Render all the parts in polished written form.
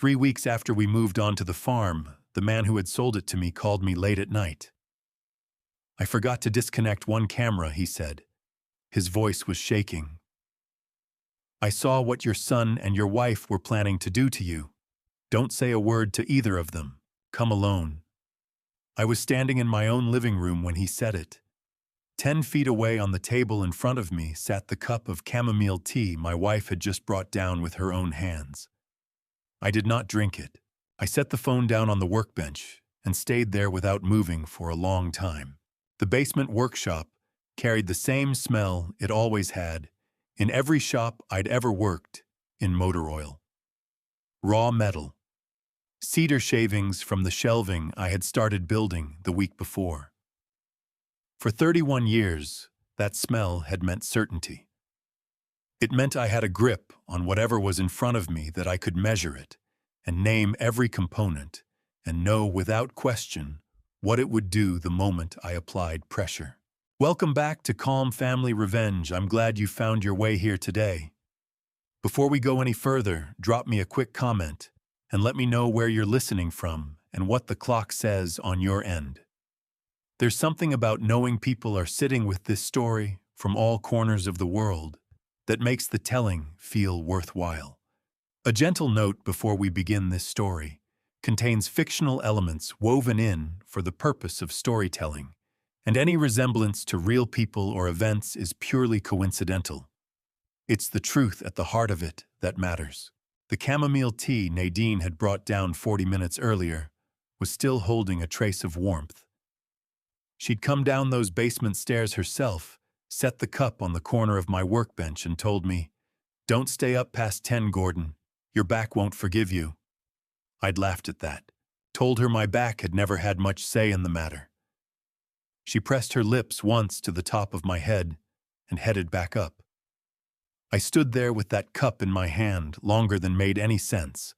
3 weeks after we moved on to the farm, the man who had sold it to me called me late at night. "I forgot to disconnect one camera," he said. His voice was shaking. "I saw what your son and your wife were planning to do to you. Don't say a word to either of them. Come alone." I was standing in my own living room when he said it. 10 feet away on the table in front of me sat the cup of chamomile tea my wife had just brought down with her own hands. I did not drink it. I set the phone down on the workbench and stayed there without moving for a long time. The basement workshop carried the same smell it always had in every shop I'd ever worked in motor oil. Raw metal. Cedar shavings from the shelving I had started building the week before. For 31 years, that smell had meant certainty. It meant I had a grip on whatever was in front of me, that I could measure it and name every component and know without question what it would do the moment I applied pressure. Welcome back to Calm Family Revenge. I'm glad you found your way here today. Before we go any further, drop me a quick comment and let me know where you're listening from and what the clock says on your end. There's something about knowing people are sitting with this story from all corners of the world that makes the telling feel worthwhile. A gentle note before we begin: this story contains fictional elements woven in for the purpose of storytelling, and any resemblance to real people or events is purely coincidental. It's the truth at the heart of it that matters. The chamomile tea Nadine had brought down 40 minutes earlier was still holding a trace of warmth. She'd come down those basement stairs herself, set the cup on the corner of my workbench, and told me, "Don't stay up past 10, Gordon. Your back won't forgive you." I'd laughed at that, told her my back had never had much say in the matter. She pressed her lips once to the top of my head and headed back up. I stood there with that cup in my hand longer than made any sense.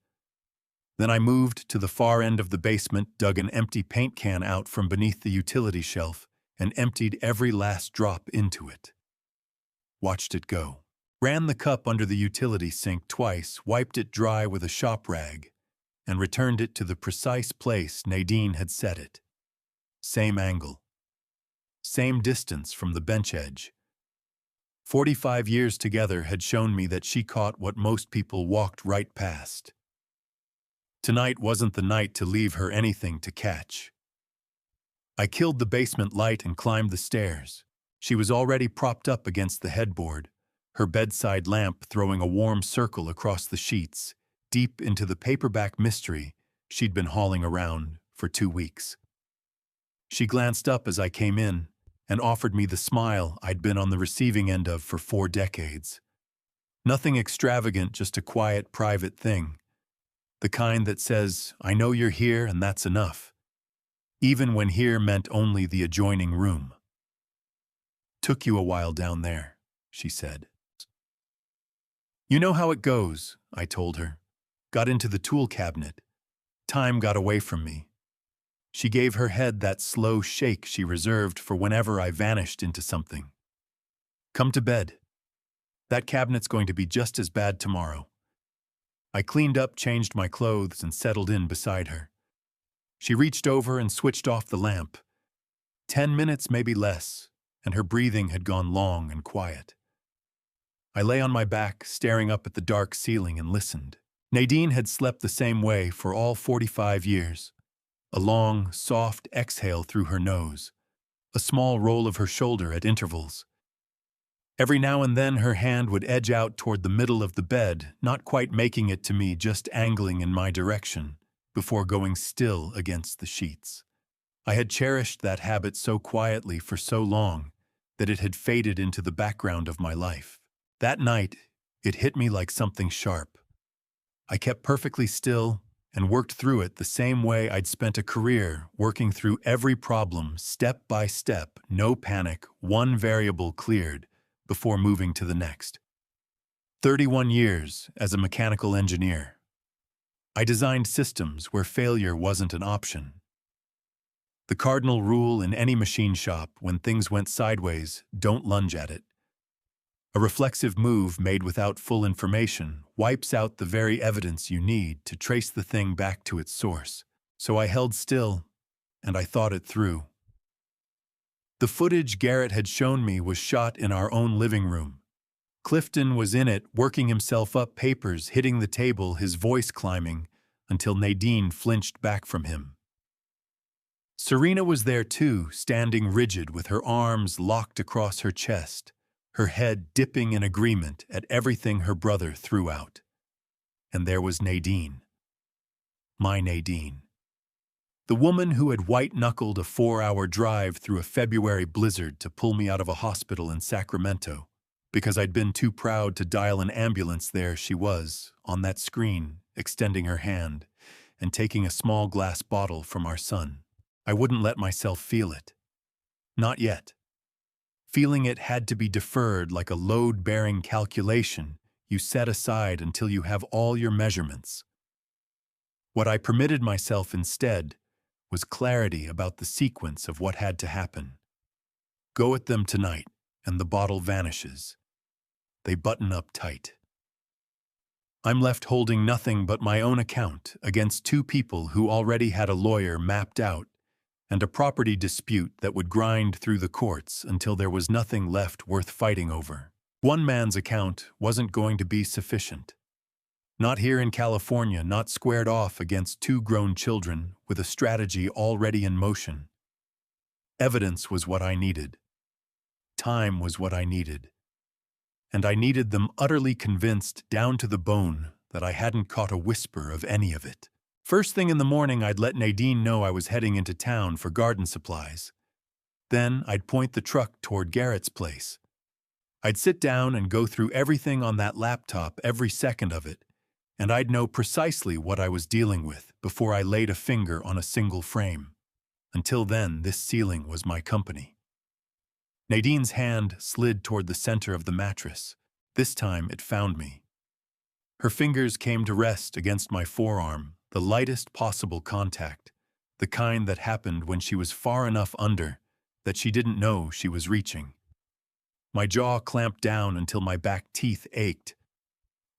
Then I moved to the far end of the basement, dug an empty paint can out from beneath the utility shelf, and emptied every last drop into it. Watched it go. Ran the cup under the utility sink twice, wiped it dry with a shop rag, and returned it to the precise place Nadine had set it. Same angle. Same distance from the bench edge. 45 years together had shown me that she caught what most people walked right past. Tonight wasn't the night to leave her anything to catch. I killed the basement light and climbed the stairs. She was already propped up against the headboard, her bedside lamp throwing a warm circle across the sheets, deep into the paperback mystery she'd been hauling around for 2 weeks. She glanced up as I came in and offered me the smile I'd been on the receiving end of for 4 decades. Nothing extravagant, just a quiet, private thing. The kind that says, "I know you're here and that's enough," even when here meant only the adjoining room. "Took you a while down there," she said. "You know how it goes," I told her. "Got into the tool cabinet. Time got away from me." She gave her head that slow shake she reserved for whenever I vanished into something. "Come to bed. That cabinet's going to be just as bad tomorrow." I cleaned up, changed my clothes, and settled in beside her. She reached over and switched off the lamp. 10 minutes, maybe less, and her breathing had gone long and quiet. I lay on my back, staring up at the dark ceiling, and listened. Nadine had slept the same way for all 45 years. A long, soft exhale through her nose, a small roll of her shoulder at intervals. Every now and then her hand would edge out toward the middle of the bed, not quite making it to me, just angling in my direction, before going still against the sheets. I had cherished that habit so quietly for so long that it had faded into the background of my life. That night, it hit me like something sharp. I kept perfectly still and worked through it the same way I'd spent a career working through every problem, step by step, no panic, one variable cleared, before moving to the next. 31 years as a mechanical engineer. I designed systems where failure wasn't an option. The cardinal rule in any machine shop when things went sideways: don't lunge at it. A reflexive move made without full information wipes out the very evidence you need to trace the thing back to its source. So I held still, and I thought it through. The footage Garrett had shown me was shot in our own living room. Clifton was in it, working himself up papers, hitting the table, his voice climbing, until Nadine flinched back from him. Serena was there too, standing rigid with her arms locked across her chest, her head dipping in agreement at everything her brother threw out. And there was Nadine. My Nadine. The woman who had white-knuckled a 4-hour drive through a February blizzard to pull me out of a hospital in Sacramento. Because I'd been too proud to dial an ambulance, there she was, on that screen, extending her hand and taking a small glass bottle from our son. I wouldn't let myself feel it. Not yet. Feeling it had to be deferred like a load-bearing calculation you set aside until you have all your measurements. What I permitted myself instead was clarity about the sequence of what had to happen. Go at them tonight, and the bottle vanishes. They button up tight. I'm left holding nothing but my own account against two people who already had a lawyer mapped out and a property dispute that would grind through the courts until there was nothing left worth fighting over. One man's account wasn't going to be sufficient. Not here in California, not squared off against two grown children with a strategy already in motion. Evidence was what I needed. Time was what I needed. And I needed them utterly convinced down to the bone that I hadn't caught a whisper of any of it. First thing in the morning, I'd let Nadine know I was heading into town for garden supplies. Then I'd point the truck toward Garrett's place. I'd sit down and go through everything on that laptop, every second of it, and I'd know precisely what I was dealing with before I laid a finger on a single frame. Until then, this ceiling was my company. Nadine's hand slid toward the center of the mattress. This time it found me. Her fingers came to rest against my forearm, the lightest possible contact, the kind that happened when she was far enough under that she didn't know she was reaching. My jaw clamped down until my back teeth ached.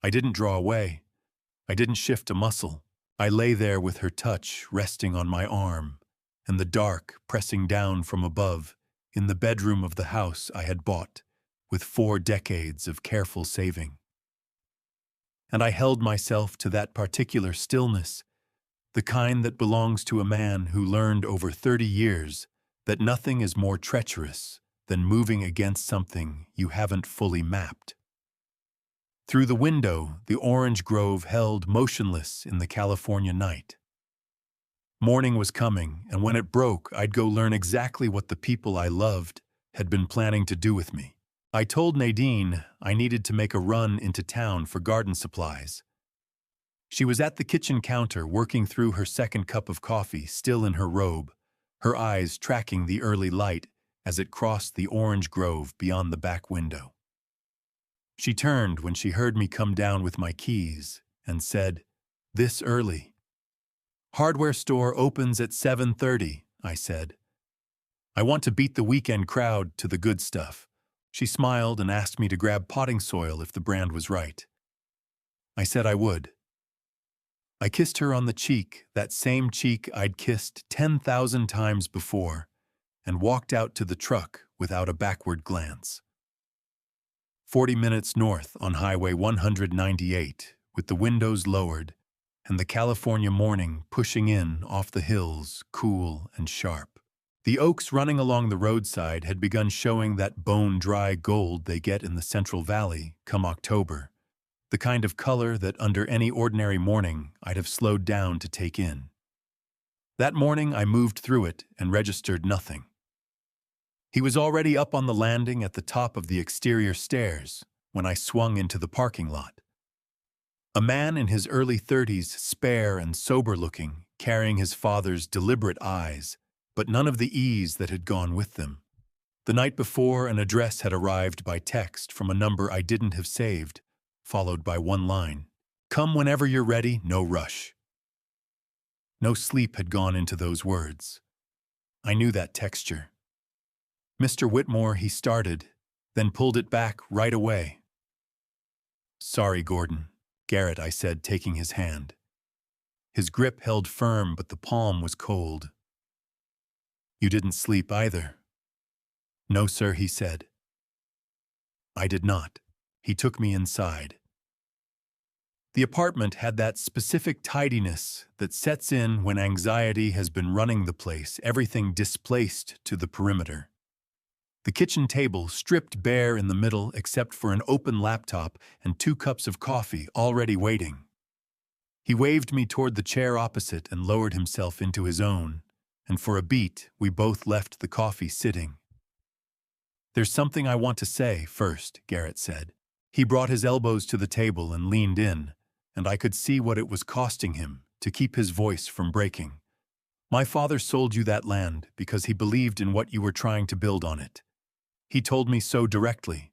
I didn't draw away. I didn't shift a muscle. I lay there with her touch resting on my arm, and the dark pressing down from above in the bedroom of the house I had bought with 4 decades of careful saving. And I held myself to that particular stillness, the kind that belongs to a man who learned over 30 years that nothing is more treacherous than moving against something you haven't fully mapped. Through the window, the orange grove held motionless in the California night. Morning was coming, and when it broke, I'd go learn exactly what the people I loved had been planning to do with me. I told Nadine I needed to make a run into town for garden supplies. She was at the kitchen counter working through her second cup of coffee, still in her robe, her eyes tracking the early light as it crossed the orange grove beyond the back window. She turned when she heard me come down with my keys and said, "This early?" "Hardware store opens at 7:30, I said. "I want to beat the weekend crowd to the good stuff." She smiled and asked me to grab potting soil if the brand was right. I said I would. I kissed her on the cheek, that same cheek I'd kissed 10,000 times before, and walked out to the truck without a backward glance. 40 minutes north on Highway 198, with the windows lowered, and the California morning pushing in off the hills, cool and sharp. The oaks running along the roadside had begun showing that bone-dry gold they get in the Central Valley come October, the kind of color that under any ordinary morning I'd have slowed down to take in. That morning I moved through it and registered nothing. He was already up on the landing at the top of the exterior stairs when I swung into the parking lot. A man in his early 30s, spare and sober-looking, carrying his father's deliberate eyes, but none of the ease that had gone with them. The night before, an address had arrived by text from a number I didn't have saved, followed by one line, "Come whenever you're ready, no rush." No sleep had gone into those words. I knew that texture. "Mr. Whitmore," he started, then pulled it back right away. "Sorry, Gordon," Garrett, I said, taking his hand. His grip held firm, but the palm was cold. "You didn't sleep either." "No, sir," he said. I did not. He took me inside. The apartment had that specific tidiness that sets in when anxiety has been running the place, everything displaced to the perimeter. The kitchen table stripped bare in the middle except for an open laptop and 2 cups of coffee already waiting. He waved me toward the chair opposite and lowered himself into his own, and for a beat we both left the coffee sitting. "There's something I want to say first," Garrett said. He brought his elbows to the table and leaned in, and I could see what it was costing him to keep his voice from breaking. "My father sold you that land because he believed in what you were trying to build on it. He told me so directly.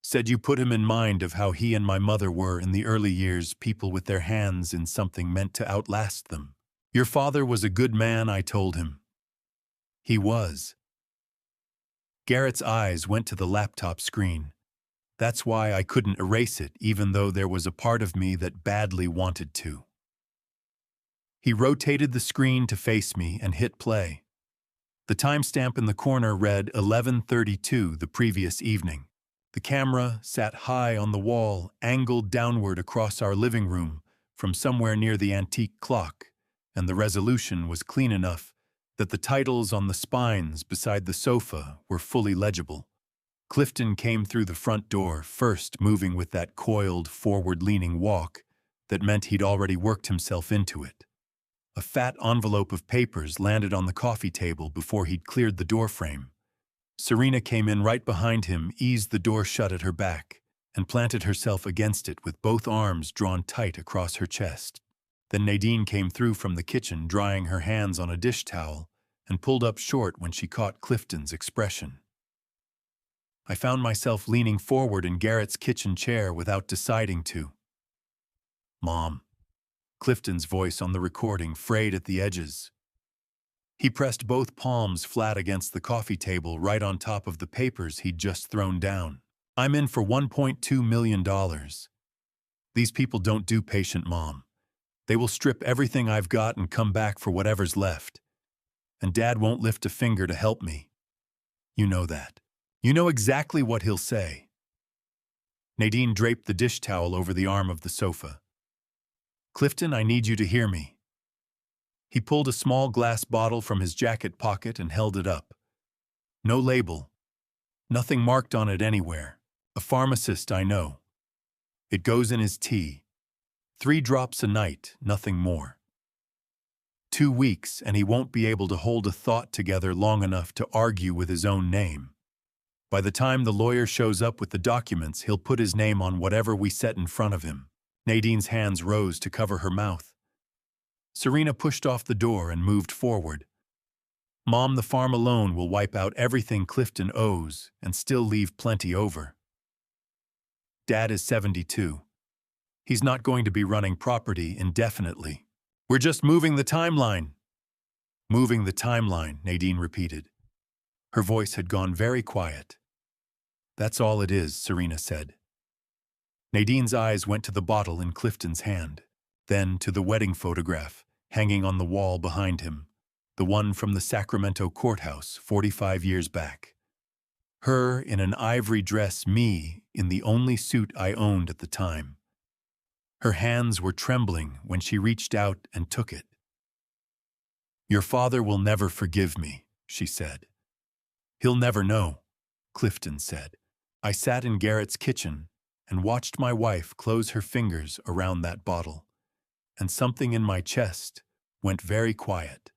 Said you put him in mind of how he and my mother were in the early years, people with their hands in something meant to outlast them. Your father was a good man," I told him. "He was." Garrett's eyes went to the laptop screen. That's why I couldn't erase it, even though there was a part of me that badly wanted to. He rotated the screen to face me and hit play. The timestamp in the corner read 11:32 the previous evening. The camera sat high on the wall, angled downward across our living room from somewhere near the antique clock, and the resolution was clean enough that the titles on the spines beside the sofa were fully legible. Clifton came through the front door, first moving with that coiled, forward-leaning walk that meant he'd already worked himself into it. A fat envelope of papers landed on the coffee table before he'd cleared the doorframe. Serena came in right behind him, eased the door shut at her back, and planted herself against it with both arms drawn tight across her chest. Then Nadine came through from the kitchen, drying her hands on a dish towel, and pulled up short when she caught Clifton's expression. I found myself leaning forward in Garrett's kitchen chair without deciding to. "Mom." Clifton's voice on the recording frayed at the edges. He pressed both palms flat against the coffee table right on top of the papers he'd just thrown down. "I'm in for $1.2 million. These people don't do patient, Mom. They will strip everything I've got and come back for whatever's left. And Dad won't lift a finger to help me. You know that. You know exactly what he'll say." Nadine draped the dish towel over the arm of the sofa. "Clifton, I need you to hear me." He pulled a small glass bottle from his jacket pocket and held it up. No label. Nothing marked on it anywhere. A pharmacist I know. It goes in his tea. 3 drops a night, nothing more. 2 weeks, and he won't be able to hold a thought together long enough to argue with his own name. By the time the lawyer shows up with the documents, he'll put his name on whatever we set in front of him. Nadine's hands rose to cover her mouth. Serena pushed off the door and moved forward. "Mom, the farm alone will wipe out everything Clifton owes and still leave plenty over. Dad is 72. He's not going to be running property indefinitely. We're just moving the timeline." "Moving the timeline," Nadine repeated. Her voice had gone very quiet. "That's all it is," Serena said. Nadine's eyes went to the bottle in Clifton's hand, then to the wedding photograph hanging on the wall behind him, the one from the Sacramento courthouse 45 years back. Her in an ivory dress, me in the only suit I owned at the time. Her hands were trembling when she reached out and took it. "Your father will never forgive me," she said. "He'll never know," Clifton said. I sat in Garrett's kitchen and watched my wife close her fingers around that bottle, and something in my chest went very quiet.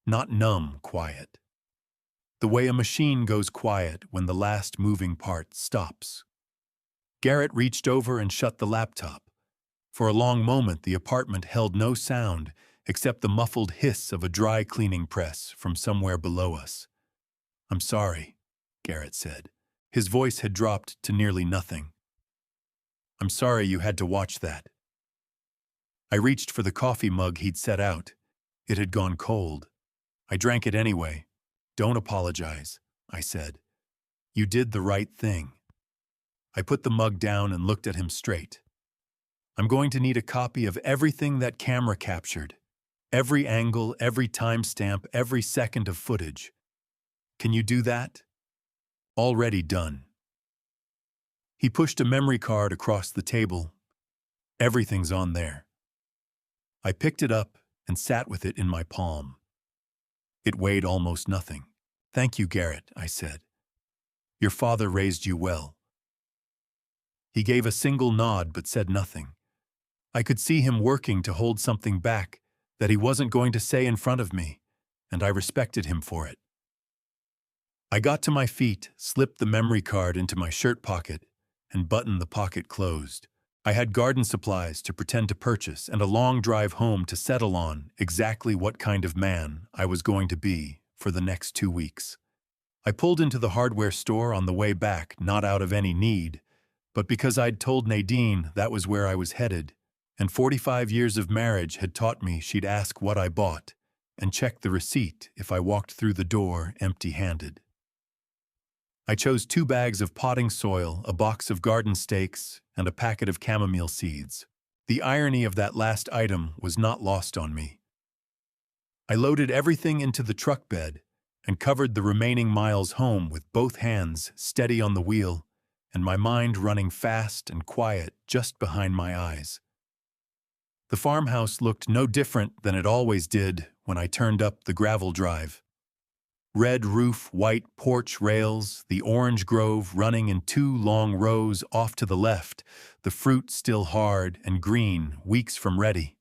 Not numb quiet. The way a machine goes quiet when the last moving part stops. Garrett reached over and shut the laptop. For a long moment, the apartment held no sound except the muffled hiss of a dry cleaning press from somewhere below us. "I'm sorry," Garrett said. His voice had dropped to nearly nothing. "I'm sorry you had to watch that." I reached for the coffee mug he'd set out. It had gone cold. I drank it anyway. "Don't apologize," I said. You did the right thing. I put the mug down and looked at him straight. I'm going to need a copy of everything that camera captured. Every angle, every timestamp, every second of footage. Can you do that? Already done. He pushed a memory card across the table. Everything's on there. I picked it up and sat with it in my palm. It weighed almost nothing. Thank you, Garrett, I said. Your father raised you well. He gave a single nod but said nothing. I could see him working to hold something back that he wasn't going to say in front of me, and I respected him for it. I got to my feet, slipped the memory card into my shirt pocket, and buttoned the pocket closed. I had garden supplies to pretend to purchase and a long drive home to settle on exactly what kind of man I was going to be for the next 2 weeks. I pulled into the hardware store on the way back, not out of any need, but because I'd told Nadine that was where I was headed, and 45 years of marriage had taught me she'd ask what I bought and check the receipt if I walked through the door empty-handed. I chose 2 bags of potting soil, a box of garden stakes, and a packet of chamomile seeds. The irony of that last item was not lost on me. I loaded everything into the truck bed and covered the remaining miles home with both hands steady on the wheel and my mind running fast and quiet just behind my eyes. The farmhouse looked no different than it always did when I turned up the gravel drive. Red roof, white porch rails, the orange grove running in 2 long rows off to the left, the fruit still hard and green, weeks from ready.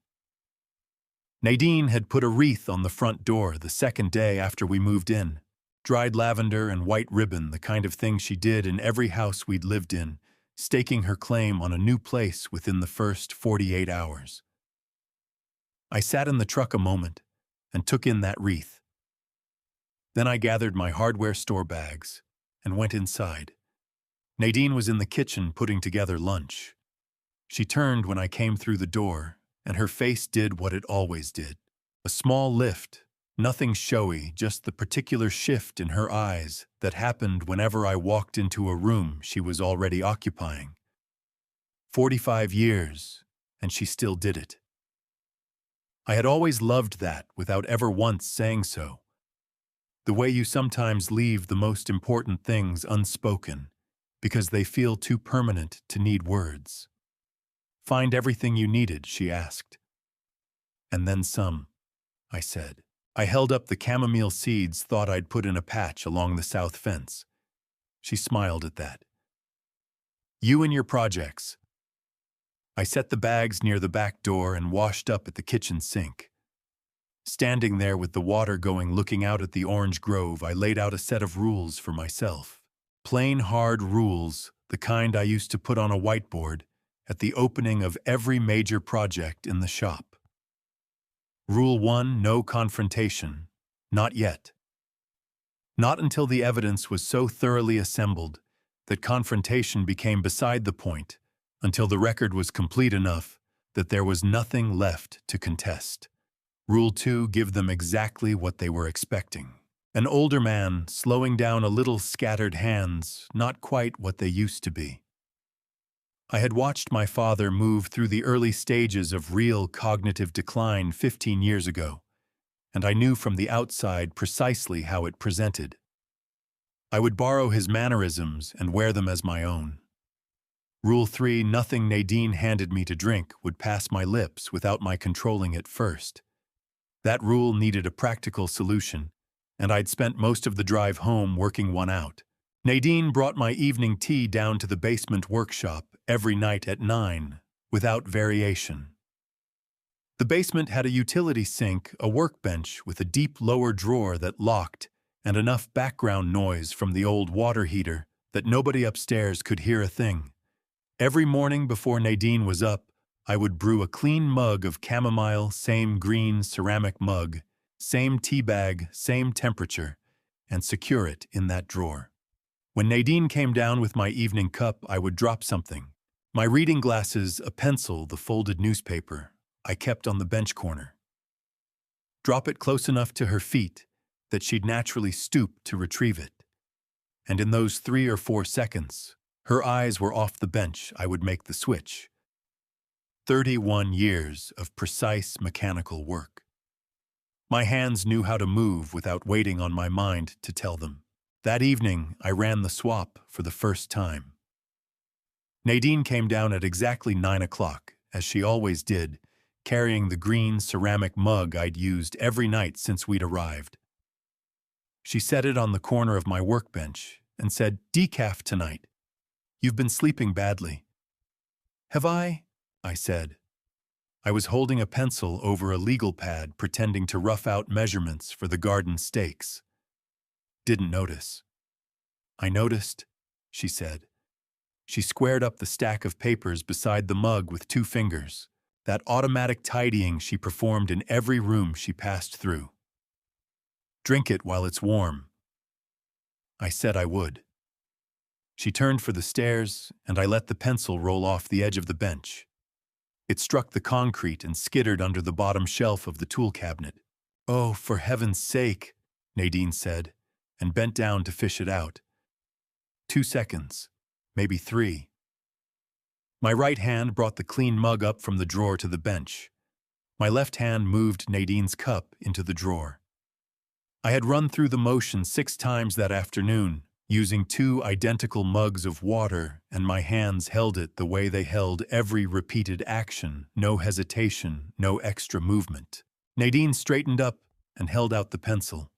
Nadine had put a wreath on the front door the second day after we moved in. Dried lavender and white ribbon, the kind of thing she did in every house we'd lived in, staking her claim on a new place within the first 48 hours. I sat in the truck a moment and took in that wreath. Then I gathered my hardware store bags and went inside. Nadine was in the kitchen putting together lunch. She turned when I came through the door, and her face did what it always did. A small lift, nothing showy, just the particular shift in her eyes that happened whenever I walked into a room she was already occupying. 45 years, and she still did it. I had always loved that without ever once saying so. The way you sometimes leave the most important things unspoken because they feel too permanent to need words. Find everything you needed, she asked. And then some, I said. I held up the chamomile seeds thought I'd put in a patch along the south fence. She smiled at that. You and your projects. I set the bags near the back door and washed up at the kitchen sink. Standing there with the water going looking out at the orange grove, I laid out a set of rules for myself. Plain hard rules, the kind I used to put on a whiteboard at the opening of every major project in the shop. Rule 1, no confrontation. Not yet. Not until the evidence was so thoroughly assembled that confrontation became beside the point, until the record was complete enough that there was nothing left to contest. Rule 2, give them exactly what they were expecting. An older man, slowing down a little scattered hands, not quite what they used to be. I had watched my father move through the early stages of real cognitive decline 15 years ago, and I knew from the outside precisely how it presented. I would borrow his mannerisms and wear them as my own. Rule 3, nothing Nadine handed me to drink would pass my lips without my controlling it first. That rule needed a practical solution, and I'd spent most of the drive home working one out. Nadine brought my evening tea down to the basement workshop every night at 9, without variation. The basement had a utility sink, a workbench with a deep lower drawer that locked, and enough background noise from the old water heater that nobody upstairs could hear a thing. Every morning before Nadine was up, I would brew a clean mug of chamomile, same green ceramic mug, same tea bag, same temperature, and secure it in that drawer. When Nadine came down with my evening cup, I would drop something. My reading glasses, a pencil, the folded newspaper, I kept on the bench corner. Drop it close enough to her feet that she'd naturally stoop to retrieve it. And in those 3 or 4 seconds, her eyes were off the bench. I would make the switch. 31 years of precise mechanical work. My hands knew how to move without waiting on my mind to tell them. That evening, I ran the swap for the first time. Nadine came down at exactly 9 o'clock, as she always did, carrying the green ceramic mug I'd used every night since we'd arrived. She set it on the corner of my workbench and said, "Decaf tonight. You've been sleeping badly." "Have I?" I said. I was holding a pencil over a legal pad, pretending to rough out measurements for the garden stakes. "Didn't notice." "I noticed," she said. She squared up the stack of papers beside the mug with 2 fingers, that automatic tidying she performed in every room she passed through. "Drink it while it's warm." I said I would. She turned for the stairs, and I let the pencil roll off the edge of the bench. It struck the concrete and skittered under the bottom shelf of the tool cabinet. "Oh, for heaven's sake," Nadine said, and bent down to fish it out. 2 seconds, maybe 3. My right hand brought the clean mug up from the drawer to the bench. My left hand moved Nadine's cup into the drawer. I had run through the motion 6 times that afternoon, using 2 identical mugs of water, and my hands held it the way they held every repeated action, no hesitation, no extra movement. Nadine straightened up and held out the pencil.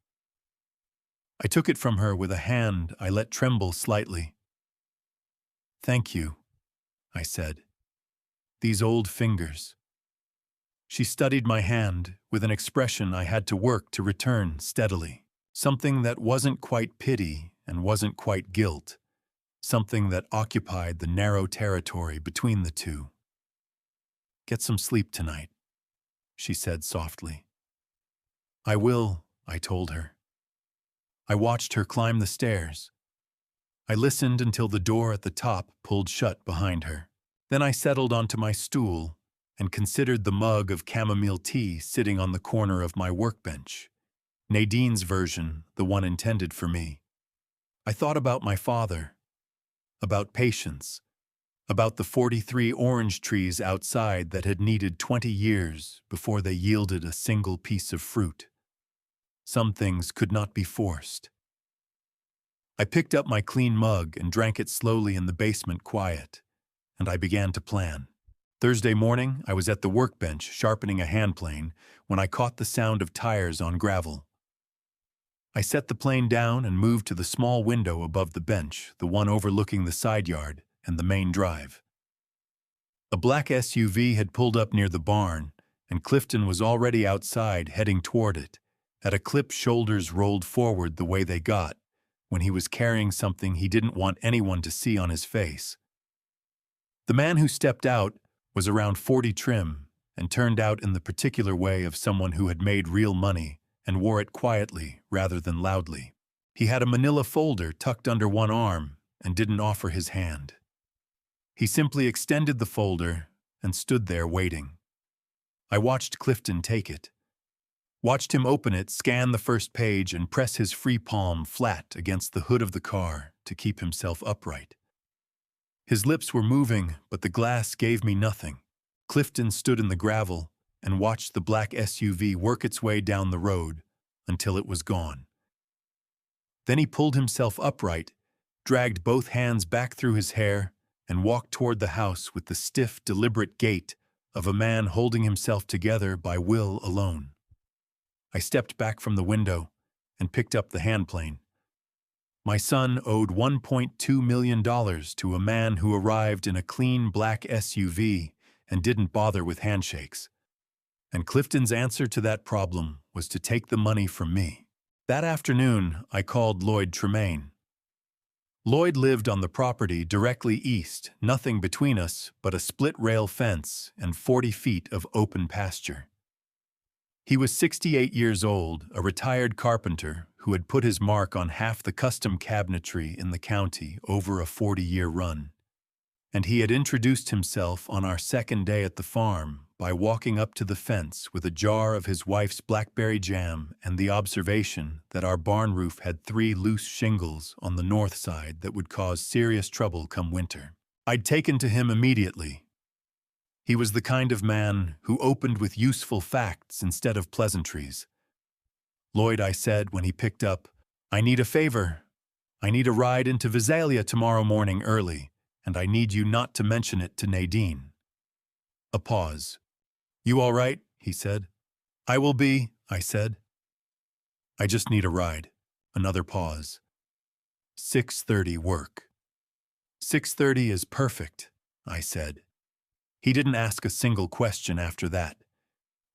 I took it from her with a hand I let tremble slightly. "Thank you," I said. "These old fingers." She studied my hand with an expression I had to work to return steadily. Something that wasn't quite pity and wasn't quite guilt. Something that occupied the narrow territory between the two. "Get some sleep tonight," she said softly. "I will," I told her. I watched her climb the stairs. I listened until the door at the top pulled shut behind her. Then I settled onto my stool and considered the mug of chamomile tea sitting on the corner of my workbench. Nadine's version, the one intended for me. I thought about my father, about patience, about the 43 orange trees outside that had needed 20 years before they yielded a single piece of fruit. Some things could not be forced. I picked up my clean mug and drank it slowly in the basement quiet, and I began to plan. Thursday morning, I was at the workbench sharpening a handplane when I caught the sound of tires on gravel. I set the plane down and moved to the small window above the bench, the one overlooking the side yard and the main drive. A black SUV had pulled up near the barn, and Clifton was already outside heading toward it, at a clip shoulders rolled forward the way they got, when he was carrying something he didn't want anyone to see on his face. The man who stepped out was around 40 trim and turned out in the particular way of someone who had made real money and wore it quietly rather than loudly. He had a manila folder tucked under one arm and didn't offer his hand. He simply extended the folder and stood there waiting. I watched Clifton take it. Watched him open it, scan the first page, and press his free palm flat against the hood of the car to keep himself upright. His lips were moving, but the glass gave me nothing. Clifton stood in the gravel and watched the black SUV work its way down the road until it was gone. Then he pulled himself upright, dragged both hands back through his hair, and walked toward the house with the stiff, deliberate gait of a man holding himself together by will alone. I stepped back from the window and picked up the handplane. My son owed $1.2 million to a man who arrived in a clean black SUV and didn't bother with handshakes. And Clifton's answer to that problem was to take the money from me. That afternoon, I called Lloyd Tremaine. Lloyd lived on the property directly east, nothing between us but a split-rail fence and 40 feet of open pasture. He was 68 years old, a retired carpenter who had put his mark on half the custom cabinetry in the county over a 40-year run. And he had introduced himself on our second day at the farm by walking up to the fence with a jar of his wife's blackberry jam and the observation that our barn roof had 3 loose shingles on the north side that would cause serious trouble come winter. I'd taken to him immediately. He was the kind of man who opened with useful facts instead of pleasantries. "Lloyd," I said when he picked up, "I need a favor. I need a ride into Visalia tomorrow morning early, and I need you not to mention it to Nadine." A pause. "You all right?" he said. "I will be," I said. "I just need a ride." Another pause. 6:30 work. 6:30 is perfect, I said. He didn't ask a single question after that.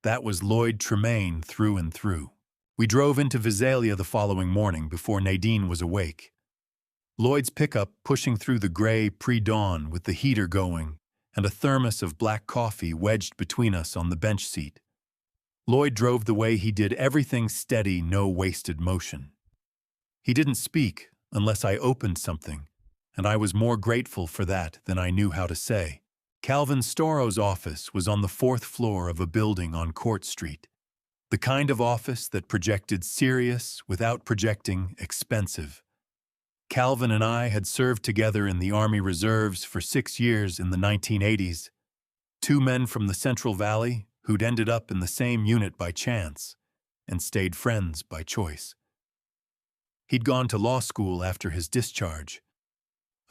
That was Lloyd Tremaine through and through. We drove into Visalia the following morning before Nadine was awake. Lloyd's pickup pushing through the gray pre-dawn with the heater going and a thermos of black coffee wedged between us on the bench seat. Lloyd drove the way he did everything steady, no wasted motion. He didn't speak unless I opened something, and I was more grateful for that than I knew how to say. Calvin Storrow's office was on the 4th floor of a building on Court Street. The kind of office that projected serious without projecting expensive. Calvin and I had served together in the Army Reserves for 6 years in the 1980s. 2 men from the Central Valley who'd ended up in the same unit by chance and stayed friends by choice. He'd gone to law school after his discharge.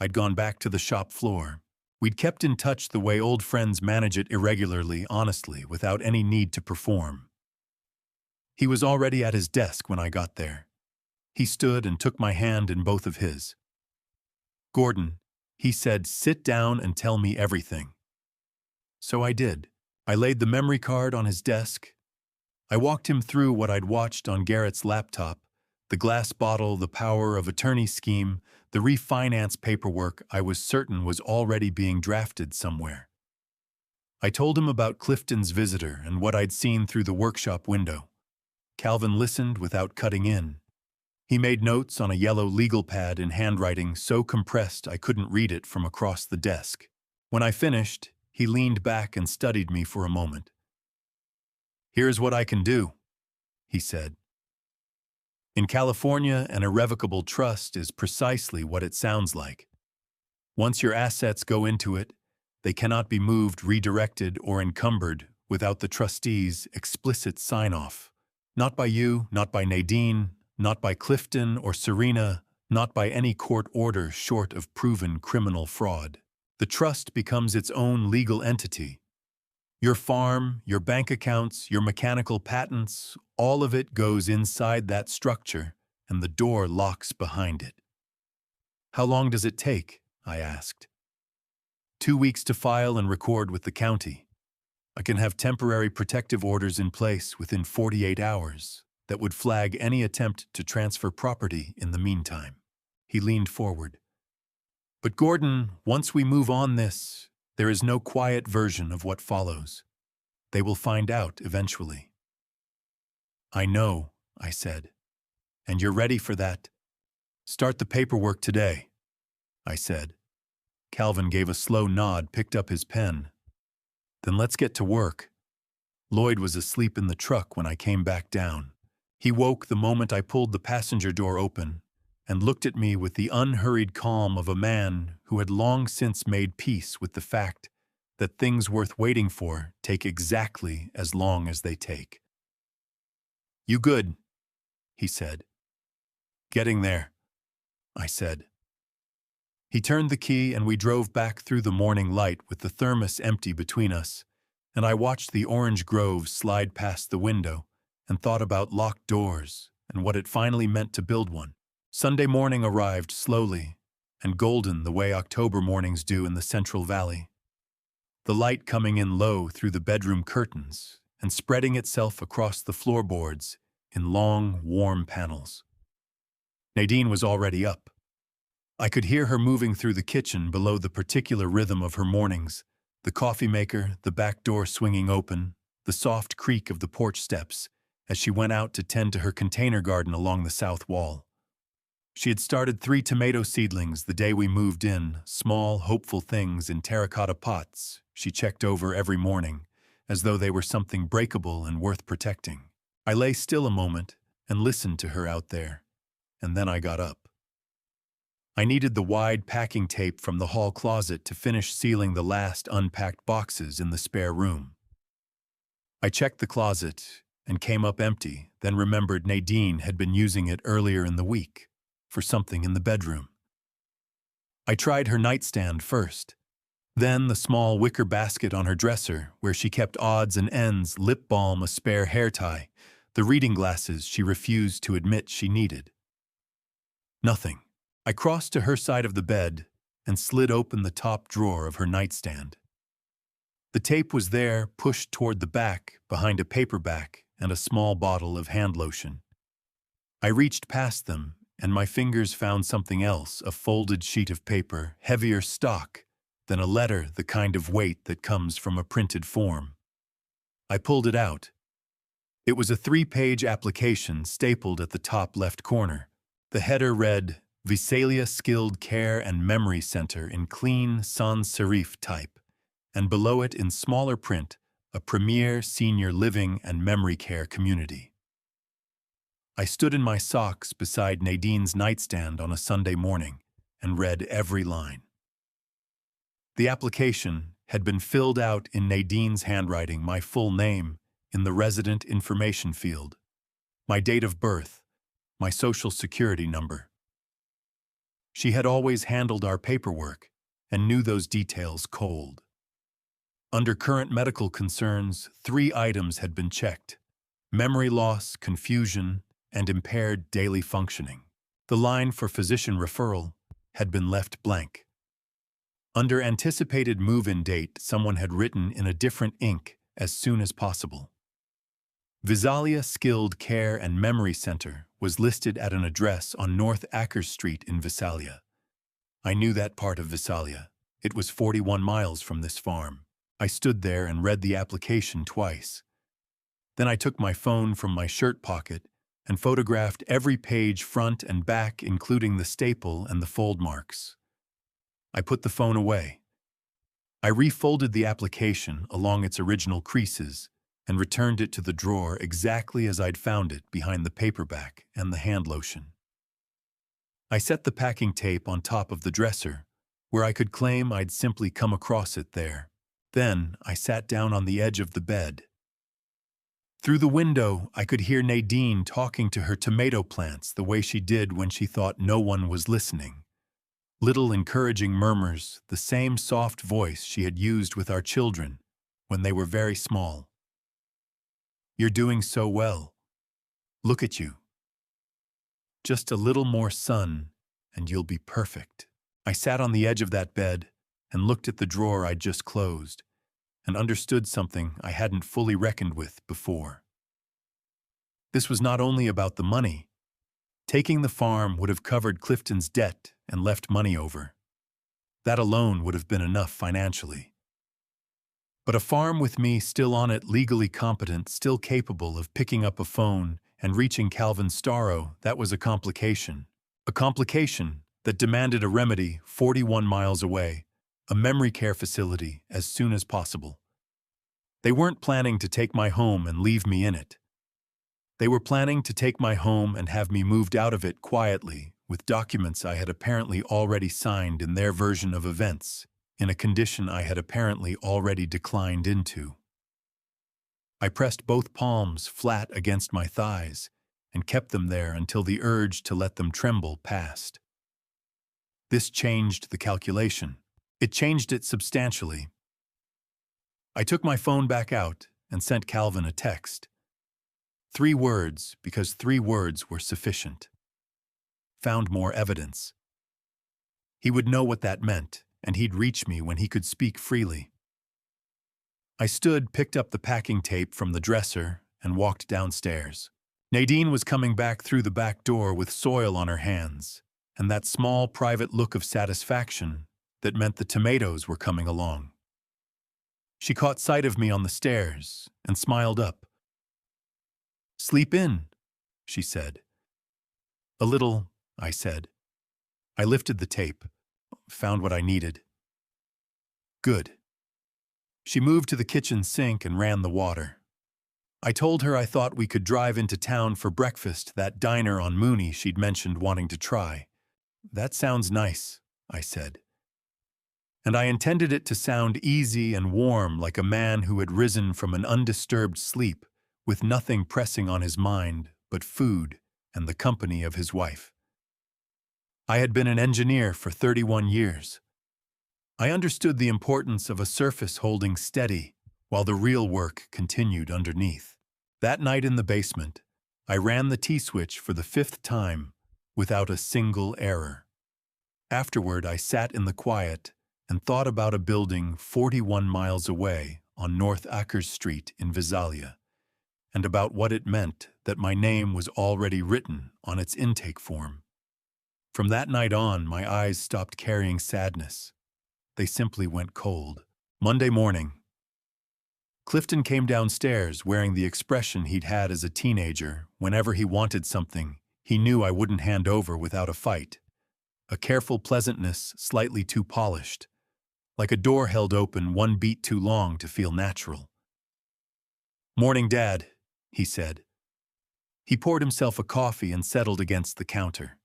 I'd gone back to the shop floor. We'd kept in touch the way old friends manage it irregularly, honestly, without any need to perform. He was already at his desk when I got there. He stood and took my hand in both of his. "Gordon," he said, "sit down and tell me everything." So I did. I laid the memory card on his desk. I walked him through what I'd watched on Garrett's laptop, the glass bottle, the power of attorney scheme, the refinance paperwork I was certain was already being drafted somewhere. I told him about Clifton's visitor and what I'd seen through the workshop window. Calvin listened without cutting in. He made notes on a yellow legal pad in handwriting so compressed I couldn't read it from across the desk. When I finished, he leaned back and studied me for a moment. "Here's what I can do," he said. "In California, an irrevocable trust is precisely what it sounds like. Once your assets go into it, they cannot be moved, redirected, or encumbered without the trustee's explicit sign-off. Not by you, not by Nadine, not by Clifton or Serena, not by any court order short of proven criminal fraud. The trust becomes its own legal entity. Your farm, your bank accounts, your mechanical patents, all of it goes inside that structure, and the door locks behind it." "How long does it take?" I asked. 2 weeks to file and record with the county. I can have temporary protective orders in place within 48 hours that would flag any attempt to transfer property in the meantime." He leaned forward. "But Gordon, once we move on this, there is no quiet version of what follows. They will find out eventually." "I know," I said. "And you're ready for that. Start the paperwork today," I said. Calvin gave a slow nod, picked up his pen. "Then let's get to work." Lloyd was asleep in the truck when I came back down. He woke the moment I pulled the passenger door open and looked at me with the unhurried calm of a man who had long since made peace with the fact that things worth waiting for take exactly as long as they take. "You good?" he said. "Getting there," I said. He turned the key and we drove back through the morning light with the thermos empty between us, and I watched the orange groves slide past the window and thought about locked doors and what it finally meant to build one. Sunday morning arrived slowly and golden the way October mornings do in the Central Valley. The light coming in low through the bedroom curtains and spreading itself across the floorboards in long, warm panels. Nadine was already up. I could hear her moving through the kitchen below the particular rhythm of her mornings, the coffee maker, the back door swinging open, the soft creak of the porch steps as she went out to tend to her container garden along the south wall. She had started 3 tomato seedlings the day we moved in, small, hopeful things in terracotta pots she checked over every morning, as though they were something breakable and worth protecting. I lay still a moment and listened to her out there, and then I got up. I needed the wide packing tape from the hall closet to finish sealing the last unpacked boxes in the spare room. I checked the closet and came up empty, then remembered Nadine had been using it earlier in the week for something in the bedroom. I tried her nightstand first, then the small wicker basket on her dresser where she kept odds and ends, lip balm, a spare hair tie, the reading glasses she refused to admit she needed. Nothing. I crossed to her side of the bed and slid open the top drawer of her nightstand. The tape was there, pushed toward the back, behind a paperback and a small bottle of hand lotion. I reached past them, and my fingers found something else, a folded sheet of paper, heavier stock than a letter, the kind of weight that comes from a printed form. I pulled it out. It was a 3-page application stapled at the top left corner. The header read, Visalia Skilled Care and Memory Center in clean sans serif type, and below it in smaller print, a premier senior living and memory care community. I stood in my socks beside Nadine's nightstand on a Sunday morning and read every line. The application had been filled out in Nadine's handwriting, my full name in the resident information field, my date of birth, my social security number. She had always handled our paperwork and knew those details cold. Under current medical concerns, 3 items had been checked: memory loss, confusion, and impaired daily functioning. The line for physician referral had been left blank. Under anticipated move-in date, someone had written in a different ink, as soon as possible. Visalia Skilled Care and Memory Center was listed at an address on North Akers Street in Visalia. I knew that part of Visalia. It was 41 miles from this farm. I stood there and read the application twice. Then I took my phone from my shirt pocket and photographed every page front and back, including the staple and the fold marks. I put the phone away. I refolded the application along its original creases and returned it to the drawer exactly as I'd found it, behind the paperback and the hand lotion. I set the packing tape on top of the dresser, where I could claim I'd simply come across it there. Then I sat down on the edge of the bed. Through the window, I could hear Nadine talking to her tomato plants the way she did when she thought no one was listening. Little encouraging murmurs, the same soft voice she had used with our children when they were very small. You're doing so well. Look at you. Just a little more sun, and you'll be perfect. I sat on the edge of that bed and looked at the drawer I'd just closed, and understood something I hadn't fully reckoned with before. This was not only about the money. Taking the farm would have covered Clifton's debt and left money over. That alone would have been enough financially. But a farm with me still on it, legally competent, still capable of picking up a phone and reaching Calvin Starrow, that was a complication. A complication that demanded a remedy 41 miles away, a memory care facility, as soon as possible. They weren't planning to take my home and leave me in it. They were planning to take my home and have me moved out of it quietly, with documents I had apparently already signed in their version of events, in a condition I had apparently already declined into. I pressed both palms flat against my thighs and kept them there until the urge to let them tremble passed. This changed the calculation. It changed it substantially. I took my phone back out and sent Calvin a text. 3 words, because 3 words were sufficient. Found more evidence. He would know what that meant, and he'd reach me when he could speak freely. I stood, picked up the packing tape from the dresser, and walked downstairs. Nadine was coming back through the back door with soil on her hands, and that small private look of satisfaction that meant the tomatoes were coming along. She caught sight of me on the stairs and smiled up. "Sleep in," she said. "A little," I said. I lifted the tape, found what I needed. "Good." She moved to the kitchen sink and ran the water. I told her I thought we could drive into town for breakfast, that diner on Mooney she'd mentioned wanting to try. That sounds nice, I said. And I intended it to sound easy and warm, like a man who had risen from an undisturbed sleep, with nothing pressing on his mind but food and the company of his wife. I had been an engineer for 31 years. I understood the importance of a surface holding steady while the real work continued underneath. That night in the basement, I ran the T-switch for the 5th time without a single error. Afterward, I sat in the quiet and thought about a building 41 miles away on North Akers Street in Visalia, and about what it meant that my name was already written on its intake form. From that night on, my eyes stopped carrying sadness. They simply went cold. Monday morning, Clifton came downstairs wearing the expression he'd had as a teenager whenever he wanted something he knew I wouldn't hand over without a fight. A careful pleasantness slightly too polished, like a door held open one beat too long to feel natural. "Morning, Dad," he said. He poured himself a coffee and settled against the counter.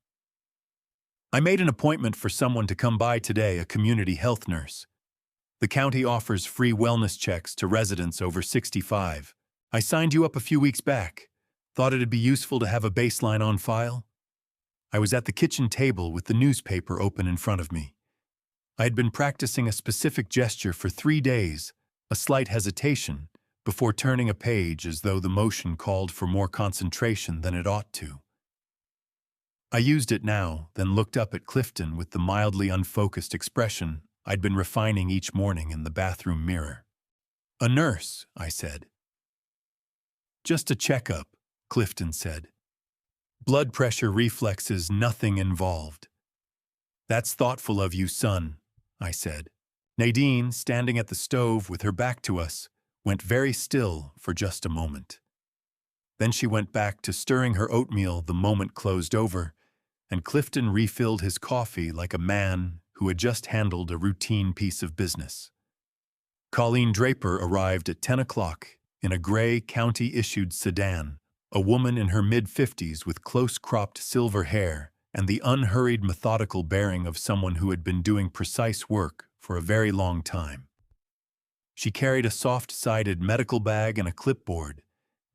"I made an appointment for someone to come by today, a community health nurse. The county offers free wellness checks to residents over 65. I signed you up a few weeks back. Thought it'd be useful to have a baseline on file." I was at the kitchen table with the newspaper open in front of me. I had been practicing a specific gesture for 3 days, a slight hesitation, before turning a page as though the motion called for more concentration than it ought to. I used it now, then looked up at Clifton with the mildly unfocused expression I'd been refining each morning in the bathroom mirror. "A nurse," I said. "Just a checkup," Clifton said. "Blood pressure, reflexes, nothing involved." "That's thoughtful of you, son," I said. Nadine, standing at the stove with her back to us, went very still for just a moment. Then she went back to stirring her oatmeal the moment closed over, and Clifton refilled his coffee like a man who had just handled a routine piece of business. Colleen Draper arrived at 10 o'clock in a gray county-issued sedan, a woman in her mid-50s with close-cropped silver hair and the unhurried, methodical bearing of someone who had been doing precise work for a very long time. She carried a soft-sided medical bag and a clipboard,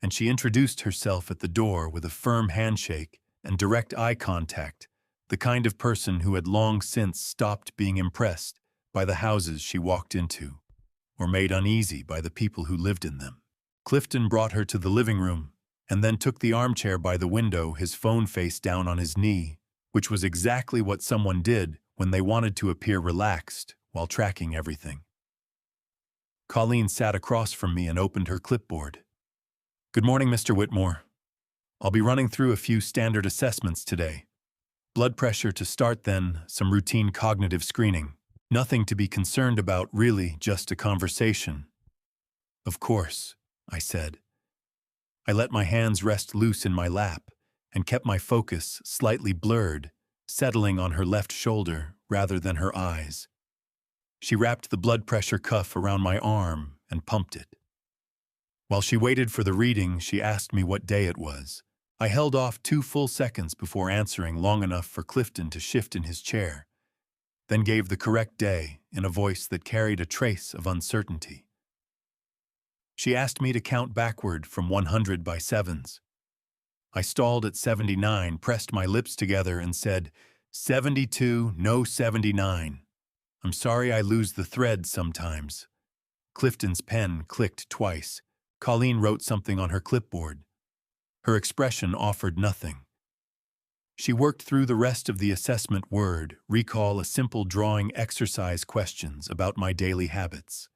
and she introduced herself at the door with a firm handshake and direct eye contact, the kind of person who had long since stopped being impressed by the houses she walked into, or made uneasy by the people who lived in them. Clifton brought her to the living room, and then took the armchair by the window, his phone face down on his knee, which was exactly what someone did when they wanted to appear relaxed while tracking everything. Colleen sat across from me and opened her clipboard. "Good morning, Mr. Whitmore. I'll be running through a few standard assessments today. Blood pressure to start, then some routine cognitive screening. Nothing to be concerned about, really, just a conversation." "Of course," I said. I let my hands rest loose in my lap and kept my focus slightly blurred, settling on her left shoulder rather than her eyes. She wrapped the blood pressure cuff around my arm and pumped it. While she waited for the reading, she asked me what day it was. I held off 2 full seconds before answering, long enough for Clifton to shift in his chair, then gave the correct day in a voice that carried a trace of uncertainty. She asked me to count backward from 100 by sevens. I stalled at 79, pressed my lips together, and said, 72, no 79. I'm sorry I lose the thread sometimes. Clifton's pen clicked twice. Colleen wrote something on her clipboard. Her expression offered nothing. She worked through the rest of the assessment word, recall a simple drawing exercise questions about my daily habits.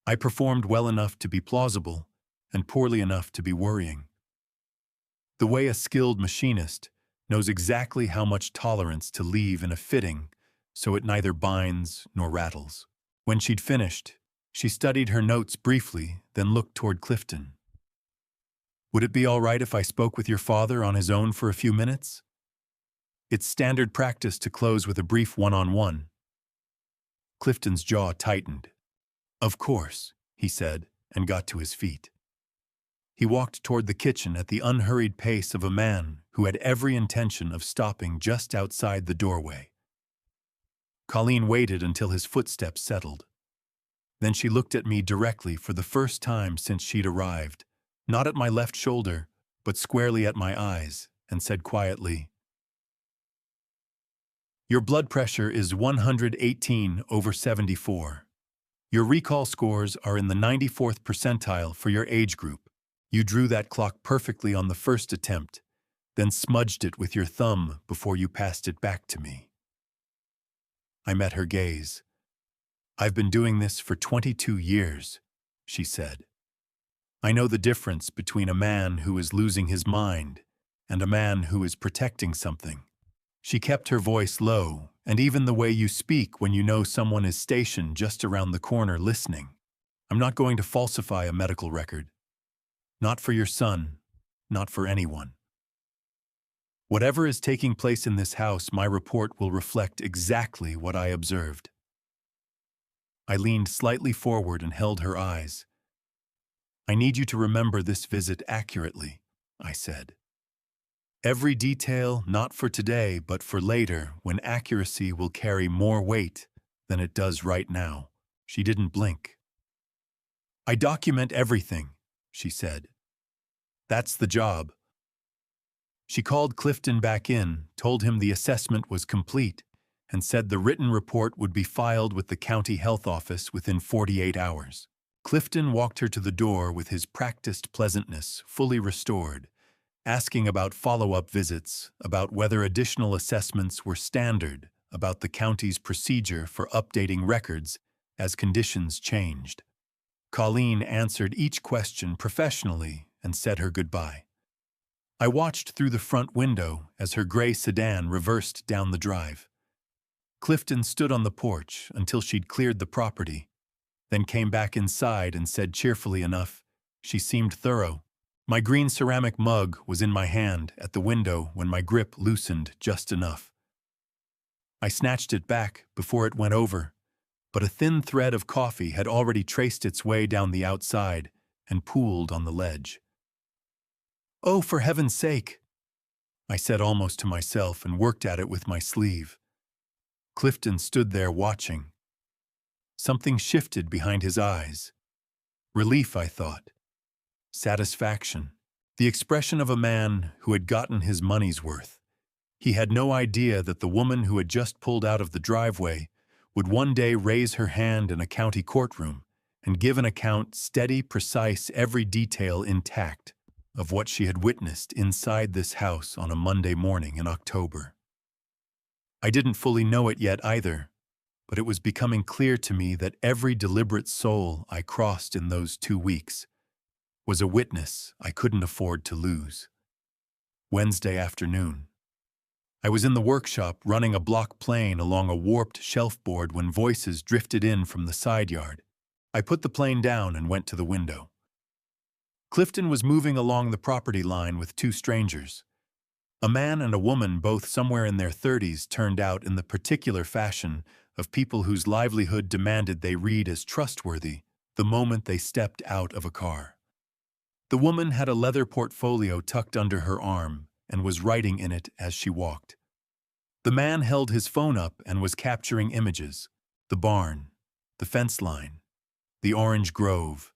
I performed well enough to be plausible and poorly enough to be worrying. The way a skilled machinist knows exactly how much tolerance to leave in a fitting so it neither binds nor rattles. When she'd finished, she studied her notes briefly, then looked toward Clifton. "Would it be all right if I spoke with your father on his own for a few minutes? It's standard practice to close with a brief one-on-one." Clifton's jaw tightened. Of course, he said, and got to his feet. He walked toward the kitchen at the unhurried pace of a man who had every intention of stopping just outside the doorway. Colleen waited until his footsteps settled. Then she looked at me directly for the first time since she'd arrived, not at my left shoulder, but squarely at my eyes, and said quietly, "Your blood pressure is 118/74. Your recall scores are in the 94th percentile for your age group. You drew that clock perfectly on the first attempt, then smudged it with your thumb before you passed it back to me." I met her gaze. "I've been doing this for 22 years, she said. "I know the difference between a man who is losing his mind and a man who is protecting something." She kept her voice low, and even the way you speak when you know someone is stationed just around the corner listening. "I'm not going to falsify a medical record. Not for your son, not for anyone. Whatever is taking place in this house, my report will reflect exactly what I observed." I leaned slightly forward and held her eyes. "I need you to remember this visit accurately," I said. "Every detail, not for today, but for later, when accuracy will carry more weight than it does right now." She didn't blink. "I document everything," she said. "That's the job." She called Clifton back in, told him the assessment was complete, and said the written report would be filed with the county health office within 48 hours. Clifton walked her to the door with his practiced pleasantness fully restored, asking about follow-up visits, about whether additional assessments were standard, about the county's procedure for updating records as conditions changed. Colleen answered each question professionally and said her goodbye. I watched through the front window as her gray sedan reversed down the drive. Clifton stood on the porch until she'd cleared the property, then came back inside and said cheerfully enough, "She seemed thorough." My green ceramic mug was in my hand at the window when my grip loosened just enough. I snatched it back before it went over, but a thin thread of coffee had already traced its way down the outside and pooled on the ledge. "Oh, for heaven's sake," I said almost to myself and worked at it with my sleeve. Clifton stood there watching. Something shifted behind his eyes. Relief, I thought. Satisfaction. The expression of a man who had gotten his money's worth. He had no idea that the woman who had just pulled out of the driveway would one day raise her hand in a county courtroom and give an account steady, precise, every detail intact of what she had witnessed inside this house on a Monday morning in October. I didn't fully know it yet either, but it was becoming clear to me that every deliberate soul I crossed in those 2 weeks was a witness I couldn't afford to lose. Wednesday afternoon. I was in the workshop running a block plane along a warped shelf board when voices drifted in from the side yard. I put the plane down and went to the window. Clifton was moving along the property line with 2 strangers. A man and a woman, both somewhere in their 30s, turned out in the particular fashion of people whose livelihood demanded they read as trustworthy the moment they stepped out of a car. The woman had a leather portfolio tucked under her arm and was writing in it as she walked. The man held his phone up and was capturing images: the barn, the fence line, the orange grove,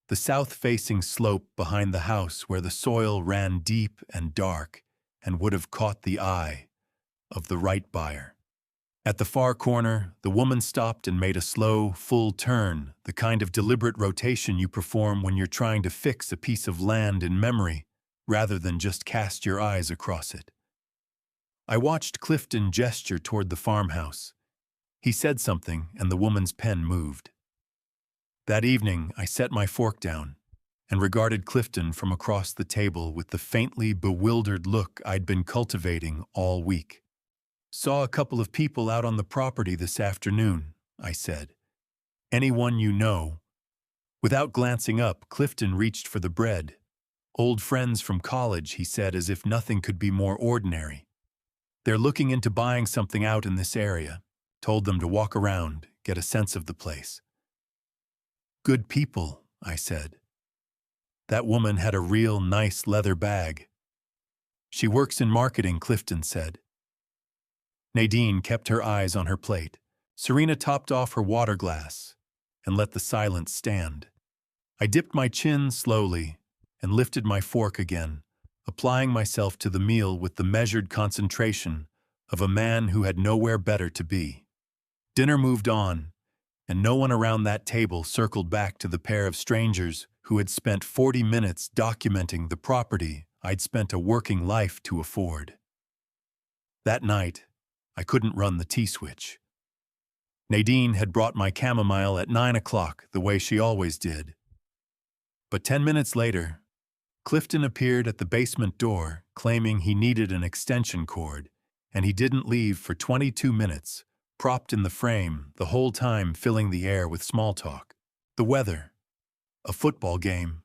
the south-facing slope behind the house where the soil ran deep and dark and would have caught the eye of the right buyer. At the far corner, the woman stopped and made a slow, full turn, the kind of deliberate rotation you perform when you're trying to fix a piece of land in memory rather than just cast your eyes across it. I watched Clifton gesture toward the farmhouse. He said something, and the woman's pen moved. That evening, I set my fork down and regarded Clifton from across the table with the faintly bewildered look I'd been cultivating all week. "Saw a couple of people out on the property this afternoon," I said. "Anyone you know?" Without glancing up, Clifton reached for the bread. "Old friends from college," he said, as if nothing could be more ordinary. "They're looking into buying something out in this area. Told them to walk around, get a sense of the place." Good people, I said. That woman had a real nice leather bag. She works in marketing, Clifton said. Nadine kept her eyes on her plate. Serena topped off her water glass and let the silence stand. I dipped my chin slowly and lifted my fork again, applying myself to the meal with the measured concentration of a man who had nowhere better to be. Dinner moved on, and no one around that table circled back to the pair of strangers who had spent 40 minutes documenting the property I'd spent a working life to afford. That night, I couldn't run the T-switch. Nadine had brought my chamomile at 9 o'clock the way she always did. But 10 minutes later, Clifton appeared at the basement door claiming he needed an extension cord, and he didn't leave for 22 minutes, propped in the frame, the whole time filling the air with small talk. The weather, a football game,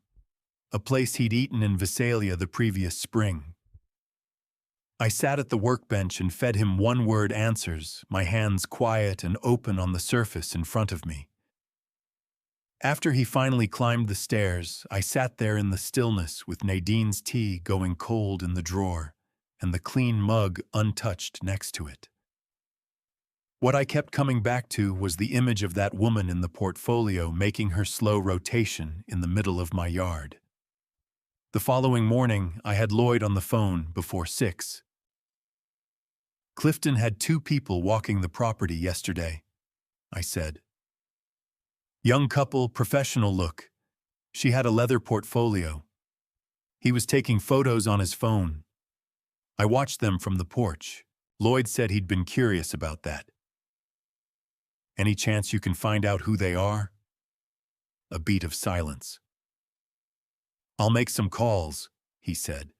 a place he'd eaten in Visalia the previous spring. I sat at the workbench and fed him one-word answers, my hands quiet and open on the surface in front of me. After he finally climbed the stairs, I sat there in the stillness with Nadine's tea going cold in the drawer and the clean mug untouched next to it. What I kept coming back to was the image of that woman in the portfolio making her slow rotation in the middle of my yard. The following morning, I had Lloyd on the phone before 6. Clifton had 2 people walking the property yesterday, I said. Young couple, professional look. She had a leather portfolio. He was taking photos on his phone. I watched them from the porch. Lloyd said he'd been curious about that. Any chance you can find out who they are? A beat of silence. I'll make some calls, he said.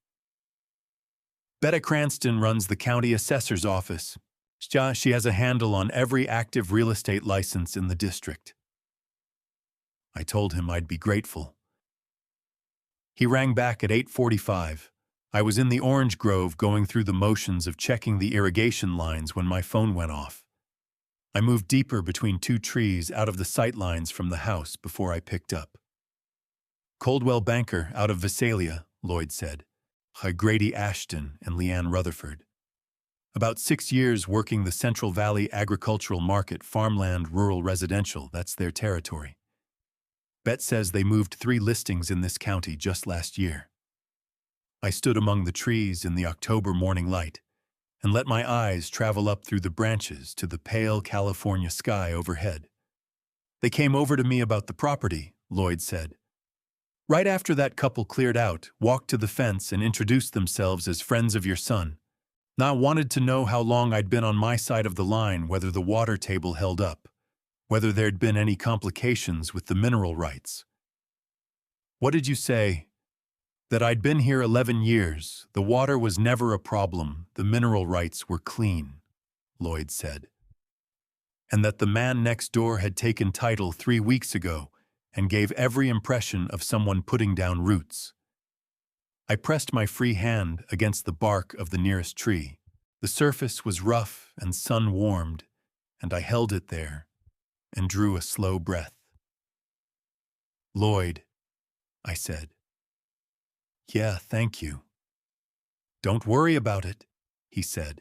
Betta Cranston runs the county assessor's office. She has a handle on every active real estate license in the district. I told him I'd be grateful. He rang back at 8:45. I was in the orange grove going through the motions of checking the irrigation lines when my phone went off. I moved deeper between 2 trees out of the sight lines from the house before I picked up. Coldwell Banker out of Visalia, Lloyd said. Grady Ashton and Leanne Rutherford. About 6 years working the Central Valley agricultural market, farmland, rural residential, that's their territory. Bet says they moved 3 listings in this county just last year. I stood among the trees in the October morning light and let my eyes travel up through the branches to the pale California sky overhead. They came over to me about the property, Lloyd said. Right after that couple cleared out, walked to the fence and introduced themselves as friends of your son. Now wanted to know how long I'd been on my side of the line, whether the water table held up, whether there'd been any complications with the mineral rights. What did you say? That I'd been here 11 years, the water was never a problem, the mineral rights were clean, Lloyd said. And that the man next door had taken title 3 weeks ago and gave every impression of someone putting down roots. I pressed my free hand against the bark of the nearest tree. The surface was rough and sun-warmed, and I held it there and drew a slow breath. Lloyd, I said. Yeah, thank you. Don't worry about it, he said.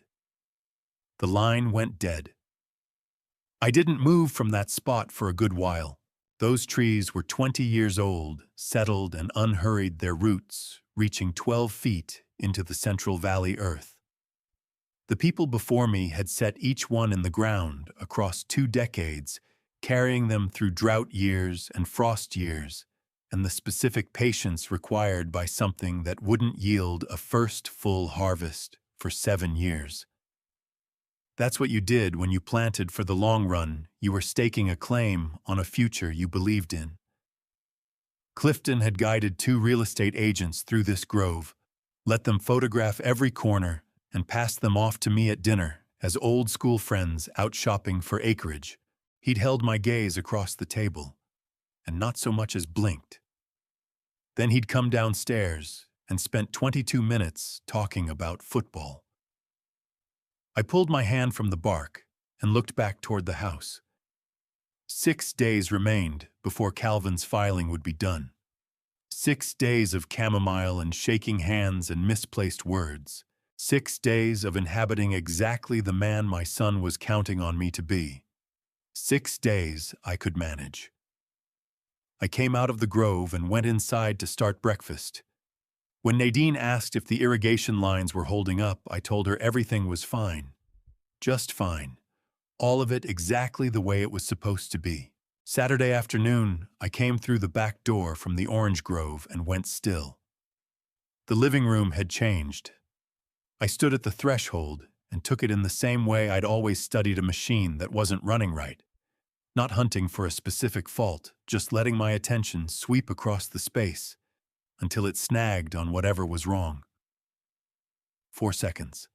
The line went dead. I didn't move from that spot for a good while. Those trees were 20 years old, settled and unhurried, their roots reaching 12 feet into the Central Valley earth. The people before me had set each one in the ground across 2 decades, carrying them through drought years and frost years, and the specific patience required by something that wouldn't yield a first full harvest for 7 years. That's what you did when you planted for the long run. You were staking a claim on a future you believed in. Clifton had guided 2 real estate agents through this grove, let them photograph every corner, and passed them off to me at dinner as old school friends out shopping for acreage. He'd held my gaze across the table, and not so much as blinked. Then he'd come downstairs and spent 22 minutes talking about football. I pulled my hand from the bark and looked back toward the house. 6 days remained before Calvin's filing would be done. 6 days of chamomile and shaking hands and misplaced words. 6 days of inhabiting exactly the man my son was counting on me to be. 6 days I could manage. I came out of the grove and went inside to start breakfast. When Nadine asked if the irrigation lines were holding up, I told her everything was fine. Just fine. All of it exactly the way it was supposed to be. Saturday afternoon, I came through the back door from the orange grove and went still. The living room had changed. I stood at the threshold and took it in the same way I'd always studied a machine that wasn't running right. Not hunting for a specific fault, just letting my attention sweep across the space until it snagged on whatever was wrong. 4 seconds.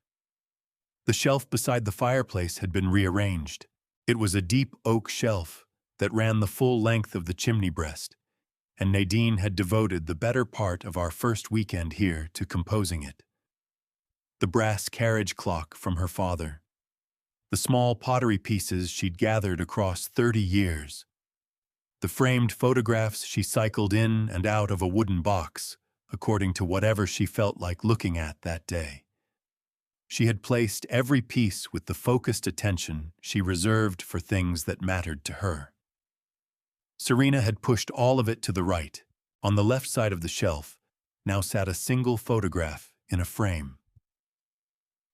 The shelf beside the fireplace had been rearranged. It was a deep oak shelf that ran the full length of the chimney breast, and Nadine had devoted the better part of our first weekend here to composing it. The brass carriage clock from her father. The small pottery pieces she'd gathered across 30 years. The framed photographs she cycled in and out of a wooden box, according to whatever she felt like looking at that day. She had placed every piece with the focused attention she reserved for things that mattered to her. Serena had pushed all of it to the right. On the left side of the shelf now sat a single photograph in a frame.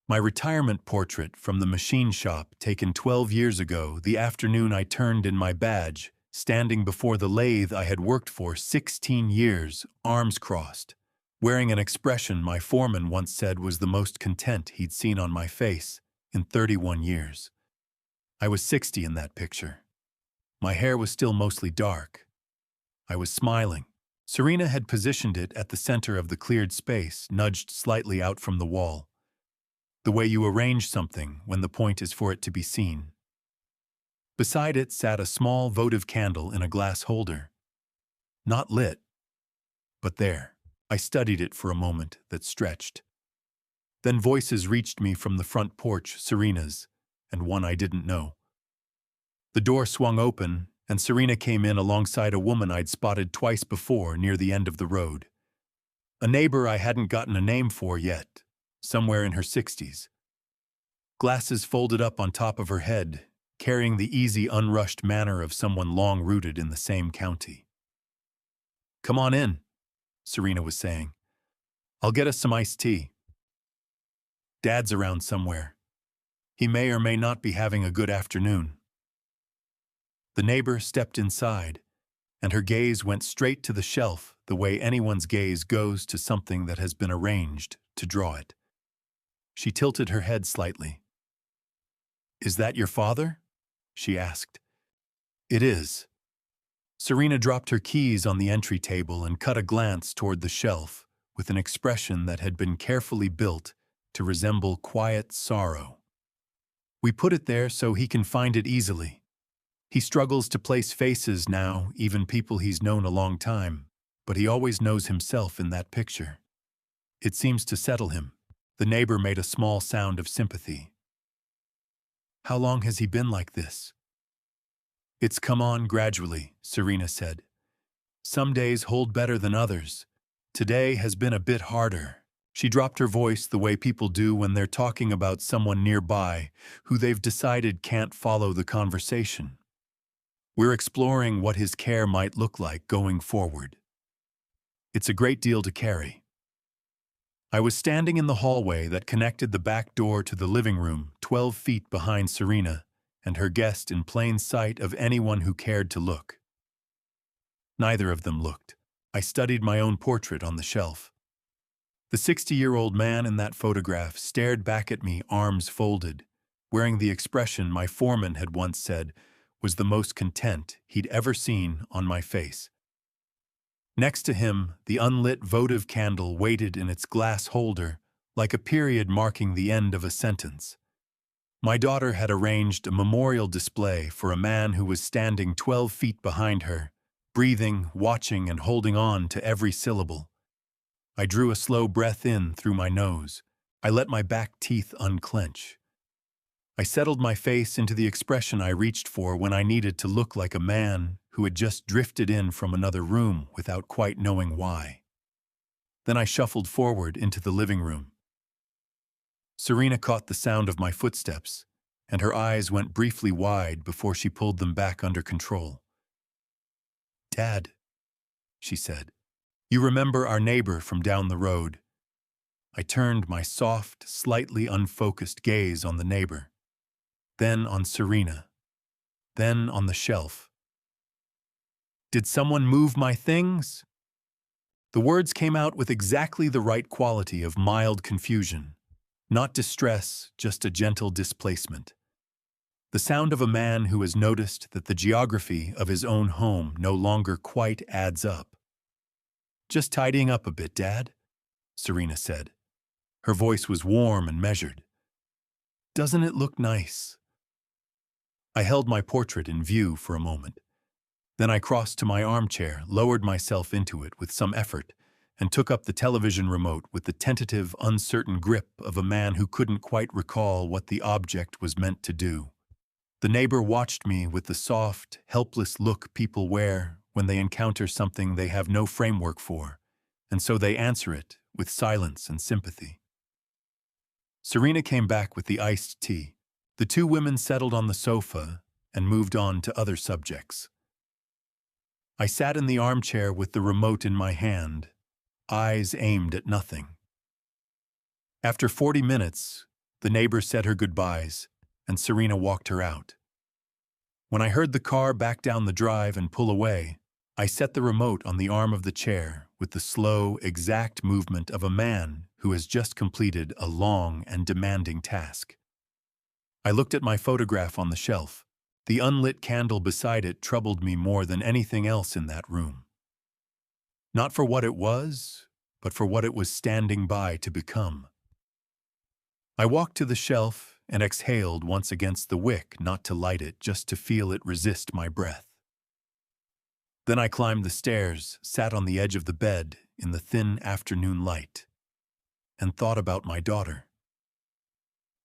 My retirement portrait from the machine shop taken 12 years ago, the afternoon I turned in my badge, standing before the lathe I had worked for 16 years, arms crossed, wearing an expression my foreman once said was the most content he'd seen on my face in 31 years. I was 60 in that picture. My hair was still mostly dark. I was smiling. Serena had positioned it at the center of the cleared space, nudged slightly out from the wall. The way you arrange something when the point is for it to be seen. Beside it sat a small votive candle in a glass holder. Not lit, but there. I studied it for a moment that stretched. Then voices reached me from the front porch, Serena's, and one I didn't know. The door swung open, and Serena came in alongside a woman I'd spotted twice before near the end of the road. A neighbor I hadn't gotten a name for yet, somewhere in her 60s. Glasses folded up on top of her head, carrying the easy, unrushed manner of someone long-rooted in the same county. "Come on in," Serena was saying. "I'll get us some iced tea. Dad's around somewhere. He may or may not be having a good afternoon." The neighbor stepped inside, and her gaze went straight to the shelf the way anyone's gaze goes to something that has been arranged to draw it. She tilted her head slightly. "Is that your father?" she asked. "It is." Serena dropped her keys on the entry table and cut a glance toward the shelf with an expression that had been carefully built to resemble quiet sorrow. "We put it there so he can find it easily. He struggles to place faces now, even people he's known a long time, but he always knows himself in that picture. It seems to settle him." The neighbor made a small sound of sympathy. "How long has he been like this?" "It's come on gradually," Serena said. "Some days hold better than others. Today has been a bit harder." She dropped her voice the way people do when they're talking about someone nearby who they've decided can't follow the conversation. "We're exploring what his care might look like going forward. It's a great deal to carry." I was standing in the hallway that connected the back door to the living room, 12 feet behind Serena and her guest, in plain sight of anyone who cared to look. Neither of them looked. I studied my own portrait on the shelf. The 60-year-old man in that photograph stared back at me, arms folded, wearing the expression my foreman had once said was the most content he'd ever seen on my face. Next to him, the unlit votive candle waited in its glass holder, like a period marking the end of a sentence. My daughter had arranged a memorial display for a man who was standing 12 feet behind her, breathing, watching, and holding on to every syllable. I drew a slow breath in through my nose. I let my back teeth unclench. I settled my face into the expression I reached for when I needed to look like a man who had just drifted in from another room without quite knowing why. Then I shuffled forward into the living room. Serena caught the sound of my footsteps, and her eyes went briefly wide before she pulled them back under control. "Dad," she said, "you remember our neighbor from down the road?" I turned my soft, slightly unfocused gaze on the neighbor, then on Serena, then on the shelf. "Did someone move my things?" The words came out with exactly the right quality of mild confusion. Not distress, just a gentle displacement. The sound of a man who has noticed that the geography of his own home no longer quite adds up. "Just tidying up a bit, Dad," Serena said. Her voice was warm and measured. "Doesn't it look nice?" I held my portrait in view for a moment. Then I crossed to my armchair, lowered myself into it with some effort, and took up the television remote with the tentative, uncertain grip of a man who couldn't quite recall what the object was meant to do. The neighbor watched me with the soft, helpless look people wear when they encounter something they have no framework for, and so they answer it with silence and sympathy. Serena came back with the iced tea. The two women settled on the sofa and moved on to other subjects. I sat in the armchair with the remote in my hand, eyes aimed at nothing. After 40 minutes, the neighbor said her goodbyes, and Serena walked her out. When I heard the car back down the drive and pull away, I set the remote on the arm of the chair with the slow, exact movement of a man who has just completed a long and demanding task. I looked at my photograph on the shelf. The unlit candle beside it troubled me more than anything else in that room. Not for what it was, but for what it was standing by to become. I walked to the shelf and exhaled once against the wick, not to light it, just to feel it resist my breath. Then I climbed the stairs, sat on the edge of the bed in the thin afternoon light, and thought about my daughter.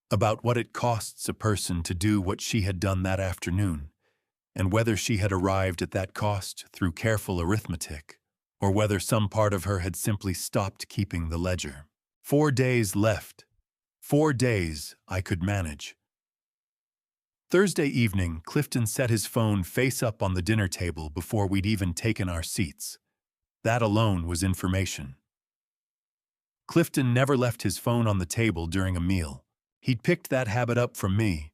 About what it costs a person to do what she had done that afternoon, and whether she had arrived at that cost through careful arithmetic, or whether some part of her had simply stopped keeping the ledger. 4 days left. 4 days I could manage. Thursday evening, Clifton set his phone face up on the dinner table before we'd even taken our seats. That alone was information. Clifton never left his phone on the table during a meal. He'd picked that habit up from me.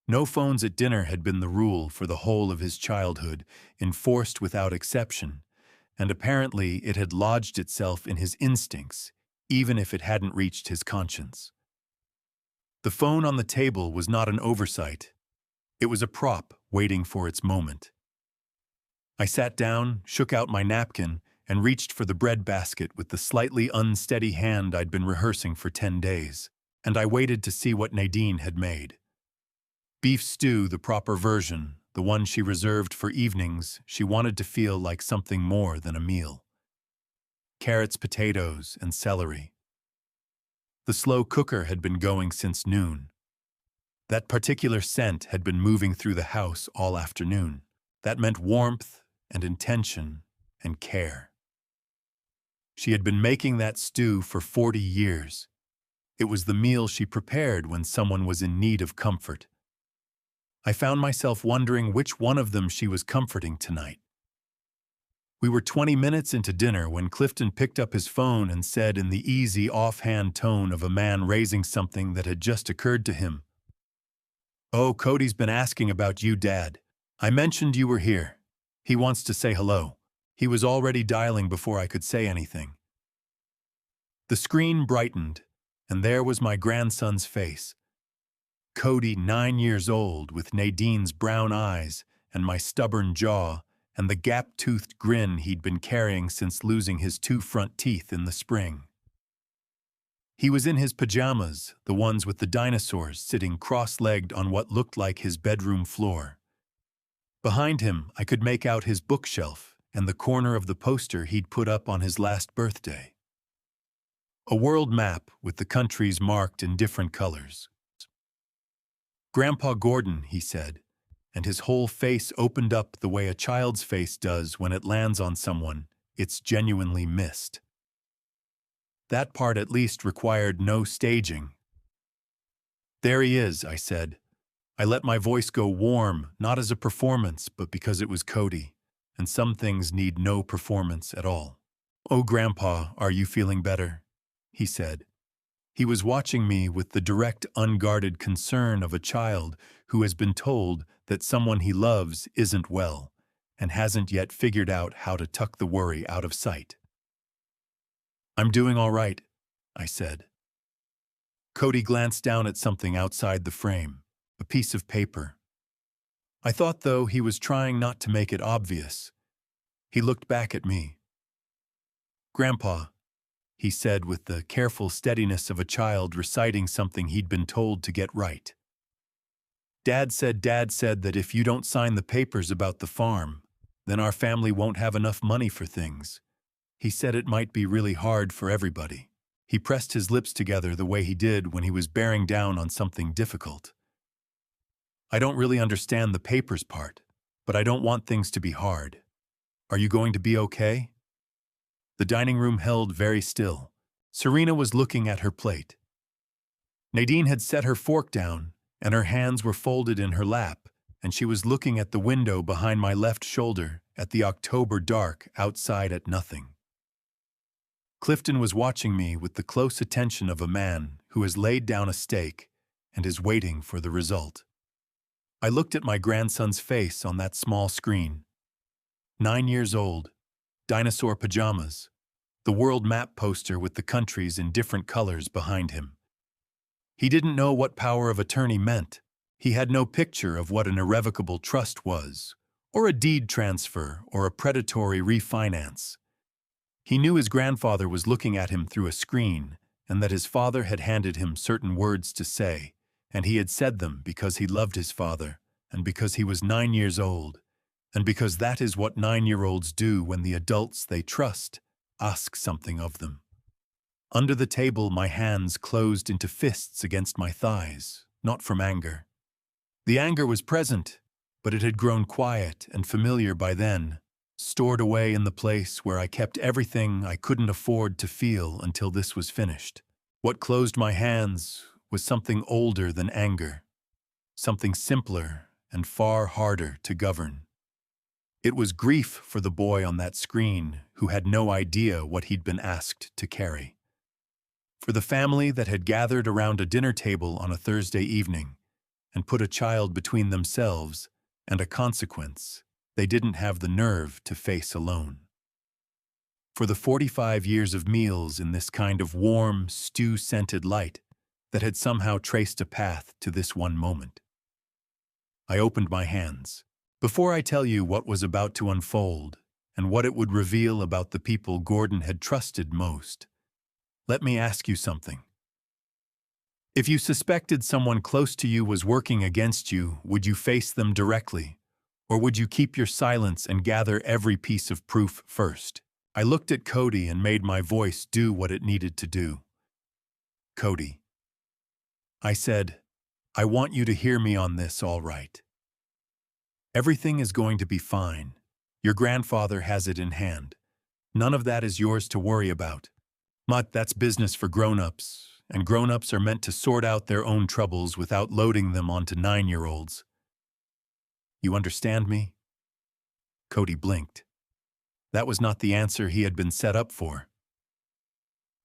No phones at dinner had been the rule for the whole of his childhood, enforced without exception, and apparently it had lodged itself in his instincts, even if it hadn't reached his conscience. The phone on the table was not an oversight. It was a prop waiting for its moment. I sat down, shook out my napkin, and reached for the bread basket with the slightly unsteady hand I'd been rehearsing for 10 days, and I waited to see what Nadine had made. Beef stew, the proper version, the one she reserved for evenings she wanted to feel like something more than a meal. Carrots, potatoes, and celery. The slow cooker had been going since noon. That particular scent had been moving through the house all afternoon. That meant warmth and intention and care. She had been making that stew for 40 years. It was the meal she prepared when someone was in need of comfort. I found myself wondering which one of them she was comforting tonight. We were 20 minutes into dinner when Clifton picked up his phone and said in the easy, offhand tone of a man raising something that had just occurred to him, "Oh, Cody's been asking about you, Dad. I mentioned you were here. He wants to say hello." He was already dialing before I could say anything. The screen brightened, and there was my grandson's face. Cody, 9 years old, with Nadine's brown eyes and my stubborn jaw and the gap-toothed grin he'd been carrying since losing his 2 front teeth in the spring. He was in his pajamas, the ones with the dinosaurs, sitting cross-legged on what looked like his bedroom floor. Behind him, I could make out his bookshelf and the corner of the poster he'd put up on his last birthday. A world map with the countries marked in different colors. Grandpa Gordon, he said, and his whole face opened up the way a child's face does when it lands on someone it's genuinely missed. That part at least required no staging. There he is, I said. I let my voice go warm, not as a performance, but because it was Cody, and some things need no performance at all. "Oh, Grandpa, are you feeling better?" he said. He was watching me with the direct, unguarded concern of a child who has been told that someone he loves isn't well and hasn't yet figured out how to tuck the worry out of sight. "I'm doing all right," I said. Cody glanced down at something outside the frame, a piece of paper. I thought, though, he was trying not to make it obvious. He looked back at me. "Grandpa," he said with the careful steadiness of a child reciting something he'd been told to get right. Dad said that if you don't sign the papers about the farm, then our family won't have enough money for things. He said it might be really hard for everybody." He pressed his lips together the way he did when he was bearing down on something difficult. "I don't really understand the papers part, but I don't want things to be hard. Are you going to be okay?" The dining room held very still. Serena was looking at her plate. Nadine had set her fork down, and her hands were folded in her lap, and she was looking at the window behind my left shoulder at the October dark outside at nothing. Clifton was watching me with the close attention of a man who has laid down a stake and is waiting for the result. I looked at my grandson's face on that small screen. 9 years old, dinosaur pajamas, the world map poster with the countries in different colors behind him. He didn't know what power of attorney meant. He had no picture of what an irrevocable trust was, or a deed transfer, or a predatory refinance. He knew his grandfather was looking at him through a screen, and that his father had handed him certain words to say, and he had said them because he loved his father, and because he was 9 years old, and because that is what 9-year-olds do when the adults they trust ask something of them. Under the table, my hands closed into fists against my thighs, not from anger. The anger was present, but it had grown quiet and familiar by then, stored away in the place where I kept everything I couldn't afford to feel until this was finished. What closed my hands was something older than anger, something simpler and far harder to govern. It was grief for the boy on that screen who had no idea what he'd been asked to carry. For the family that had gathered around a dinner table on a Thursday evening and put a child between themselves and a consequence they didn't have the nerve to face alone. For the 45 years of meals in this kind of warm, stew-scented light that had somehow traced a path to this one moment. I opened my hands. Before I tell you what was about to unfold and what it would reveal about the people Gordon had trusted most, let me ask you something. If you suspected someone close to you was working against you, would you face them directly? Or would you keep your silence and gather every piece of proof first? I looked at Cody and made my voice do what it needed to do. "Cody," I said, "I want you to hear me on this, all right. Everything is going to be fine. Your grandfather has it in hand. None of that is yours to worry about. But that's business for grown-ups, and grown-ups are meant to sort out their own troubles without loading them onto 9-year-olds. You understand me?" Cody blinked. That was not the answer he had been set up for.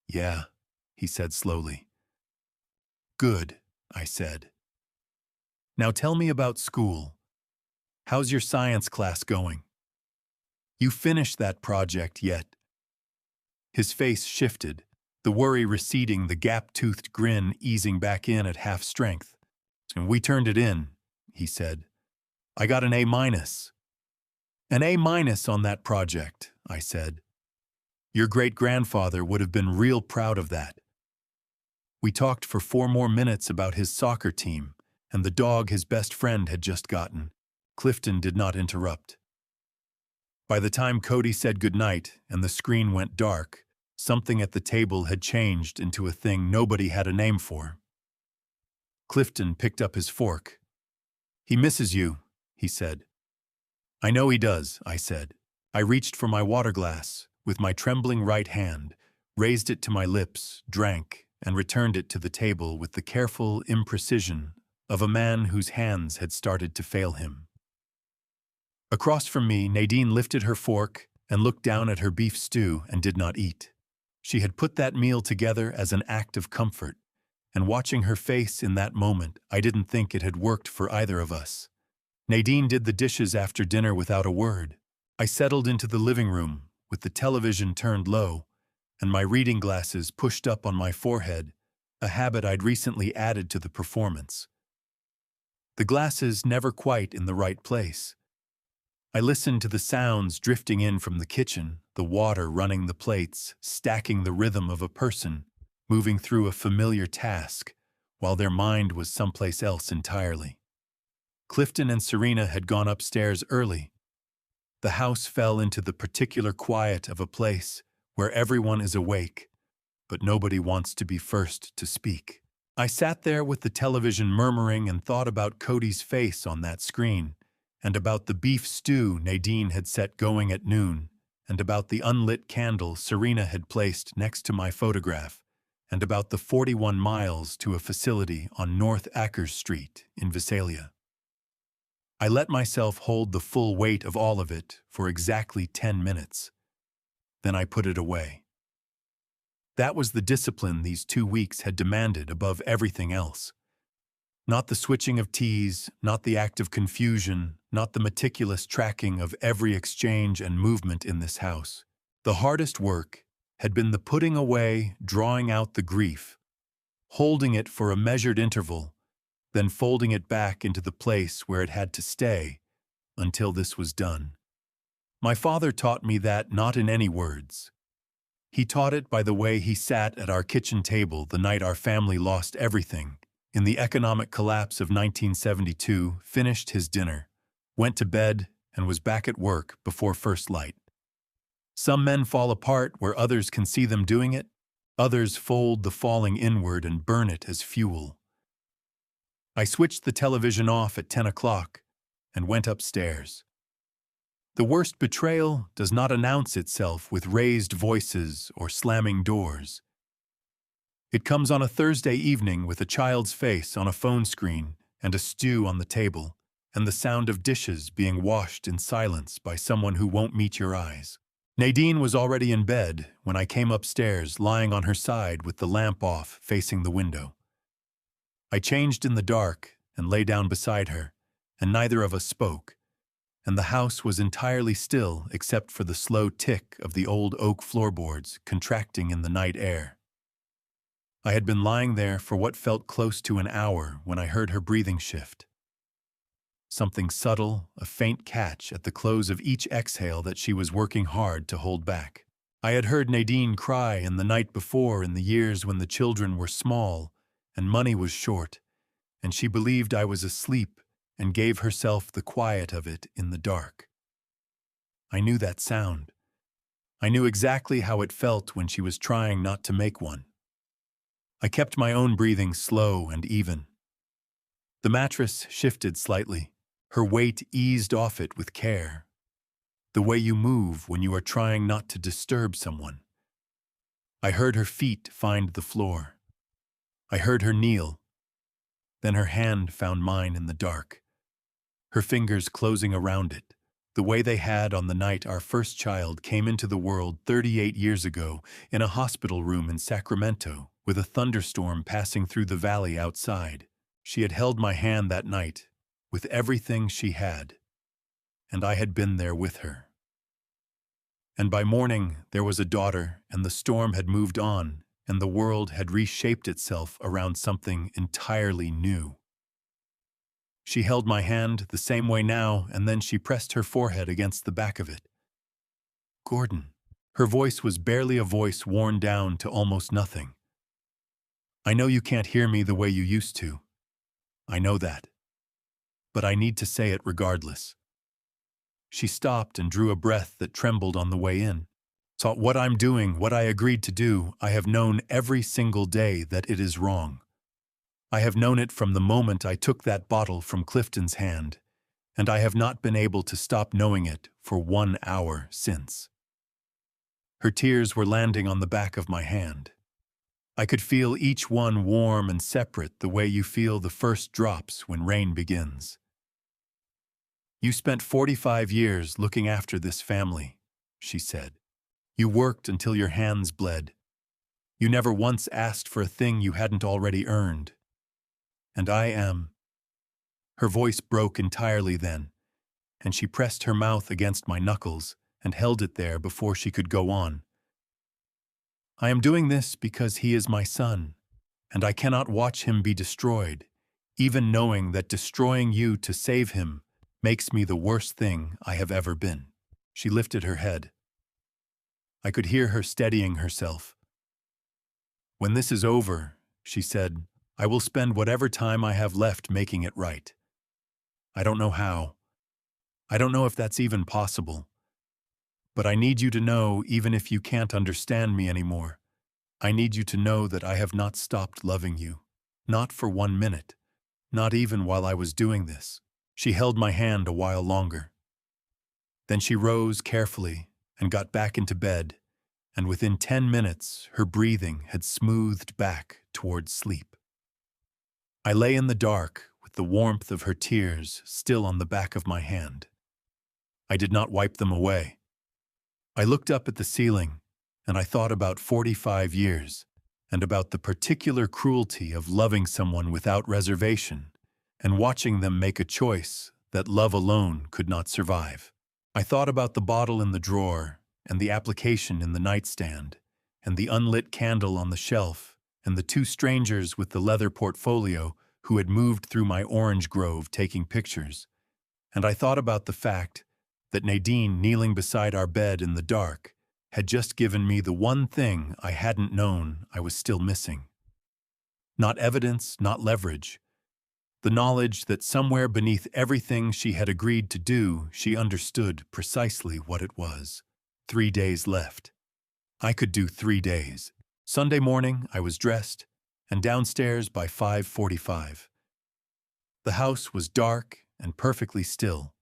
"Yeah," he said slowly. "Good," I said. "Now tell me about school. How's your science class going? You finished that project yet?" His face shifted, the worry receding, the gap-toothed grin easing back in at half strength. "We turned it in," he said. "I got an A-." "An A- on that project," I said. "Your great-grandfather would have been real proud of that." We talked for 4 more minutes about his soccer team and the dog his best friend had just gotten. Clifton did not interrupt. By the time Cody said goodnight and the screen went dark, something at the table had changed into a thing nobody had a name for. Clifton picked up his fork, He misses you, he said. I know he does, I said. I reached for my water glass with my trembling right hand, raised it to my lips, drank, and returned it to the table with the careful imprecision of a man whose hands had started to fail him. Across from me, Nadine lifted her fork and looked down at her beef stew and did not eat. She had put that meal together as an act of comfort, and watching her face in that moment, I didn't think it had worked for either of us. Nadine did the dishes after dinner without a word. I settled into the living room, with the television turned low, and my reading glasses pushed up on my forehead, a habit I'd recently added to the performance. The glasses never quite in the right place. I listened to the sounds drifting in from the kitchen, the water running the plates, stacking the rhythm of a person moving through a familiar task, while their mind was someplace else entirely. Clifton and Serena had gone upstairs early. The house fell into the particular quiet of a place where everyone is awake, but nobody wants to be first to speak. I sat there with the television murmuring and thought about Cody's face on that screen, and about the beef stew Nadine had set going at noon, and about the unlit candle Serena had placed next to my photograph, and about the 41 miles to a facility on North Akers Street in Visalia. I let myself hold the full weight of all of it for exactly 10 minutes. Then I put it away. That was the discipline these 2 weeks had demanded above everything else. Not the switching of teas, not the active confusion, not the meticulous tracking of every exchange and movement in this house. The hardest work had been the putting away, drawing out the grief, holding it for a measured interval, then folding it back into the place where it had to stay until this was done. My father taught me that not in any words. He taught it by the way he sat at our kitchen table the night our family lost everything, in the economic collapse of 1972, finished his dinner, went to bed, and was back at work before first light. Some men fall apart where others can see them doing it. Others fold the falling inward and burn it as fuel. I switched the television off at 10 o'clock and went upstairs. The worst betrayal does not announce itself with raised voices or slamming doors. It comes on a Thursday evening with a child's face on a phone screen and a stew on the table, and the sound of dishes being washed in silence by someone who won't meet your eyes. Nadine was already in bed when I came upstairs, lying on her side with the lamp off, facing the window. I changed in the dark and lay down beside her, and neither of us spoke, and the house was entirely still except for the slow tick of the old oak floorboards contracting in the night air. I had been lying there for what felt close to an hour when I heard her breathing shift. Something subtle, a faint catch at the close of each exhale that she was working hard to hold back. I had heard Nadine cry in the night before in the years when the children were small and money was short, and she believed I was asleep and gave herself the quiet of it in the dark. I knew that sound. I knew exactly how it felt when she was trying not to make one. I kept my own breathing slow and even. The mattress shifted slightly. Her weight eased off it with care. The way you move when you are trying not to disturb someone. I heard her feet find the floor. I heard her kneel. Then her hand found mine in the dark. Her fingers closing around it, the way they had on the night our first child came into the world 38 years ago in a hospital room in Sacramento with a thunderstorm passing through the valley outside. She had held my hand that night, with everything she had, and I had been there with her. And by morning, there was a daughter, and the storm had moved on, and the world had reshaped itself around something entirely new. She held my hand the same way now, and then she pressed her forehead against the back of it. Gordon. Her voice was barely a voice worn down to almost nothing. I know you can't hear me the way you used to. I know that. But I need to say it regardless. She stopped and drew a breath that trembled on the way in. So what I'm doing, what I agreed to do, I have known every single day that it is wrong. I have known it from the moment I took that bottle from Clifton's hand, and I have not been able to stop knowing it for 1 hour since. Her tears were landing on the back of my hand. I could feel each one warm and separate the way you feel the first drops when rain begins. You spent 45 years looking after this family, she said. You worked until your hands bled. You never once asked for a thing you hadn't already earned. And I am. Her voice broke entirely then, and she pressed her mouth against my knuckles and held it there before she could go on. I am doing this because he is my son, and I cannot watch him be destroyed, even knowing that destroying you to save him makes me the worst thing I have ever been. She lifted her head. I could hear her steadying herself. When this is over, she said, I will spend whatever time I have left making it right. I don't know how. I don't know if that's even possible. But I need you to know, even if you can't understand me anymore, I need you to know that I have not stopped loving you. Not for 1 minute. Not even while I was doing this. She held my hand a while longer. Then she rose carefully and got back into bed, and within 10 minutes her breathing had smoothed back towards sleep. I lay in the dark with the warmth of her tears still on the back of my hand. I did not wipe them away. I looked up at the ceiling, and I thought about 45 years, and about the particular cruelty of loving someone without reservation, and watching them make a choice that love alone could not survive. I thought about the bottle in the drawer, and the application in the nightstand, and the unlit candle on the shelf, and the 2 strangers with the leather portfolio who had moved through my orange grove taking pictures. And I thought about the fact that Nadine, kneeling beside our bed in the dark, had just given me the one thing I hadn't known I was still missing. Not evidence, not leverage. The knowledge that somewhere beneath everything she had agreed to do, she understood precisely what it was. 3 days left. I could do 3 days. Sunday morning, I was dressed, and downstairs by 5:45. The house was dark and perfectly still.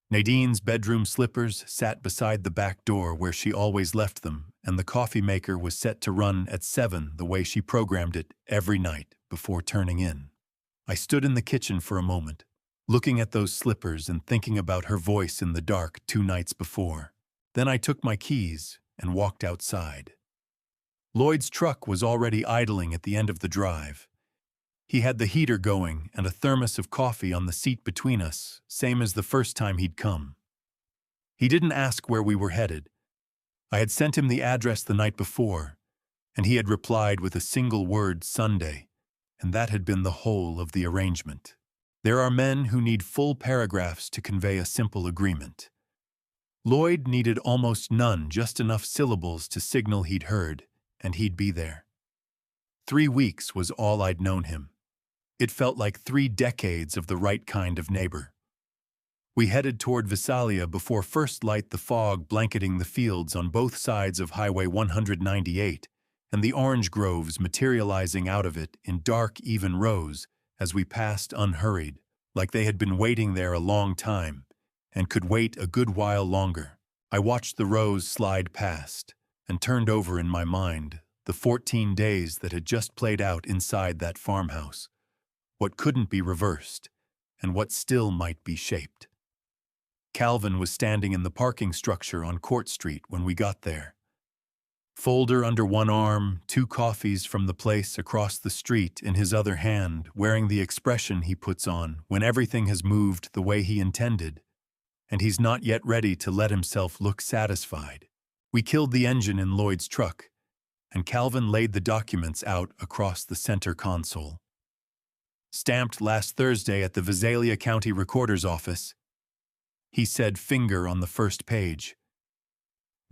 Nadine's bedroom slippers sat beside the back door where she always left them, and the coffee maker was set to run at 7 the way she programmed it every night before turning in. I stood in the kitchen for a moment, looking at those slippers and thinking about her voice in the dark 2 nights before. Then I took my keys and walked outside. Lloyd's truck was already idling at the end of the drive. He had the heater going and a thermos of coffee on the seat between us, same as the first time he'd come. He didn't ask where we were headed. I had sent him the address the night before, and he had replied with a single word, Sunday, and that had been the whole of the arrangement. There are men who need full paragraphs to convey a simple agreement. Lloyd needed almost none, just enough syllables to signal he'd heard, and he'd be there. 3 weeks was all I'd known him. It felt like 3 decades of the right kind of neighbor. We headed toward Visalia before first light, the fog blanketing the fields on both sides of Highway 198, and the orange groves materializing out of it in dark, even rows as we passed unhurried, like they had been waiting there a long time, and could wait a good while longer. I watched the rows slide past, and turned over in my mind the 14 days that had just played out inside that farmhouse, what couldn't be reversed, and what still might be shaped. Calvin was standing in the parking structure on Court Street when we got there. Folder under one arm, 2 coffees from the place across the street in his other hand, wearing the expression he puts on when everything has moved the way he intended, and he's not yet ready to let himself look satisfied. We killed the engine in Lloyd's truck, and Calvin laid the documents out across the center console. Stamped last Thursday at the Visalia County Recorder's office, he said, finger on the first page.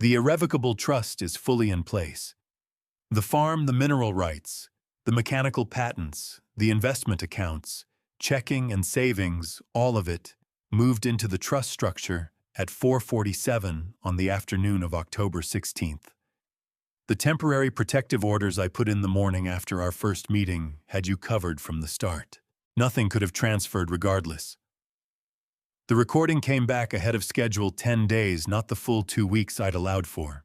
The irrevocable trust is fully in place. The farm, the mineral rights, the mechanical patents, the investment accounts, checking and savings, all of it, moved into the trust structure at 4:47 on the afternoon of October 16th. The temporary protective orders I put in the morning after our first meeting had you covered from the start. Nothing could have transferred regardless. The recording came back ahead of schedule 10 days, not the full 2 weeks I'd allowed for.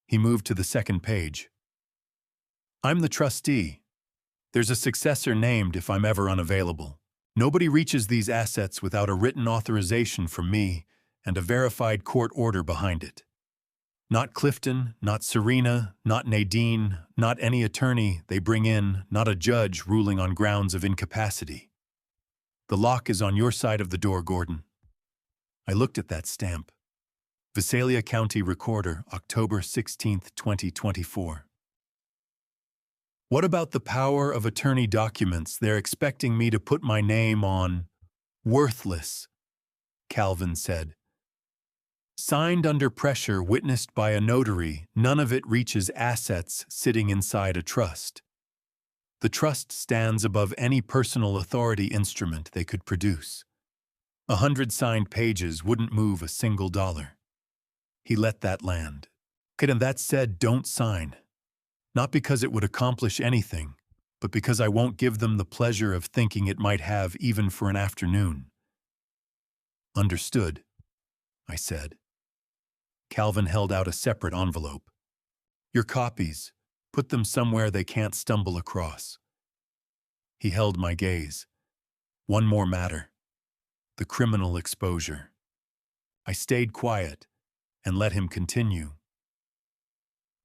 He moved to the second page. I'm the trustee. There's a successor named if I'm ever unavailable. Nobody reaches these assets without a written authorization from me and a verified court order behind it. Not Clifton, not Serena, not Nadine, not any attorney they bring in, not a judge ruling on grounds of incapacity. The lock is on your side of the door, Gordon. I looked at that stamp. Visalia County Recorder, October 16, 2024. What about the power of attorney documents they're expecting me to put my name on? Worthless, Calvin said. Signed under pressure, witnessed by a notary, none of it reaches assets sitting inside a trust. The trust stands above any personal authority instrument they could produce. 100 signed pages wouldn't move a single dollar. He let that land. And that said, don't sign. Not because it would accomplish anything, but because I won't give them the pleasure of thinking it might have even for an afternoon. Understood, I said. Calvin held out a separate envelope. Your copies. Put them somewhere they can't stumble across. He held my gaze. One more matter. The criminal exposure. I stayed quiet and let him continue.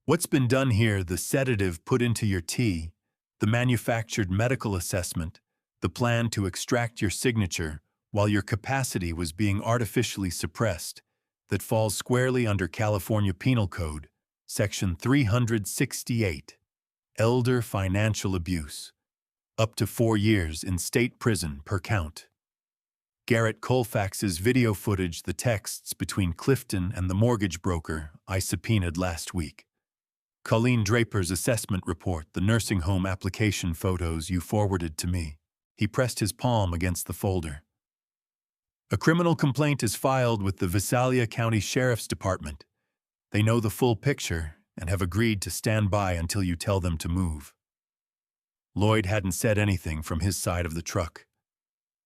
What's been done here, the sedative put into your tea, the manufactured medical assessment, the plan to extract your signature while your capacity was being artificially suppressed, that falls squarely under California Penal Code, Section 368, Elder Financial Abuse. Up to 4 years in state prison per count. Garrett Colfax's video footage, the texts between Clifton and the mortgage broker I subpoenaed last week. Colleen Draper's assessment report, the nursing home application photos you forwarded to me. He pressed his palm against the folder. A criminal complaint is filed with the Visalia County Sheriff's Department. They know the full picture and have agreed to stand by until you tell them to move. Lloyd hadn't said anything from his side of the truck.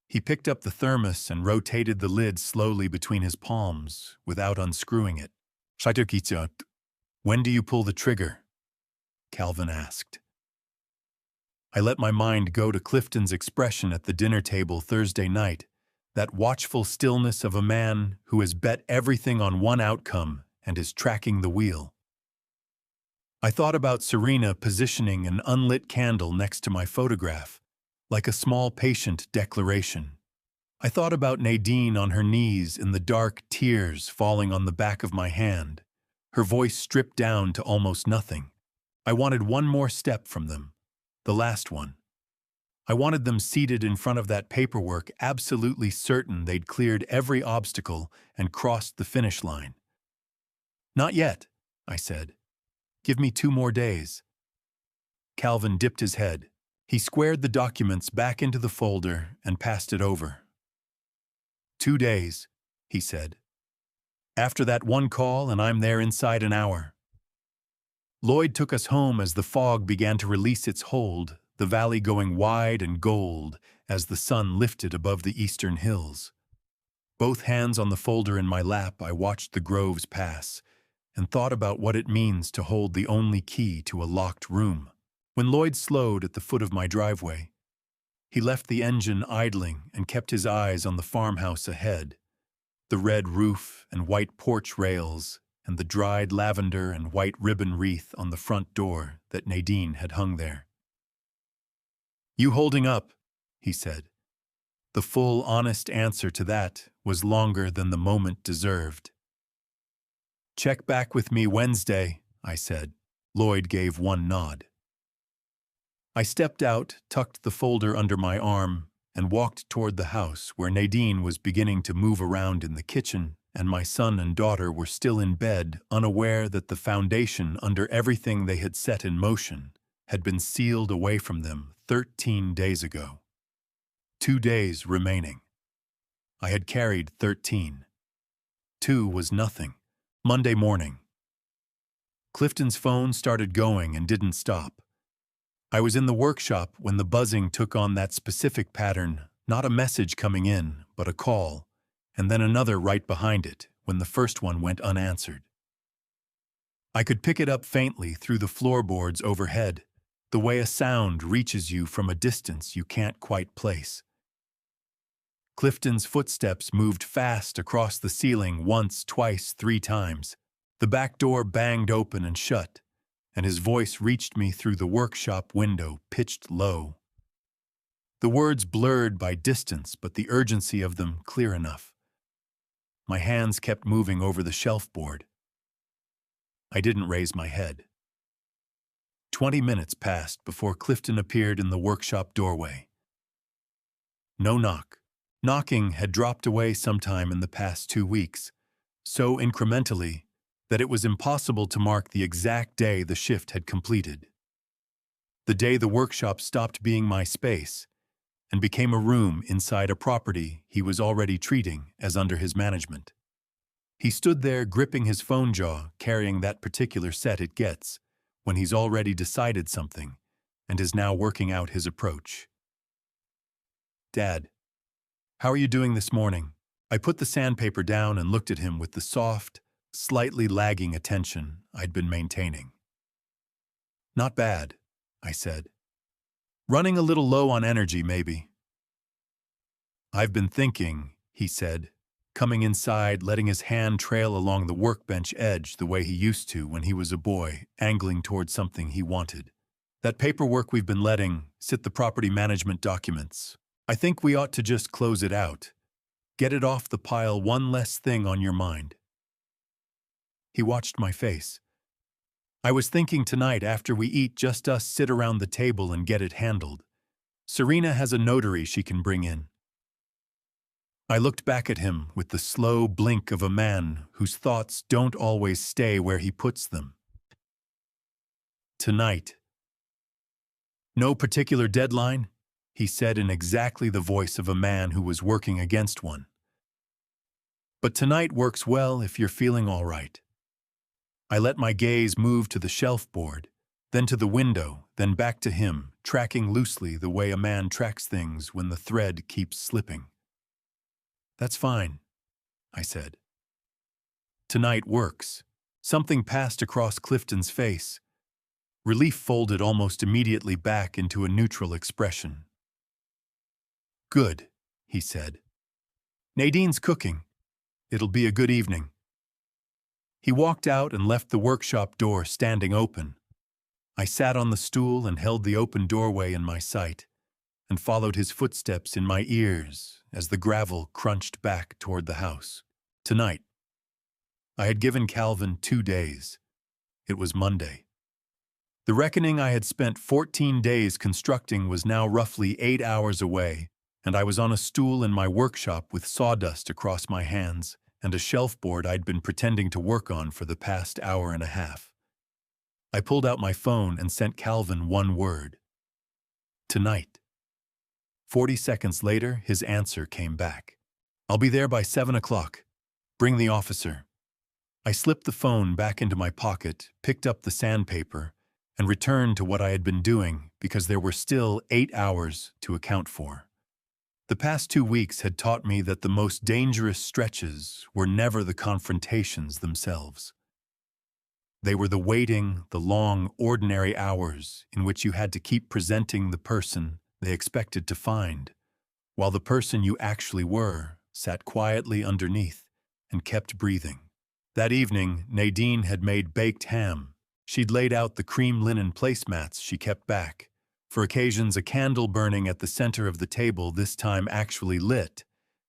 He picked up the thermos and rotated the lid slowly between his palms without unscrewing it. When do you pull the trigger? Calvin asked. I let my mind go to Clifton's expression at the dinner table Thursday night, that watchful stillness of a man who has bet everything on one outcome and is tracking the wheel. I thought about Serena positioning an unlit candle next to my photograph, like a small patient declaration. I thought about Nadine on her knees in the dark, tears falling on the back of my hand, her voice stripped down to almost nothing. I wanted one more step from them, the last one. I wanted them seated in front of that paperwork, absolutely certain they'd cleared every obstacle and crossed the finish line. Not yet, I said. Give me 2 more days. Calvin dipped his head. He squared the documents back into the folder and passed it over. 2 days, he said. After that one call, and I'm there inside an hour. Lloyd took us home as the fog began to release its hold, the valley going wide and gold as the sun lifted above the eastern hills. Both hands on the folder in my lap, I watched the groves pass and thought about what it means to hold the only key to a locked room. When Lloyd slowed at the foot of my driveway, he left the engine idling and kept his eyes on the farmhouse ahead, the red roof and white porch rails and the dried lavender and white ribbon wreath on the front door that Nadine had hung there. You holding up, he said. The full, honest answer to that was longer than the moment deserved. Check back with me Wednesday, I said. Lloyd gave one nod. I stepped out, tucked the folder under my arm, and walked toward the house where Nadine was beginning to move around in the kitchen, and my son and daughter were still in bed, unaware that the foundation under everything they had set in motion had been sealed away from them 13 days ago. 2 days remaining. I had carried 13. 2 was nothing. Monday morning. Clifton's phone started going and didn't stop. I was in the workshop when the buzzing took on that specific pattern, not a message coming in, but a call, and then another right behind it when the first one went unanswered. I could pick it up faintly through the floorboards overhead, the way a sound reaches you from a distance you can't quite place. Clifton's footsteps moved fast across the ceiling once, twice, 3 times. The back door banged open and shut, and his voice reached me through the workshop window, pitched low. The words blurred by distance, but the urgency of them clear enough. My hands kept moving over the shelf board. I didn't raise my head. 20 minutes passed before Clifton appeared in the workshop doorway. No knock. Knocking had dropped away sometime in the past 2 weeks, so incrementally that it was impossible to mark the exact day the shift had completed. The day the workshop stopped being my space and became a room inside a property he was already treating as under his management. He stood there gripping his phone jaw, carrying that particular set it gets when he's already decided something and is now working out his approach. "Dad, how are you doing this morning?" I put the sandpaper down and looked at him with the soft, slightly lagging attention I'd been maintaining. "Not bad," I said. "Running a little low on energy, maybe." "I've been thinking," he said, coming inside, letting his hand trail along the workbench edge the way he used to when he was a boy, angling toward something he wanted. "That paperwork we've been letting sit the property management documents. I think we ought to just close it out. Get it off the pile, one less thing on your mind." He watched my face. "I was thinking tonight after we eat, just us sit around the table and get it handled. Serena has a notary she can bring in." I looked back at him with the slow blink of a man whose thoughts don't always stay where he puts them. "Tonight." "No particular deadline?" he said in exactly the voice of a man who was working against one. "But tonight works well if you're feeling all right." I let my gaze move to the shelf board, then to the window, then back to him, tracking loosely the way a man tracks things when the thread keeps slipping. "That's fine," I said. "Tonight works." Something passed across Clifton's face. Relief folded almost immediately back into a neutral expression. "Good," he said. "Nadine's cooking. It'll be a good evening." He walked out and left the workshop door standing open. I sat on the stool and held the open doorway in my sight, and followed his footsteps in my ears as the gravel crunched back toward the house. Tonight. I had given Calvin 2 days. It was Monday. The reckoning I had spent 14 days constructing was now roughly 8 hours away, and I was on a stool in my workshop with sawdust across my hands and a shelf board I'd been pretending to work on for the past hour and a half. I pulled out my phone and sent Calvin one word. "Tonight." 40 seconds later, his answer came back. "I'll be there by 7 o'clock. Bring the officer." I slipped the phone back into my pocket, picked up the sandpaper, and returned to what I had been doing because there were still 8 hours to account for. The past 2 weeks had taught me that the most dangerous stretches were never the confrontations themselves. They were the waiting, the long, ordinary hours in which you had to keep presenting the person they expected to find, while the person you actually were sat quietly underneath and kept breathing. That evening, Nadine had made baked ham. She'd laid out the cream linen placemats she kept back. For occasions, a candle burning at the center of the table, this time actually lit,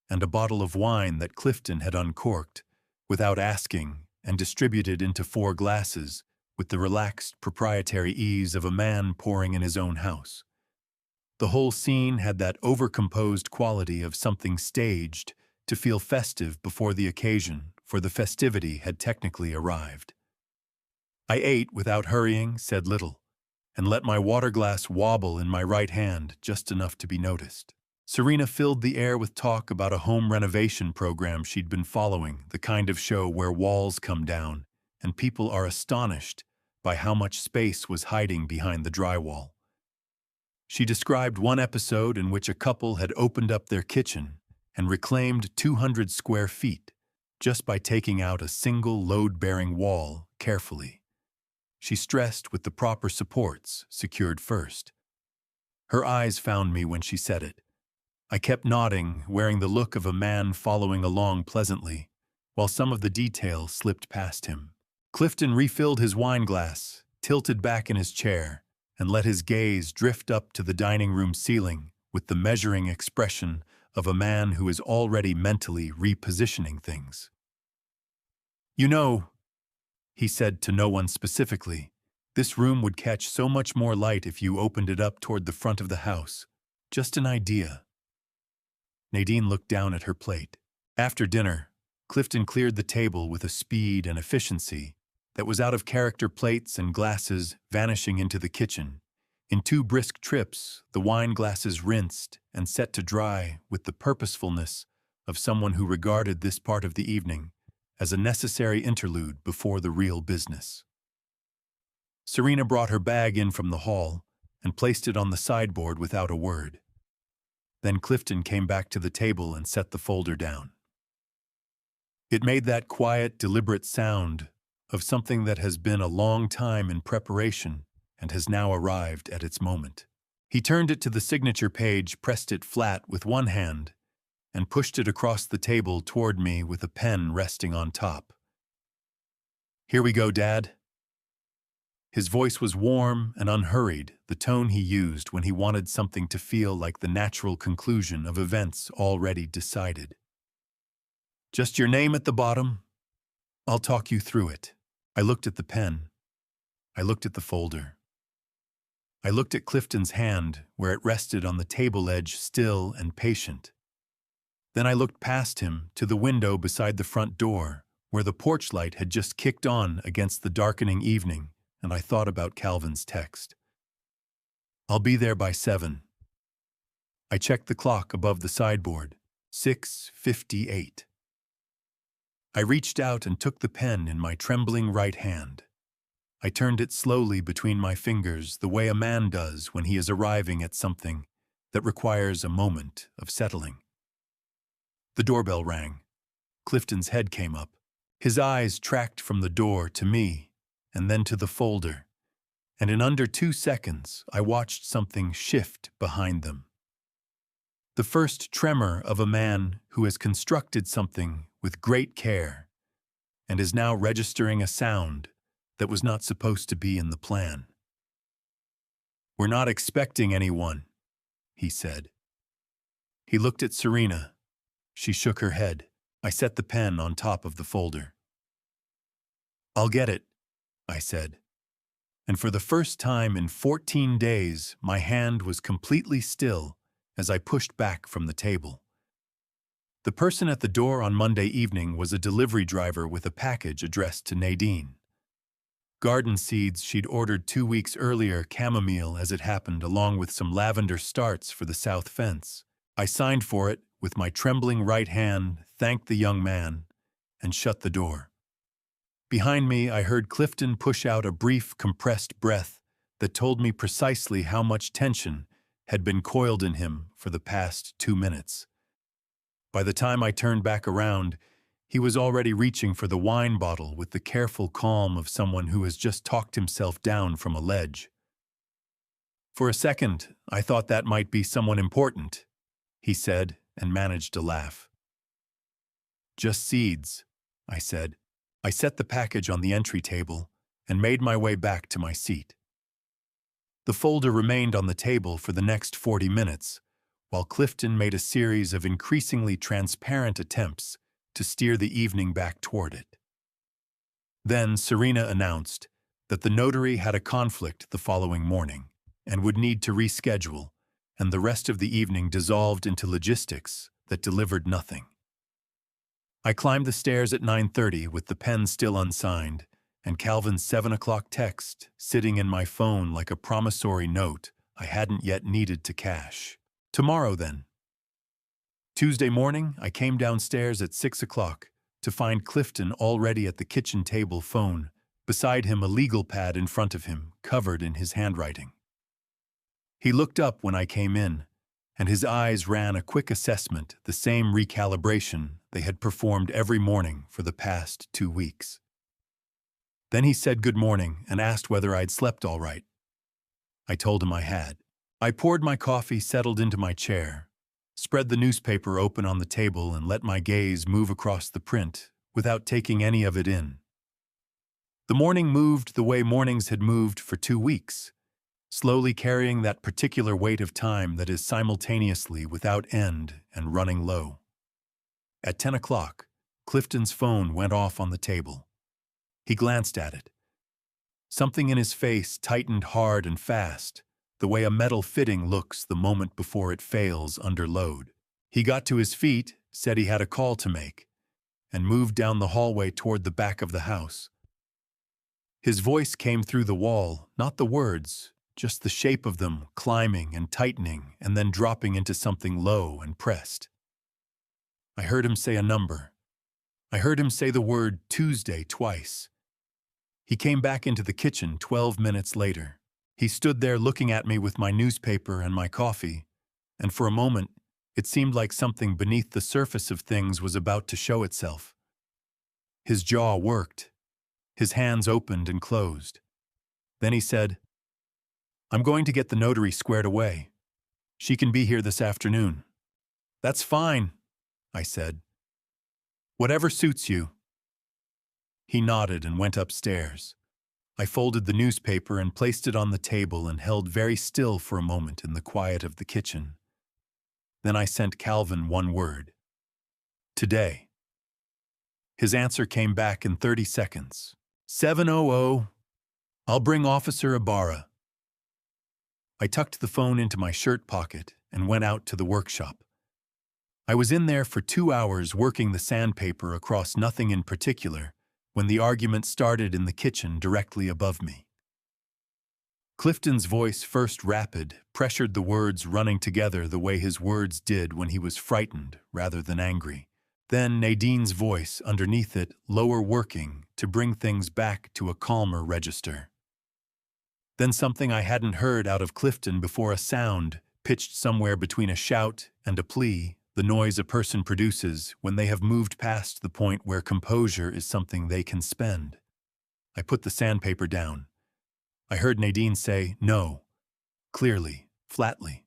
and a bottle of wine that Clifton had uncorked, without asking, and distributed into 4 glasses, with the relaxed proprietary ease of a man pouring in his own house. The whole scene had that overcomposed quality of something staged to feel festive before the occasion, for the festivity had technically arrived. I ate without hurrying, said little, and let my water glass wobble in my right hand just enough to be noticed. Serena filled the air with talk about a home renovation program she'd been following, the kind of show where walls come down and people are astonished by how much space was hiding behind the drywall. She described one episode in which a couple had opened up their kitchen and reclaimed 200 square feet just by taking out a single load-bearing wall carefully. She stressed with the proper supports secured first. Her eyes found me when she said it. I kept nodding, wearing the look of a man following along pleasantly, while some of the detail slipped past him. Clifton refilled his wine glass, tilted back in his chair, and let his gaze drift up to the dining room ceiling with the measuring expression of a man who is already mentally repositioning things. "You know," he said to no one specifically, "this room would catch so much more light if you opened it up toward the front of the house. Just an idea." Nadine looked down at her plate. After dinner, Clifton cleared the table with a speed and efficiency that was out of character, plates and glasses vanishing into the kitchen. In 2 brisk trips, the wine glasses rinsed and set to dry with the purposefulness of someone who regarded this part of the evening as a necessary interlude before the real business. Serena brought her bag in from the hall and placed it on the sideboard without a word. Then Clifton came back to the table and set the folder down. It made that quiet, deliberate sound of something that has been a long time in preparation and has now arrived at its moment. He turned it to the signature page, pressed it flat with one hand, and pushed it across the table toward me with a pen resting on top. "Here we go, Dad." His voice was warm and unhurried, the tone he used when he wanted something to feel like the natural conclusion of events already decided. "Just your name at the bottom. I'll talk you through it." I looked at the pen. I looked at the folder. I looked at Clifton's hand, where it rested on the table edge, still and patient. Then I looked past him to the window beside the front door, where the porch light had just kicked on against the darkening evening, and I thought about Calvin's text. "I'll be there by 7. I checked the clock above the sideboard. 6:58. I reached out and took the pen in my trembling right hand. I turned it slowly between my fingers, the way a man does when he is arriving at something that requires a moment of settling. The doorbell rang. Clifton's head came up. His eyes tracked from the door to me, and then to the folder, and in under 2 seconds I watched something shift behind them. The first tremor of a man who has constructed something with great care and is now registering a sound that was not supposed to be in the plan. "We're not expecting anyone," he said. He looked at Serena. She shook her head. I set the pen on top of the folder. "I'll get it," I said. And for the first time in 14 days, my hand was completely still as I pushed back from the table. The person at the door on Monday evening was a delivery driver with a package addressed to Nadine. Garden seeds she'd ordered 2 weeks earlier, chamomile as it happened, along with some lavender starts for the south fence. I signed for it with my trembling right hand, thanked the young man, and shut the door. Behind me, I heard Clifton push out a brief, compressed breath that told me precisely how much tension had been coiled in him for the past 2 minutes. By the time I turned back around, he was already reaching for the wine bottle with the careful calm of someone who has just talked himself down from a ledge. "For a second, I thought that might be someone important," he said, and managed to laugh. "Just seeds," I said. I set the package on the entry table and made my way back to my seat. The folder remained on the table for the next 40 minutes, while Clifton made a series of increasingly transparent attempts to steer the evening back toward it. Then Serena announced that the notary had a conflict the following morning and would need to reschedule, and the rest of the evening dissolved into logistics that delivered nothing. I climbed the stairs at 9:30 with the pen still unsigned and Calvin's 7 o'clock text sitting in my phone like a promissory note I hadn't yet needed to cash. Tomorrow, then. Tuesday morning, I came downstairs at 6 o'clock to find Clifton already at the kitchen table, phone Beside him, a legal pad in front of him, covered in his handwriting. He looked up when I came in, and his eyes ran a quick assessment, the same recalibration they had performed every morning for the past 2 weeks. Then he said good morning and asked whether I'd slept all right. I told him I had. I poured my coffee, settled into my chair, spread the newspaper open on the table, and let my gaze move across the print without taking any of it in. The morning moved the way mornings had moved for 2 weeks, slowly carrying that particular weight of time that is simultaneously without end and running low. At 10 o'clock, Clifton's phone went off on the table. He glanced at it. Something in his face tightened hard and fast, the way a metal fitting looks the moment before it fails under load. He got to his feet, said he had a call to make, and moved down the hallway toward the back of the house. His voice came through the wall, not the words, just the shape of them climbing and tightening and then dropping into something low and pressed. I heard him say a number. I heard him say the word Tuesday twice. He came back into the kitchen 12 minutes later. He stood there looking at me with my newspaper and my coffee, and for a moment, it seemed like something beneath the surface of things was about to show itself. His jaw worked. His hands opened and closed. Then he said, "I'm going to get the notary squared away. She can be here this afternoon." "That's fine," I said. "Whatever suits you." He nodded and went upstairs. I folded the newspaper and placed it on the table and held very still for a moment in the quiet of the kitchen. Then I sent Calvin one word. "Today." His answer came back in 30 seconds. 7:00. I'll bring Officer Ibarra. I tucked the phone into my shirt pocket and went out to the workshop. I was in there for 2 hours working the sandpaper across nothing in particular when the argument started in the kitchen directly above me. Clifton's voice, first rapid, pressured the words running together the way his words did when he was frightened rather than angry. Then Nadine's voice, underneath it, lower working to bring things back to a calmer register. Then something I hadn't heard out of Clifton before, a sound, pitched somewhere between a shout and a plea, the noise a person produces when they have moved past the point where composure is something they can spend. I put the sandpaper down. I heard Nadine say, "No," clearly, flatly.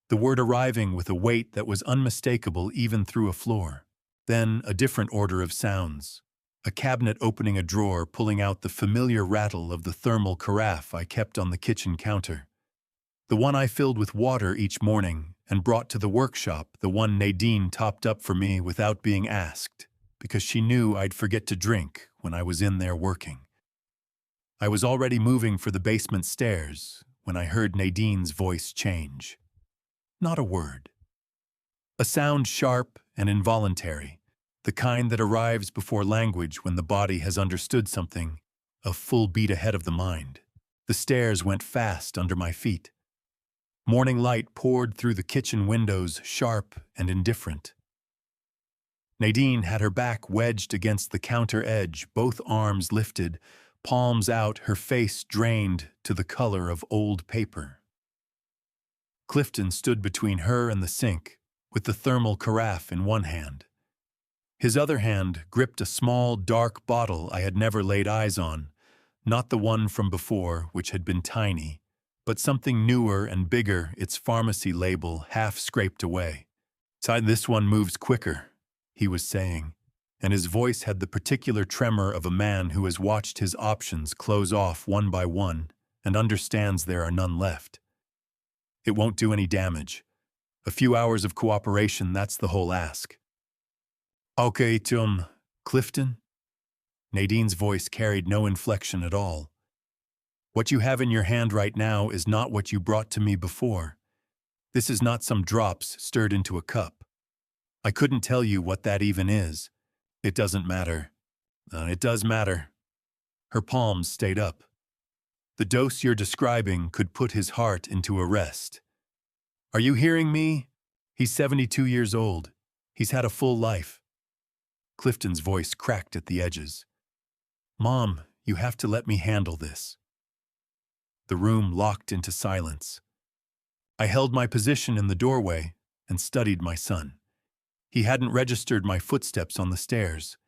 The word arriving with a weight that was unmistakable even through a floor. Then a different order of sounds. A cabinet opening a drawer, pulling out the familiar rattle of the thermal carafe I kept on the kitchen counter. The one I filled with water each morning and brought to the workshop, the one Nadine topped up for me without being asked, because she knew I'd forget to drink when I was in there working. I was already moving for the basement stairs when I heard Nadine's voice change. Not a word. A sound sharp and involuntary, the kind that arrives before language when the body has understood something, a full beat ahead of the mind. The stairs went fast under my feet. Morning light poured through the kitchen windows, sharp and indifferent. Nadine had her back wedged against the counter edge, both arms lifted, palms out, her face drained to the color of old paper. Clifton stood between her and the sink, with the thermal carafe in one hand. His other hand gripped a small, dark bottle I had never laid eyes on, not the one from before, which had been tiny, but something newer and bigger, its pharmacy label half scraped away. "This one moves quicker," he was saying, and his voice had the particular tremor of a man who has watched his options close off one by one and understands there are none left. "It won't do any damage. A few hours of cooperation, that's the whole ask." "Okay, Clifton?" Nadine's voice carried no inflection at all. "What you have in your hand right now is not what you brought to me before. This is not some drops stirred into a cup. I couldn't tell you what that even is. It doesn't matter." "It does matter." Her palms stayed up. "The dose you're describing could put his heart into arrest. Are you hearing me? He's 72 years old. He's had a full life." Clifton's voice cracked at the edges. "Mom, You have to let me handle this." The room locked into silence. I held my position in the doorway and studied my son. He hadn't registered my footsteps on the stairs.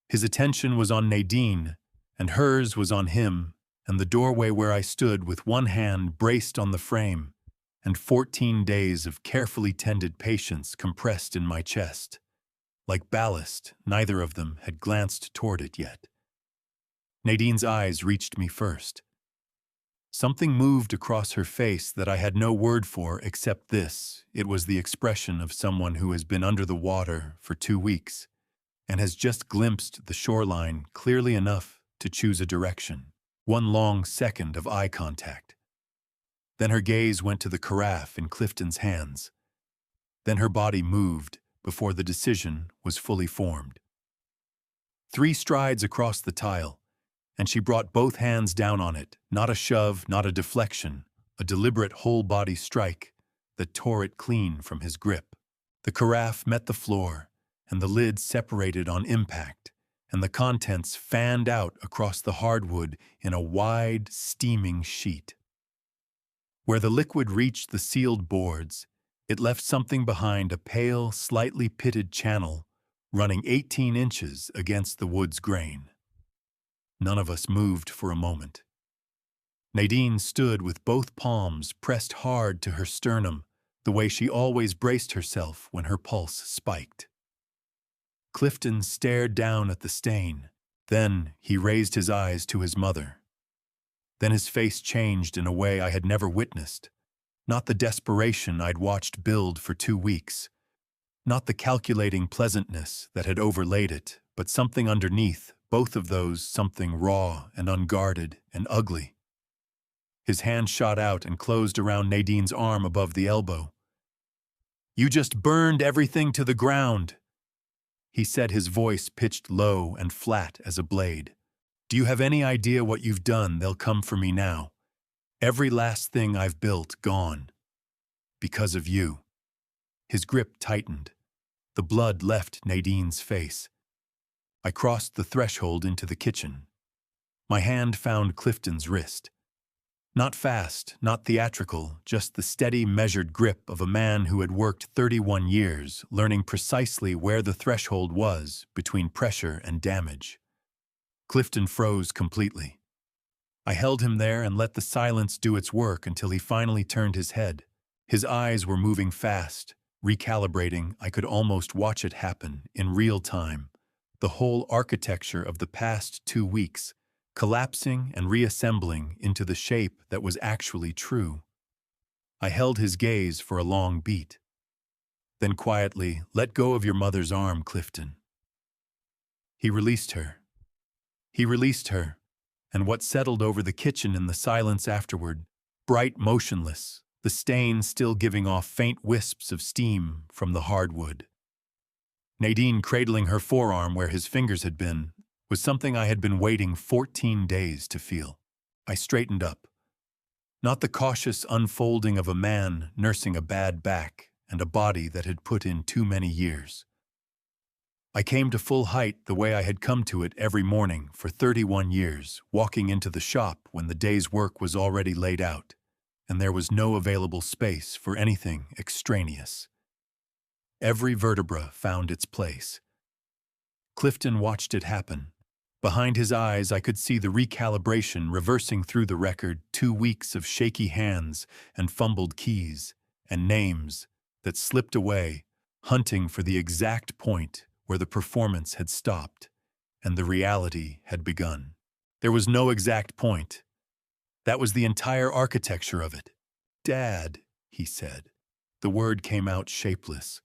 His attention was on Nadine, and hers was on him, and the doorway where I stood with one hand braced on the frame, and 14 days of carefully tended patience compressed in my chest. Like ballast, neither of them had glanced toward it yet. Nadine's eyes reached me first. Something moved across her face that I had no word for except this. It was the expression of someone who has been under the water for 2 weeks and has just glimpsed the shoreline clearly enough to choose a direction. One long second of eye contact. Then her gaze went to the carafe in Clifton's hands. Then her body moved before the decision was fully formed. 3 strides across the tile, and she brought both hands down on it, not a shove, not a deflection, a deliberate whole-body strike that tore it clean from his grip. The carafe met the floor, and the lid separated on impact, and the contents fanned out across the hardwood in a wide, steaming sheet. Where the liquid reached the sealed boards, it left something behind, a pale, slightly pitted channel running 18 inches against the wood's grain. None of us moved for a moment. Nadine stood with both palms pressed hard to her sternum, the way she always braced herself when her pulse spiked. Clifton stared down at the stain. Then he raised his eyes to his mother. Then his face changed in a way I had never witnessed. Not the desperation I'd watched build for 2 weeks. Not the calculating pleasantness that had overlaid it, but something underneath, both of those, something raw and unguarded and ugly. His hand shot out and closed around Nadine's arm above the elbow. "You just burned everything to the ground," he said, his voice pitched low and flat as a blade. "Do you have any idea what you've done? They'll come for me now. Every last thing I've built gone. Because of you." His grip tightened. The blood left Nadine's face. I crossed the threshold into the kitchen. My hand found Clifton's wrist. Not fast, not theatrical, just the steady, measured grip of a man who had worked 31 years, learning precisely where the threshold was between pressure and damage. Clifton froze completely. I held him there and let the silence do its work until he finally turned his head. His eyes were moving fast, recalibrating. I could almost watch it happen in real time. The whole architecture of the past 2 weeks, collapsing and reassembling into the shape that was actually true. I held his gaze for a long beat. Then quietly, "Let go of your mother's arm, Clifton." He released her. And what settled over the kitchen in the silence afterward, bright, motionless, the stain still giving off faint wisps of steam from the hardwood. Nadine cradling her forearm where his fingers had been was something I had been waiting 14 days to feel. I straightened up. Not the cautious unfolding of a man nursing a bad back and a body that had put in too many years. I came to full height the way I had come to it every morning for 31 years, walking into the shop when the day's work was already laid out, and there was no available space for anything extraneous. Every vertebra found its place. Clifton watched it happen. Behind his eyes, I could see the recalibration reversing through the record, 2 weeks of shaky hands and fumbled keys and names that slipped away, hunting for the exact point where the performance had stopped and the reality had begun. There was no exact point. That was the entire architecture of it. "Dad," he said. The word came out shapeless.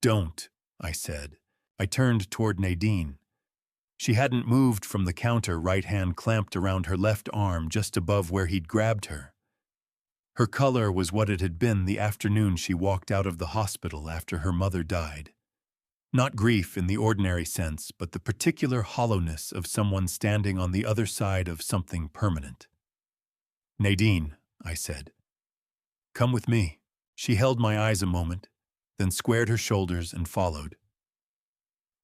"Don't," I said. I turned toward Nadine. She hadn't moved from the counter, right hand clamped around her left arm just above where he'd grabbed her. Her color was what it had been the afternoon she walked out of the hospital after her mother died. Not grief in the ordinary sense, but the particular hollowness of someone standing on the other side of something permanent. "Nadine," I said. "Come with me." She held my eyes a moment, then squared her shoulders and followed.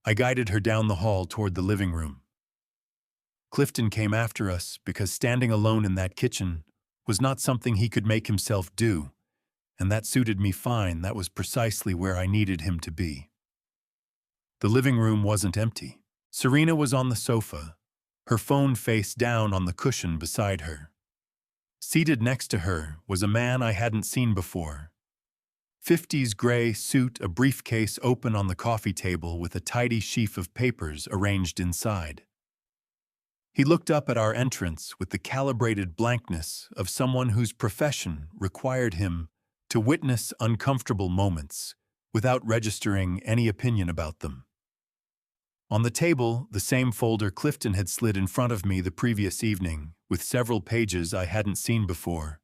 I guided her down the hall toward the living room. Clifton came after us because standing alone in that kitchen was not something he could make himself do, and that suited me fine. That was precisely where I needed him to be. The living room wasn't empty. Serena was on the sofa, her phone face down on the cushion beside her. Seated next to her was a man I hadn't seen before. 50s gray suit, a briefcase open on the coffee table with a tidy sheaf of papers arranged inside. He looked up at our entrance with the calibrated blankness of someone whose profession required him to witness uncomfortable moments without registering any opinion about them. On the table, the same folder Clifton had slid in front of me the previous evening, with several pages I hadn't seen before,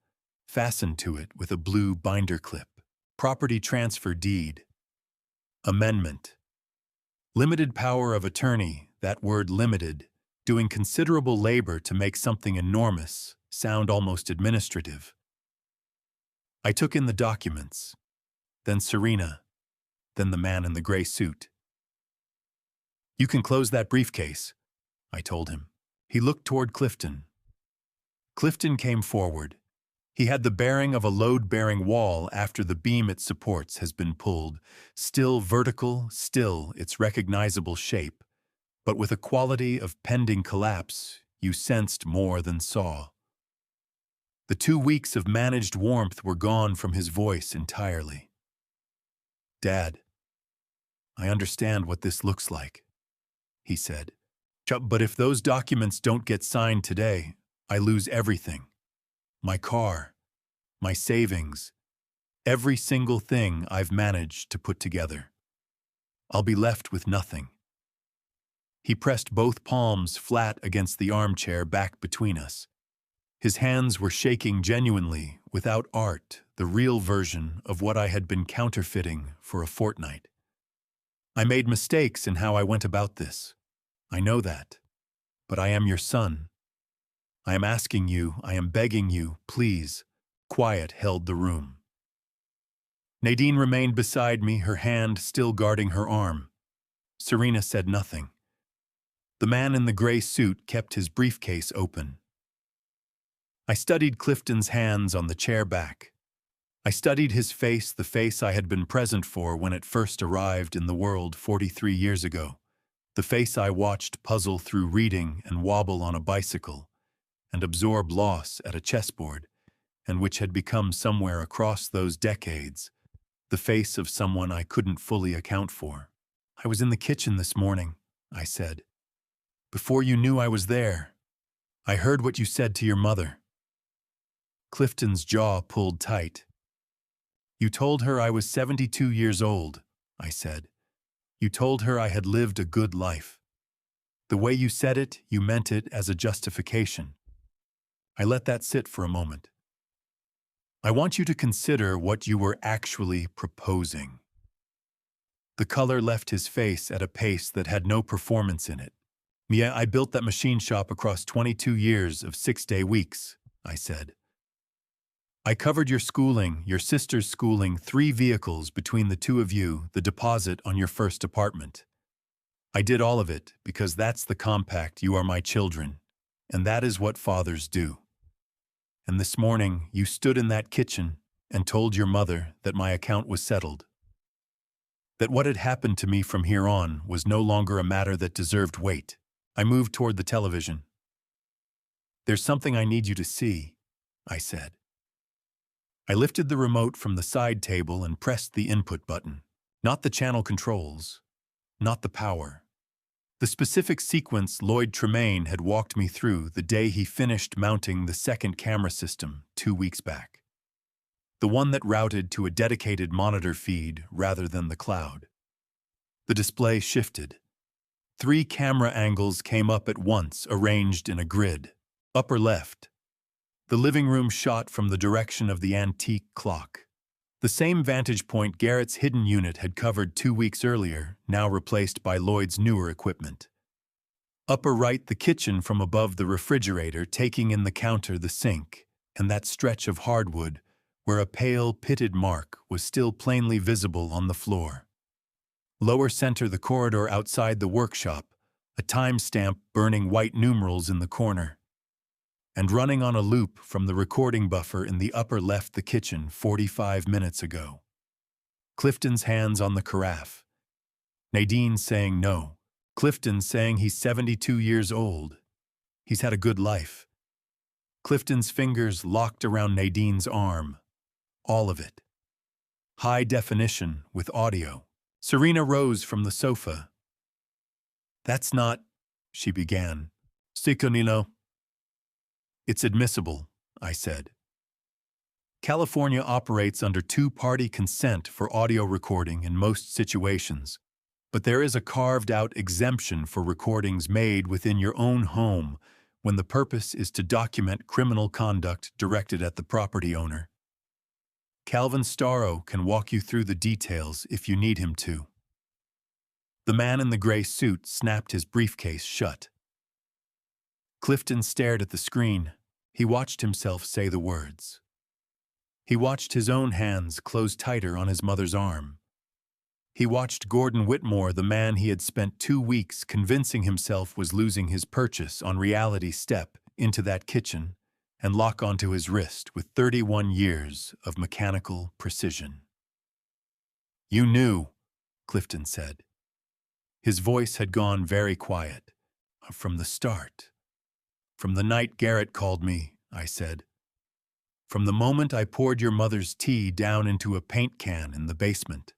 fastened to it with a blue binder clip. Property transfer deed. Amendment. Limited power of attorney, that word limited, doing considerable labor to make something enormous sound almost administrative. I took in the documents, then Serena, then the man in the gray suit. "You can close that briefcase," I told him. He looked toward Clifton. Clifton came forward. He had the bearing of a load-bearing wall after the beam it supports has been pulled, still vertical, still its recognizable shape, but with a quality of pending collapse you sensed more than saw. The 2 weeks of managed warmth were gone from his voice entirely. "Dad, I understand what this looks like," he said. "But if those documents don't get signed today, I lose everything. My car, my savings, every single thing I've managed to put together. I'll be left with nothing." He pressed both palms flat against the armchair back between us. His hands were shaking genuinely, without art, the real version of what I had been counterfeiting for a fortnight. "I made mistakes in how I went about this. I know that. But I am your son. I am asking you, I am begging you, please." Quiet held the room. Nadine remained beside me, her hand still guarding her arm. Serena said nothing. The man in the gray suit kept his briefcase open. I studied Clifton's hands on the chair back. I studied his face, the face I had been present for when it first arrived in the world 43 years ago. The face I watched puzzle through reading and wobble on a bicycle, and absorb loss at a chessboard, and which had become somewhere across those decades, the face of someone I couldn't fully account for. "I was in the kitchen this morning," I said. "Before you knew I was there. I heard what you said to your mother." Clifton's jaw pulled tight. "You told her I was 72 years old," I said. "You told her I had lived a good life. The way you said it, you meant it as a justification." I let that sit for a moment. "I want you to consider what you were actually proposing." The color left his face at a pace that had no performance in it. "Yeah, I built that machine shop across 22 years of 6-day weeks," I said. "I covered your schooling, your sister's schooling, 3 vehicles between the two of you, the deposit on your first apartment. I did all of it because that's the compact. You are my children, and that is what fathers do. And this morning, you stood in that kitchen and told your mother that my account was settled. That what had happened to me from here on was no longer a matter that deserved weight." I moved toward the television. "There's something I need you to see," I said. I lifted the remote from the side table and pressed the input button. Not the channel controls, not the power. The specific sequence Lloyd Tremaine had walked me through the day he finished mounting the second camera system 2 weeks back. The one that routed to a dedicated monitor feed rather than the cloud. The display shifted. 3 camera angles came up at once, arranged in a grid. Upper left. The living room shot from the direction of the antique clock. The same vantage point Garrett's hidden unit had covered 2 weeks earlier, now replaced by Lloyd's newer equipment. Upper right, the kitchen from above the refrigerator, taking in the counter, the sink, and that stretch of hardwood where a pale, pitted mark was still plainly visible on the floor. Lower center, the corridor outside the workshop, a timestamp burning white numerals in the corner, and running on a loop from the recording buffer in the upper left the kitchen 45 minutes ago. Clifton's hands on the carafe. Nadine saying no. Clifton saying he's 72 years old. He's had a good life. Clifton's fingers locked around Nadine's arm. All of it. High definition with audio. Serena rose from the sofa. That's not, she began. Siconino. It's admissible, I said. California operates under two-party consent for audio recording in most situations, but there is a carved-out exemption for recordings made within your own home when the purpose is to document criminal conduct directed at the property owner. Calvin Starro can walk you through the details if you need him to. The man in the gray suit snapped his briefcase shut. Clifton stared at the screen. He watched himself say the words. He watched his own hands close tighter on his mother's arm. He watched Gordon Whitmore, the man he had spent 2 weeks convincing himself was losing his purchase on reality, step into that kitchen and lock onto his wrist with 31 years of mechanical precision. You knew, Clifton said. His voice had gone very quiet. From the start. From the night Garrett called me, I said. From the moment I poured your mother's tea down into a paint can in the basement.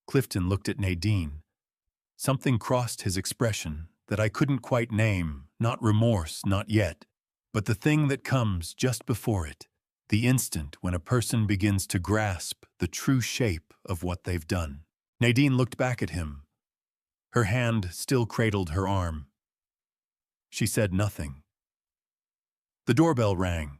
Clifton looked at Nadine. Something crossed his expression that I couldn't quite name, not remorse, not yet, but the thing that comes just before it, the instant when a person begins to grasp the true shape of what they've done. Nadine looked back at him. Her hand still cradled her arm. She said nothing. The doorbell rang.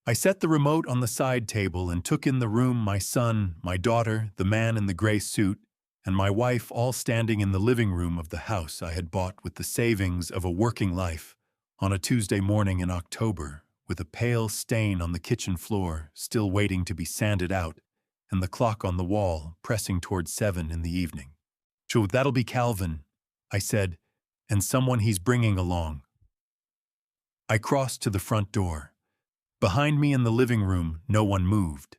I set the remote on the side table and took in the room, my son, my daughter, the man in the gray suit, and my wife all standing in the living room of the house I had bought with the savings of a working life on a Tuesday morning in October, with a pale stain on the kitchen floor still waiting to be sanded out, and the clock on the wall pressing toward 7 in the evening. So that'll be Calvin, I said, and someone he's bringing along. I crossed to the front door. Behind me in the living room, no one moved.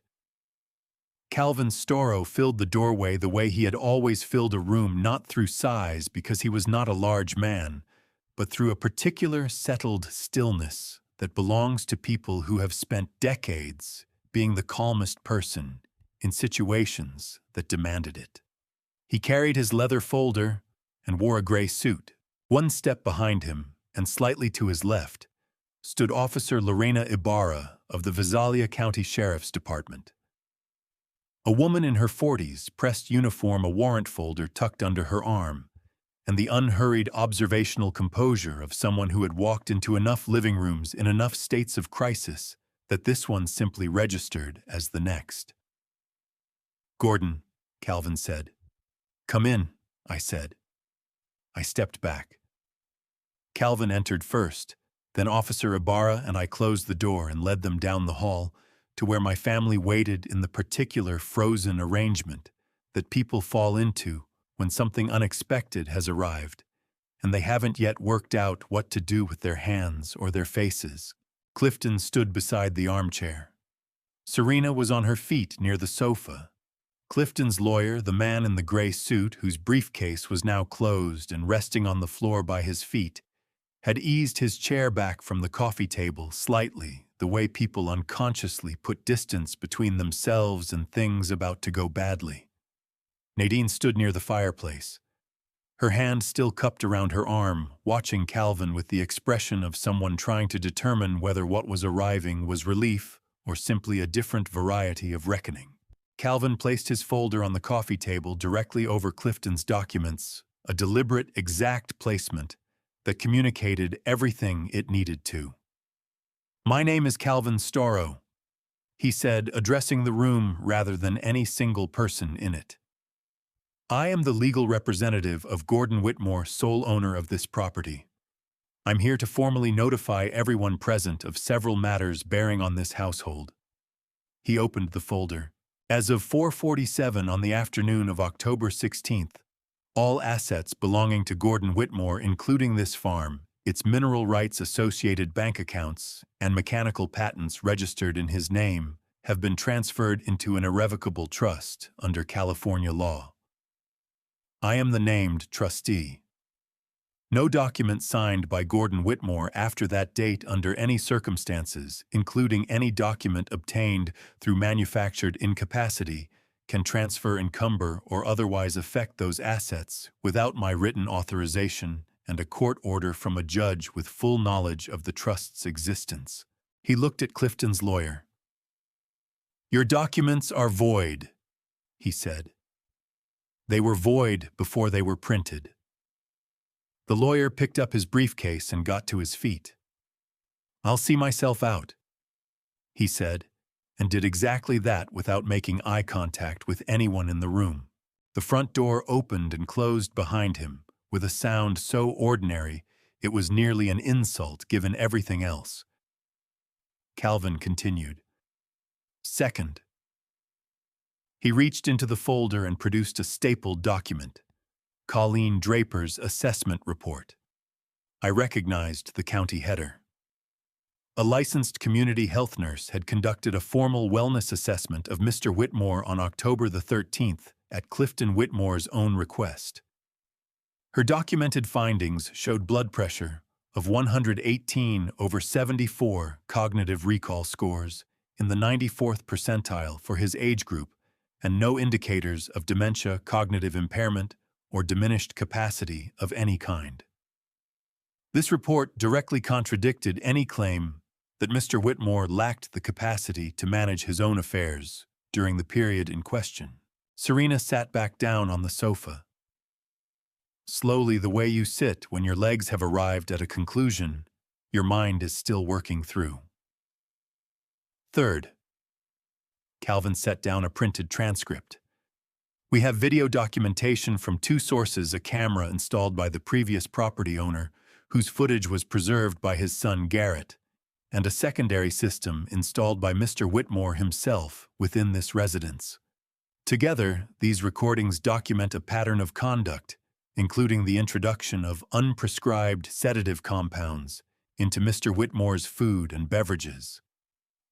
Calvin Storrow filled the doorway the way he had always filled a room, not through size because he was not a large man, but through a particular settled stillness that belongs to people who have spent decades being the calmest person in situations that demanded it. He carried his leather folder and wore a gray suit. One step behind him, and slightly to his left, stood Officer Lorena Ibarra of the Visalia County Sheriff's Department. A woman in her 40s, pressed uniform, a warrant folder tucked under her arm, and the unhurried observational composure of someone who had walked into enough living rooms in enough states of crisis that this one simply registered as the next. Gordon, Calvin said. Come in, I said. I stepped back. Calvin entered first. Then Officer Ibarra and I closed the door and led them down the hall to where my family waited in the particular frozen arrangement that people fall into when something unexpected has arrived and they haven't yet worked out what to do with their hands or their faces. Clifton stood beside the armchair. Serena was on her feet near the sofa. Clifton's lawyer, the man in the gray suit whose briefcase was now closed and resting on the floor by his feet, had eased his chair back from the coffee table slightly, the way people unconsciously put distance between themselves and things about to go badly. Nadine stood near the fireplace, her hand still cupped around her arm, watching Calvin with the expression of someone trying to determine whether what was arriving was relief or simply a different variety of reckoning. Calvin placed his folder on the coffee table directly over Clifton's documents, a deliberate, exact placement that communicated everything it needed to. My name is Calvin Storrow, he said, addressing the room rather than any single person in it. I am the legal representative of Gordon Whitmore, sole owner of this property. I'm here to formally notify everyone present of several matters bearing on this household. He opened the folder. As of 4:47 on the afternoon of October 16th, All assets belonging to Gordon Whitmore, including this farm, its mineral rights associated bank accounts, and mechanical patents registered in his name, have been transferred into an irrevocable trust under California law. I am the named trustee. No document signed by Gordon Whitmore after that date under any circumstances, including any document obtained through manufactured incapacity, can transfer, encumber, or otherwise affect those assets without my written authorization and a court order from a judge with full knowledge of the trust's existence. He looked at Clifton's lawyer. Your documents are void, he said. They were void before they were printed. The lawyer picked up his briefcase and got to his feet. I'll see myself out, he said, and did exactly that without making eye contact with anyone in the room. The front door opened and closed behind him, with a sound so ordinary it was nearly an insult given everything else. Calvin continued. Second. He reached into the folder and produced a stapled document. Colleen Draper's assessment report. I recognized the county header. A licensed community health nurse had conducted a formal wellness assessment of Mr. Whitmore on October the 13th at Clifton Whitmore's own request. Her documented findings showed blood pressure of 118/74 cognitive recall scores in the 94th percentile for his age group and no indicators of dementia, cognitive impairment, or diminished capacity of any kind. This report directly contradicted any claim that Mr. Whitmore lacked the capacity to manage his own affairs during the period in question. Serena sat back down on the sofa. Slowly, the way you sit when your legs have arrived at a conclusion, your mind is still working through. Third, Calvin set down a printed transcript. We have video documentation from two sources: a camera installed by the previous property owner, whose footage was preserved by his son Garrett, and a secondary system installed by Mr. Whitmore himself within this residence. Together, these recordings document a pattern of conduct, including the introduction of unprescribed sedative compounds into Mr. Whitmore's food and beverages,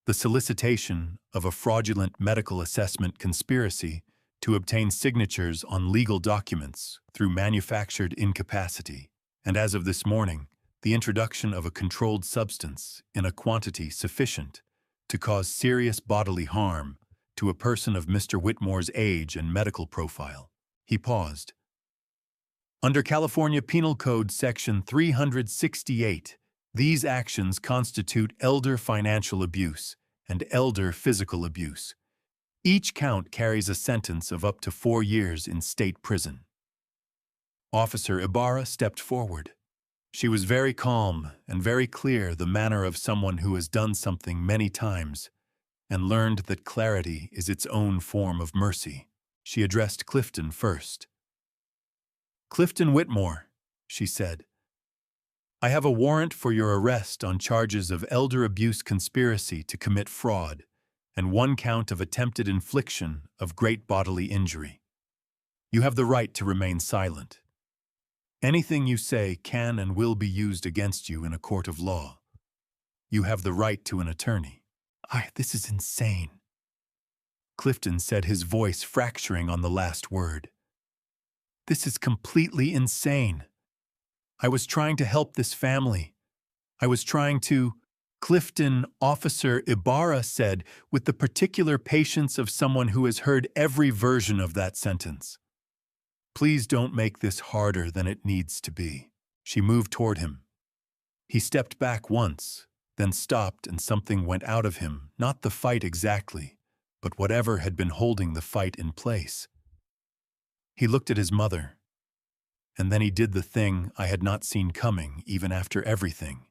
the solicitation of a fraudulent medical assessment conspiracy to obtain signatures on legal documents through manufactured incapacity, and as of this morning, the introduction of a controlled substance in a quantity sufficient to cause serious bodily harm to a person of Mr. Whitmore's age and medical profile. He paused. Under California Penal Code Section 368, these actions constitute elder financial abuse and elder physical abuse. Each count carries a sentence of up to 4 years in state prison. Officer Ibarra stepped forward. She was very calm and very clear, the manner of someone who has done something many times and learned that clarity is its own form of mercy. She addressed Clifton first. Clifton Whitmore, she said, I have a warrant for your arrest on charges of elder abuse conspiracy to commit fraud and 1 count of attempted infliction of great bodily injury. You have the right to remain silent. Anything you say can and will be used against you in a court of law. You have the right to an attorney. This is insane, Clifton said, his voice fracturing on the last word. This is completely insane. I was trying to help this family. I was trying to... Clifton, Officer Ibarra said, with the particular patience of someone who has heard every version of that sentence. Please don't make this harder than it needs to be. She moved toward him. He stepped back once, then stopped, and something went out of him, not the fight exactly, but whatever had been holding the fight in place. He looked at his mother, and then he did the thing I had not seen coming even after everything.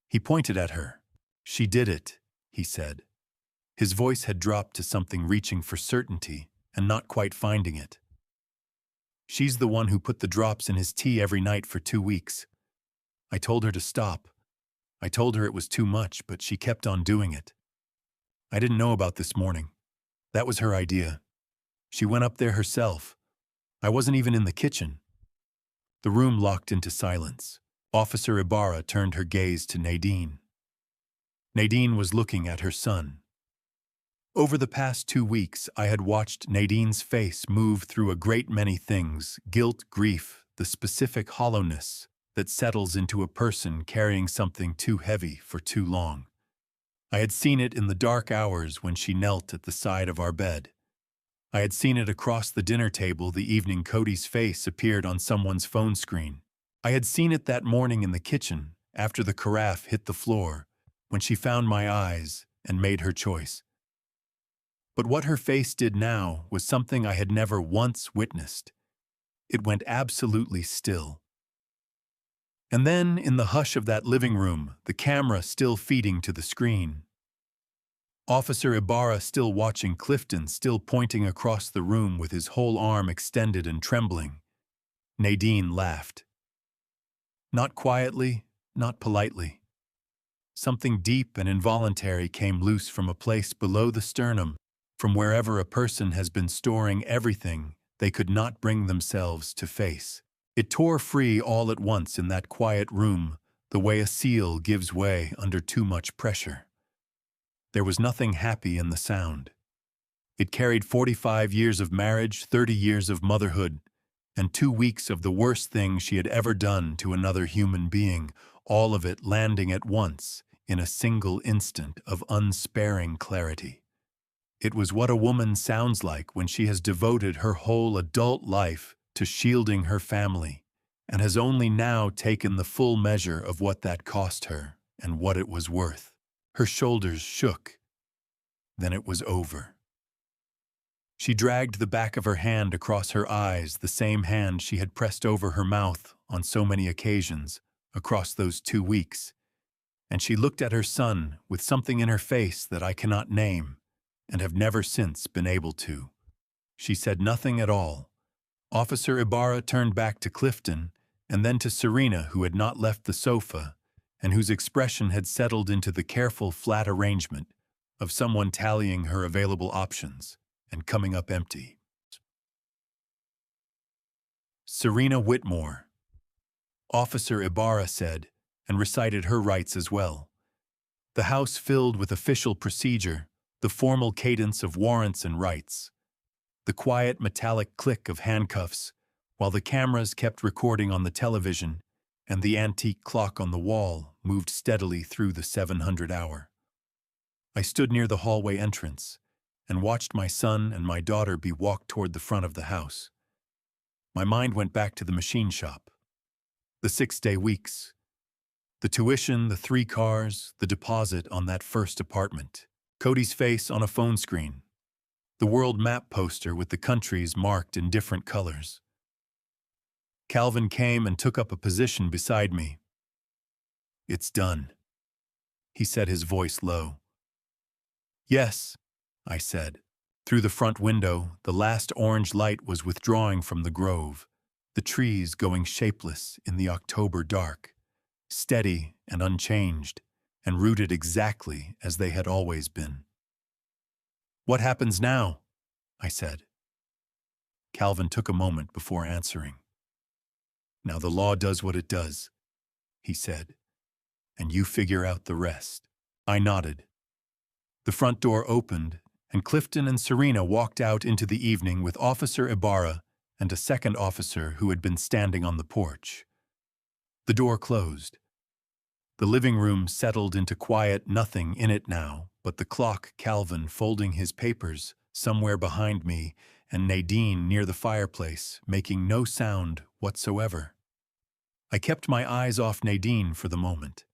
He pointed at her. She did it, he said. His voice had dropped to something reaching for certainty and not quite finding it. She's the one who put the drops in his tea every night for 2 weeks. I told her to stop. I told her it was too much, but she kept on doing it. I didn't know about this morning. That was her idea. She went up there herself. I wasn't even in the kitchen. The room locked into silence. Officer Ibarra turned her gaze to Nadine. Nadine was looking at her son. Over the past 2 weeks, I had watched Nadine's face move through a great many things: guilt, grief, the specific hollowness that settles into a person carrying something too heavy for too long. I had seen it in the dark hours when she knelt at the side of our bed. I had seen it across the dinner table the evening Cody's face appeared on someone's phone screen. I had seen it that morning in the kitchen after the carafe hit the floor, when she found my eyes and made her choice. But what her face did now was something I had never once witnessed. It went absolutely still. And then, in the hush of that living room, the camera still feeding to the screen, Officer Ibarra still watching Clifton, still pointing across the room with his whole arm extended and trembling, Nadine laughed. Not quietly, not politely. Something deep and involuntary came loose from a place below the sternum, from wherever a person has been storing everything they could not bring themselves to face. It tore free all at once in that quiet room, the way a seal gives way under too much pressure. There was nothing happy in the sound. It carried 45 years of marriage, 30 years of motherhood, and 2 weeks of the worst thing she had ever done to another human being, all of it landing at once in a single instant of unsparing clarity. It was what a woman sounds like when she has devoted her whole adult life to shielding her family and has only now taken the full measure of what that cost her and what it was worth. Her shoulders shook. Then it was over. She dragged the back of her hand across her eyes, the same hand she had pressed over her mouth on so many occasions across those 2 weeks, and she looked at her son with something in her face that I cannot name and have never since been able to. She said nothing at all. Officer Ibarra turned back to Clifton and then to Serena, who had not left the sofa and whose expression had settled into the careful, flat arrangement of someone tallying her available options and coming up empty. Serena Whitmore, Officer Ibarra said, and recited her rights as well. The house filled with official procedure, the formal cadence of warrants and rights, the quiet metallic click of handcuffs, while the cameras kept recording on the television and the antique clock on the wall moved steadily through the 700 hour. I stood near the hallway entrance and watched my son and my daughter be walked toward the front of the house. My mind went back to the machine shop, the 6-day weeks, the tuition, the 3 cars, the deposit on that first apartment, Cody's face on a phone screen, the world map poster with the countries marked in different colors. Calvin came and took up a position beside me. "It's done," he said, his voice low. "Yes," I said. Through the front window, the last orange light was withdrawing from the grove, the trees going shapeless in the October dark, steady and unchanged, and rooted exactly as they had always been. "What happens now?" I said. Calvin took a moment before answering. "Now the law does what it does," he said, "and you figure out the rest." I nodded. The front door opened, and Clifton and Serena walked out into the evening with Officer Ibarra and a second officer who had been standing on the porch. The door closed. The living room settled into quiet, nothing in it now but the clock, Calvin folding his papers somewhere behind me, and Nadine near the fireplace, making no sound whatsoever. I kept my eyes off Nadine for the moment.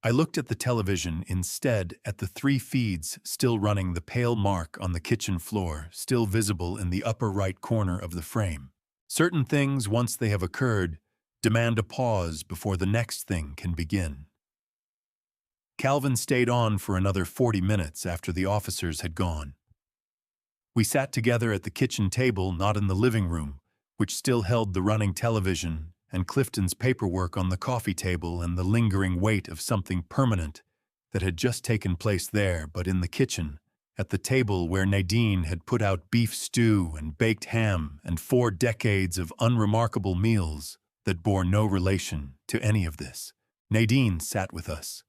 I looked at the television instead, at the 3 feeds still running, the pale mark on the kitchen floor still visible in the upper right corner of the frame. Certain things, once they have occurred, demand a pause before the next thing can begin. Calvin stayed on for another 40 minutes after the officers had gone. We sat together at the kitchen table, not in the living room, which still held the running television and Clifton's paperwork on the coffee table and the lingering weight of something permanent that had just taken place there, but in the kitchen, at the table where Nadine had put out beef stew and baked ham and 4 decades of unremarkable meals that bore no relation to any of this. Nadine sat with us.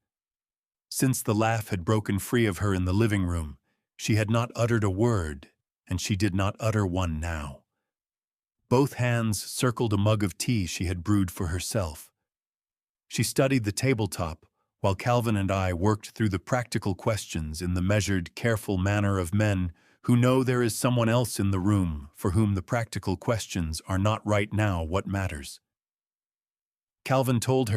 Since the laugh had broken free of her in the living room, she had not uttered a word, and she did not utter one now. Both hands circled a mug of tea she had brewed for herself. She studied the tabletop, while Calvin and I worked through the practical questions in the measured, careful manner of men who know there is someone else in the room for whom the practical questions are not right now what matters. Calvin told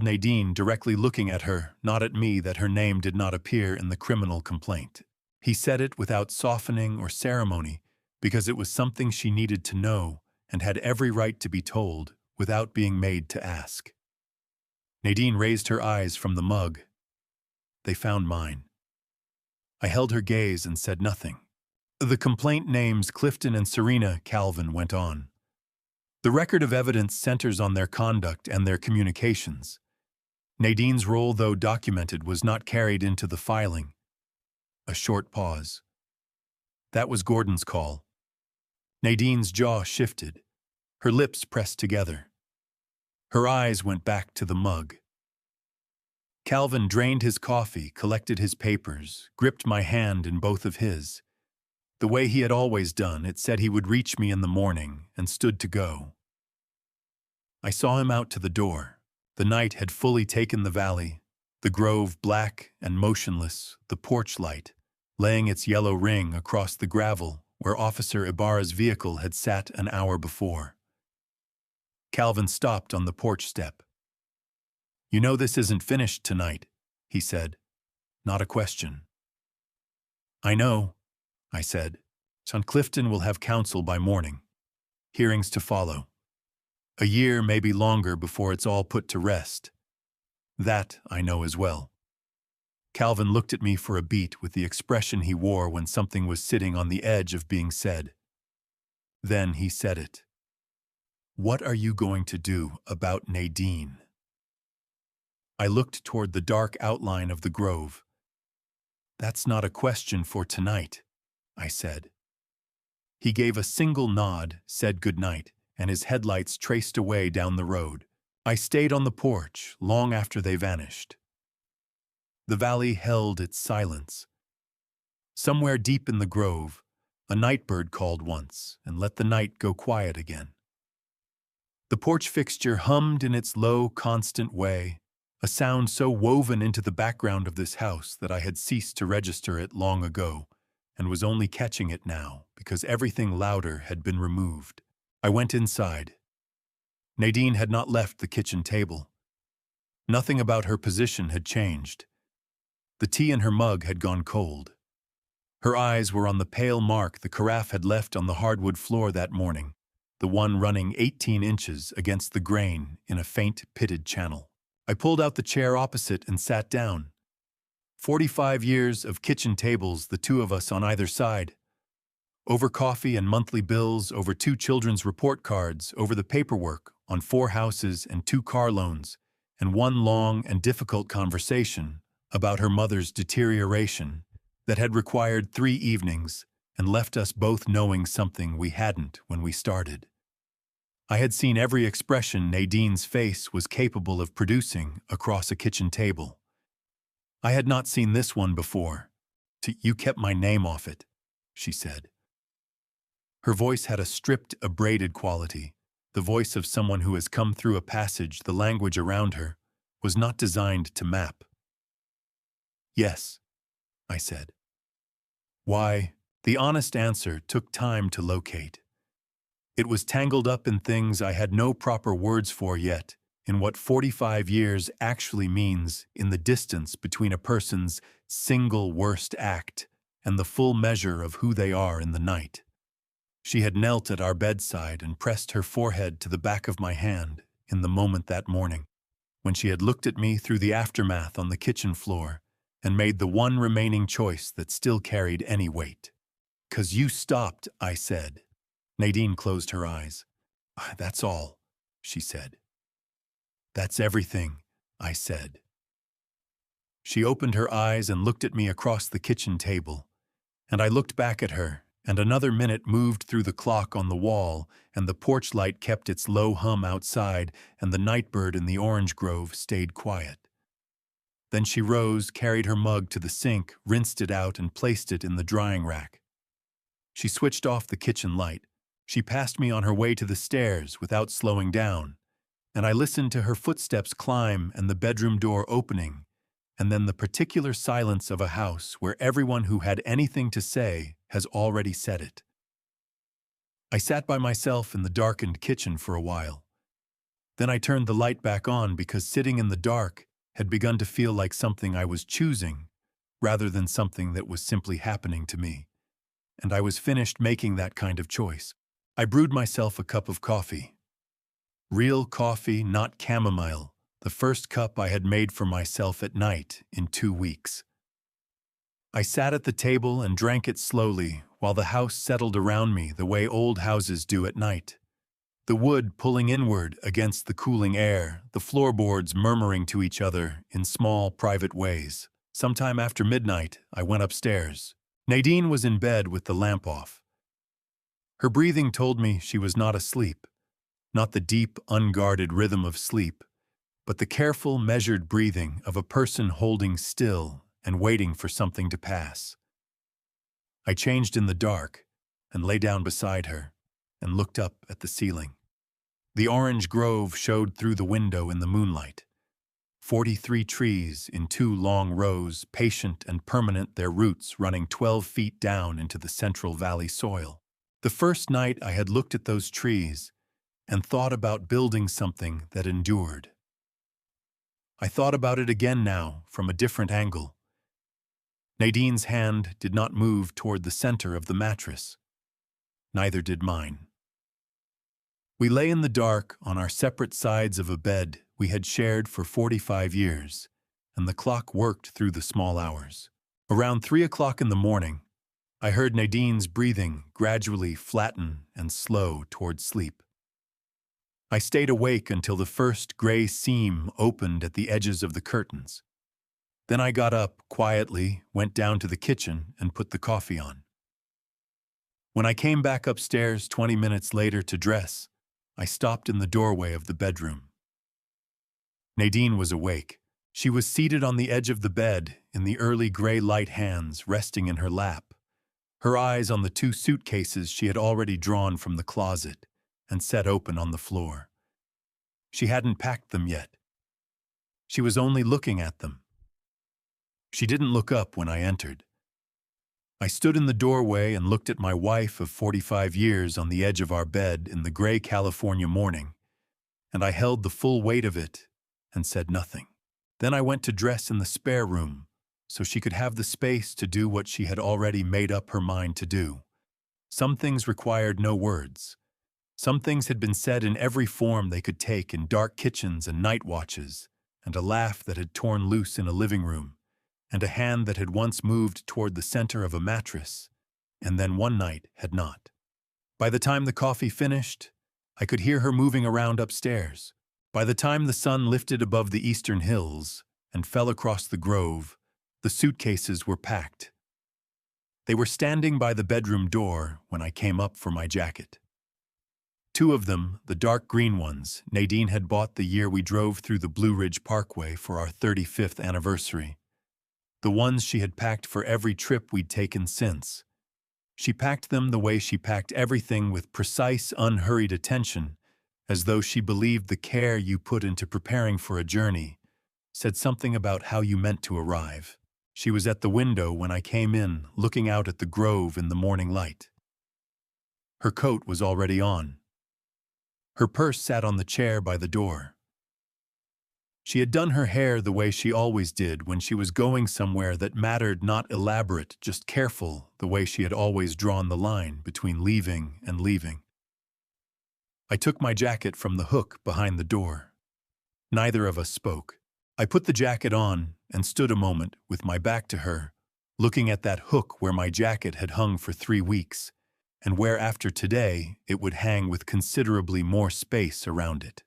Nadine, directly looking at her, not at me, that her name did not appear in the criminal complaint. He said it without softening or ceremony, because it was something she needed to know and had every right to be told without being made to ask. Nadine raised her eyes from the mug. They found mine. I held her gaze and said nothing. The complaint names Clifton and Serena, Calvin went on. The record of evidence centers on their conduct and their communications. Nadine's role, though documented, was not carried into the filing. A short pause. That was Gordon's call. Nadine's jaw shifted. Her lips pressed together. Her eyes went back to the mug. Calvin drained his coffee, collected his papers, gripped my hand in both of his. The way he had always done, it said he would reach me in the morning, and stood to go. I saw him out to the door. The night had fully taken the valley, the grove black and motionless, the porch light, laying its yellow ring across the gravel where Officer Ibarra's vehicle had sat an hour before. Calvin stopped on the porch step. "You know this isn't finished tonight," he said. Not a question. "I know," I said. "Son Clifton will have counsel by morning. Hearings to follow. A year, maybe longer, before it's all put to rest. That I know as well." Calvin looked at me for a beat with the expression he wore when something was sitting on the edge of being said. Then he said it. "What are you going to do about Nadine?" I looked toward the dark outline of the grove. "That's not a question for tonight," I said. He gave a single nod, said goodnight, and his headlights traced away down the road. I stayed on the porch long after they vanished. The valley held its silence. Somewhere deep in the grove, a nightbird called once and let the night go quiet again. The porch fixture hummed in its low, constant way, a sound so woven into the background of this house that I had ceased to register it long ago, and was only catching it now because everything louder had been removed. I went inside. Nadine had not left the kitchen table. Nothing about her position had changed. The tea in her mug had gone cold. Her eyes were on the pale mark the carafe had left on the hardwood floor that morning, the one running 18 inches against the grain in a faint, pitted channel. I pulled out the chair opposite and sat down. 45 years of kitchen tables, the two of us on either side. Over coffee and monthly bills, over 2 children's report cards, over the paperwork on 4 houses and 2 car loans, and one long and difficult conversation about her mother's deterioration that had required 3 evenings and left us both knowing something we hadn't when we started. I had seen every expression Nadine's face was capable of producing across a kitchen table. I had not seen this one before. "You kept my name off it," she said. Her voice had a stripped, abraded quality, the voice of someone who has come through a passage the language around her was not designed to map. "Yes," I said. Why, the honest answer took time to locate. It was tangled up in things I had no proper words for yet, in what 45 years actually means in the distance between a person's single worst act and the full measure of who they are in the night. She had knelt at our bedside and pressed her forehead to the back of my hand in the moment that morning, when she had looked at me through the aftermath on the kitchen floor and made the one remaining choice that still carried any weight. "'Cause you stopped," I said. Nadine closed her eyes. "That's all," she said. "That's everything," I said. She opened her eyes and looked at me across the kitchen table. And I looked back at her, and another minute moved through the clock on the wall, and the porch light kept its low hum outside, and the nightbird in the orange grove stayed quiet. Then she rose, carried her mug to the sink, rinsed it out, and placed it in the drying rack. She switched off the kitchen light. She passed me on her way to the stairs without slowing down, and I listened to her footsteps climb and the bedroom door opening, and then the particular silence of a house where everyone who had anything to say has already said it. I sat by myself in the darkened kitchen for a while. Then I turned the light back on because sitting in the dark had begun to feel like something I was choosing, rather than something that was simply happening to me. And I was finished making that kind of choice. I brewed myself a cup of coffee. Real coffee, not chamomile, the first cup I had made for myself at night in 2 weeks. I sat at the table and drank it slowly while the house settled around me the way old houses do at night. The wood pulling inward against the cooling air, the floorboards murmuring to each other in small, private ways. Sometime after midnight, I went upstairs. Nadine was in bed with the lamp off. Her breathing told me she was not asleep, not the deep, unguarded rhythm of sleep, but the careful, measured breathing of a person holding still and waiting for something to pass. I changed in the dark and lay down beside her and looked up at the ceiling. The orange grove showed through the window in the moonlight. 43 trees in 2 long rows, patient and permanent, their roots running 12 feet down into the Central Valley soil. The first night I had looked at those trees and thought about building something that endured. I thought about it again now from a different angle. Nadine's hand did not move toward the center of the mattress. Neither did mine. We lay in the dark on our separate sides of a bed we had shared for 45 years, and the clock worked through the small hours. Around 3 o'clock in the morning, I heard Nadine's breathing gradually flatten and slow toward sleep. I stayed awake until the first gray seam opened at the edges of the curtains. Then I got up quietly, went down to the kitchen, and put the coffee on. When I came back upstairs 20 minutes later to dress, I stopped in the doorway of the bedroom. Nadine was awake. She was seated on the edge of the bed, in the early gray light, hands resting in her lap, her eyes on the 2 suitcases she had already drawn from the closet and set open on the floor. She hadn't packed them yet. She was only looking at them. She didn't look up when I entered. I stood in the doorway and looked at my wife of 45 years on the edge of our bed in the gray California morning, and I held the full weight of it and said nothing. Then I went to dress in the spare room so she could have the space to do what she had already made up her mind to do. Some things required no words. Some things had been said in every form they could take in dark kitchens and night watches, and a laugh that had torn loose in a living room, and a hand that had once moved toward the center of a mattress, and then one night had not. By the time the coffee finished, I could hear her moving around upstairs. By the time the sun lifted above the eastern hills and fell across the grove, the suitcases were packed. They were standing by the bedroom door when I came up for my jacket. 2 of them, the dark green ones, Nadine had bought the year we drove through the Blue Ridge Parkway for our 35th anniversary. The ones she had packed for every trip we'd taken since. She packed them the way she packed everything, with precise, unhurried attention, as though she believed the care you put into preparing for a journey said something about how you meant to arrive. She was at the window when I came in, looking out at the grove in the morning light. Her coat was already on. Her purse sat on the chair by the door. She had done her hair the way she always did when she was going somewhere that mattered, not elaborate, just careful, the way she had always drawn the line between leaving and leaving. I took my jacket from the hook behind the door. Neither of us spoke. I put the jacket on and stood a moment with my back to her, looking at that hook where my jacket had hung for 3 weeks, and where after today it would hang with considerably more space around it.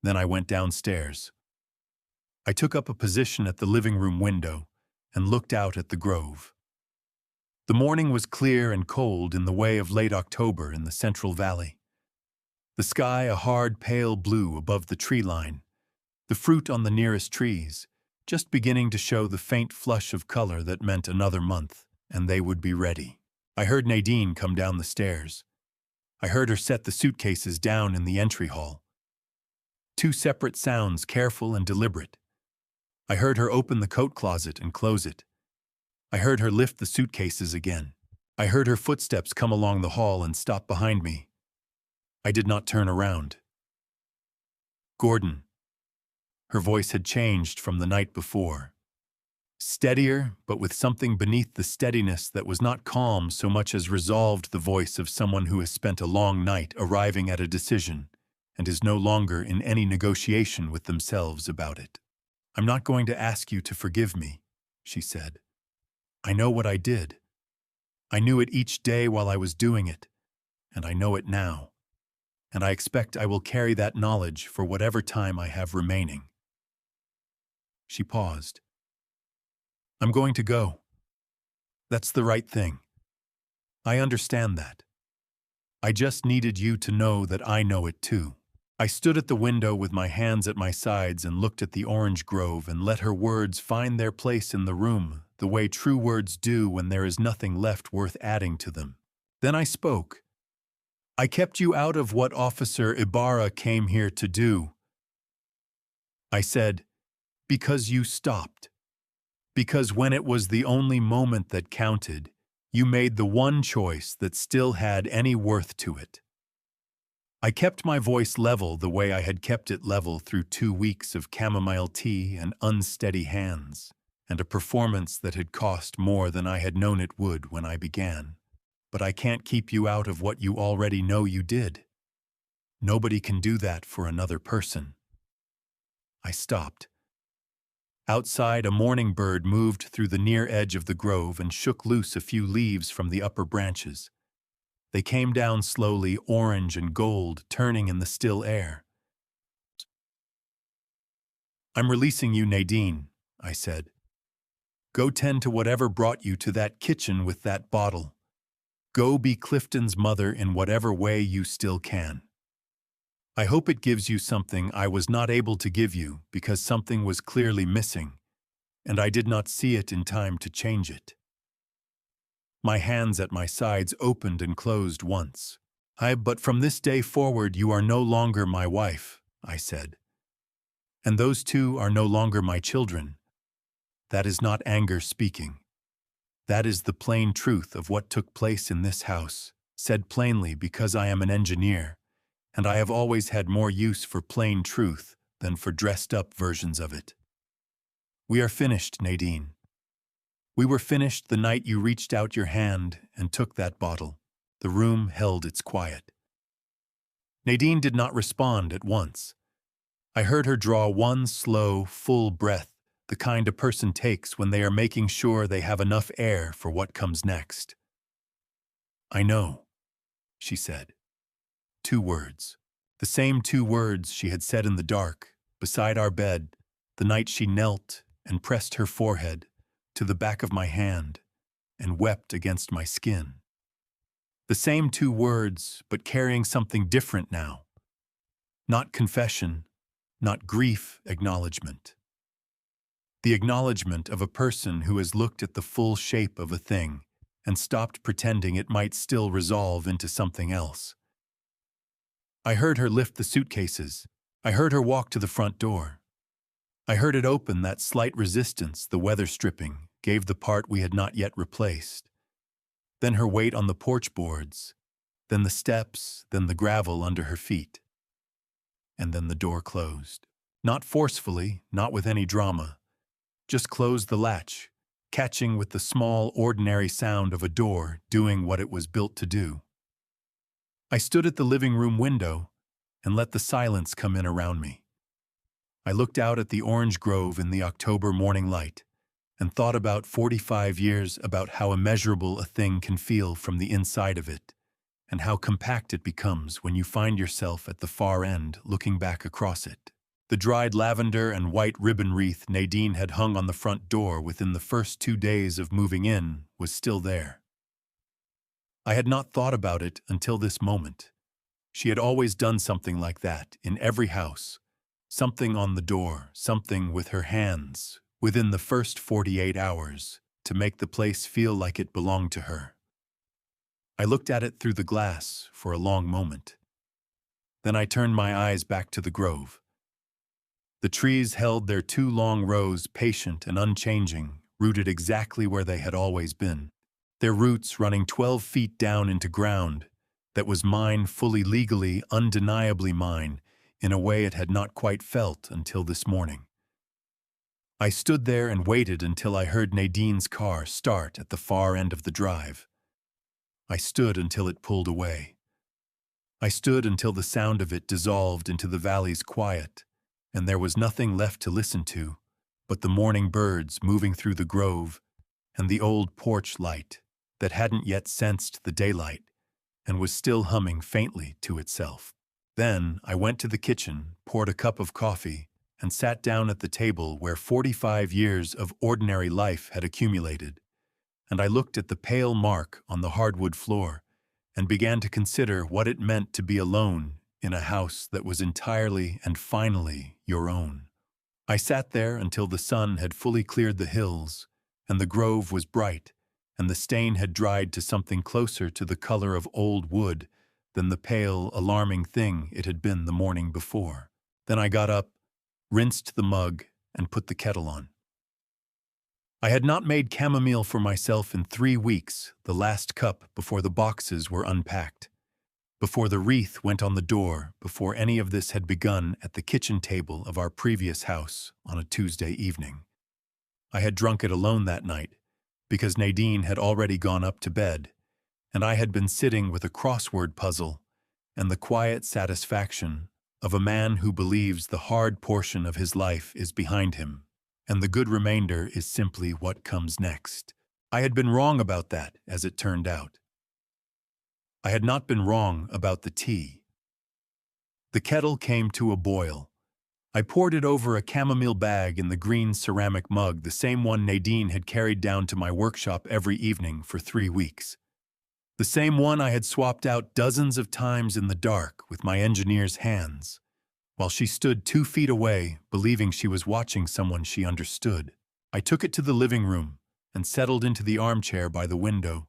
Then I went downstairs. I took up a position at the living room window and looked out at the grove. The morning was clear and cold in the way of late October in the Central Valley. The sky a hard pale blue above the tree line, the fruit on the nearest trees, just beginning to show the faint flush of color that meant another month, and they would be ready. I heard Nadine come down the stairs. I heard her set the suitcases down in the entry hall. Two separate sounds, careful and deliberate. I heard her open the coat closet and close it. I heard her lift the suitcases again. I heard her footsteps come along the hall and stop behind me. I did not turn around. Gordon. Her voice had changed from the night before. Steadier, but with something beneath the steadiness that was not calm so much as resolved, the voice of someone who has spent a long night arriving at a decision and is no longer in any negotiation with themselves about it. "I'm not going to ask you to forgive me," she said. "I know what I did. I knew it each day while I was doing it, and I know it now. And I expect I will carry that knowledge for whatever time I have remaining." She paused. "I'm going to go. That's the right thing. I understand that. I just needed you to know that I know it too." I stood at the window with my hands at my sides and looked at the orange grove and let her words find their place in the room, the way true words do when there is nothing left worth adding to them. Then I spoke. "I kept you out of what Officer Ibarra came here to do." I said, "Because you stopped. Because when it was the only moment that counted, you made the one choice that still had any worth to it." I kept my voice level the way I had kept it level through 2 weeks of chamomile tea and unsteady hands, and a performance that had cost more than I had known it would when I began. But I can't keep you out of what you already know you did. Nobody can do that for another person. I stopped. Outside, a morning bird moved through the near edge of the grove and shook loose a few leaves from the upper branches. They came down slowly, orange and gold, turning in the still air. "I'm releasing you, Nadine," I said. "Go tend to whatever brought you to that kitchen with that bottle. Go be Clifton's mother in whatever way you still can. I hope it gives you something I was not able to give you because something was clearly missing, and I did not see it in time to change it." My hands at my sides opened and closed once. "But from this day forward you are no longer my wife," I said. "And those two are no longer my children. That is not anger speaking. That is the plain truth of what took place in this house, said plainly because I am an engineer, and I have always had more use for plain truth than for dressed-up versions of it. We are finished, Nadine. We were finished the night you reached out your hand and took that bottle. The room held its quiet." Nadine did not respond at once. I heard her draw one slow, full breath, the kind a person takes when they are making sure they have enough air for what comes next. "I know," she said. 2 words. The same 2 words she had said in the dark, beside our bed, the night she knelt and pressed her forehead to the back of my hand and wept against my skin. The same 2 words, but carrying something different now. Not confession, not grief acknowledgement. The acknowledgement of a person who has looked at the full shape of a thing and stopped pretending it might still resolve into something else. I heard her lift the suitcases. I heard her walk to the front door. I heard it open that slight resistance the weather stripping gave the part we had not yet replaced. Then her weight on the porch boards, then the steps, then the gravel under her feet. And then the door closed. Not forcefully, not with any drama. Just closed the latch, catching with the small, ordinary sound of a door doing what it was built to do. I stood at the living room window and let the silence come in around me. I looked out at the orange grove in the October morning light and thought about 45 years about how immeasurable a thing can feel from the inside of it and how compact it becomes when you find yourself at the far end looking back across it. The dried lavender and white ribbon wreath Nadine had hung on the front door within the first 2 days of moving in was still there. I had not thought about it until this moment. She had always done something like that in every house. Something on the door, something with her hands, within the first 48 hours, to make the place feel like it belonged to her. I looked at it through the glass for a long moment. Then I turned my eyes back to the grove. The trees held their two long rows, patient and unchanging, rooted exactly where they had always been, their roots running 12 feet down into ground that was mine, fully legally, undeniably mine, in a way it had not quite felt until this morning. I stood there and waited until I heard Nadine's car start at the far end of the drive. I stood until it pulled away. I stood until the sound of it dissolved into the valley's quiet, and there was nothing left to listen to but the morning birds moving through the grove and the old porch light that hadn't yet sensed the daylight and was still humming faintly to itself. Then I went to the kitchen, poured a cup of coffee, and sat down at the table where 45 years of ordinary life had accumulated, and I looked at the pale mark on the hardwood floor and began to consider what it meant to be alone in a house that was entirely and finally your own. I sat there until the sun had fully cleared the hills, and the grove was bright, and the stain had dried to something closer to the color of old wood than the pale, alarming thing it had been the morning before. Then I got up, rinsed the mug, and put the kettle on. I had not made chamomile for myself in 3 weeks, the last cup before the boxes were unpacked, before the wreath went on the door, before any of this had begun at the kitchen table of our previous house on a Tuesday evening. I had drunk it alone that night, because Nadine had already gone up to bed, and I had been sitting with a crossword puzzle and the quiet satisfaction of a man who believes the hard portion of his life is behind him, and the good remainder is simply what comes next. I had been wrong about that, as it turned out. I had not been wrong about the tea. The kettle came to a boil. I poured it over a chamomile bag in the green ceramic mug, the same one Nadine had carried down to my workshop every evening for 3 weeks. The same one I had swapped out dozens of times in the dark with my engineer's hands, while she stood 2 feet away, believing she was watching someone she understood. I took it to the living room and settled into the armchair by the window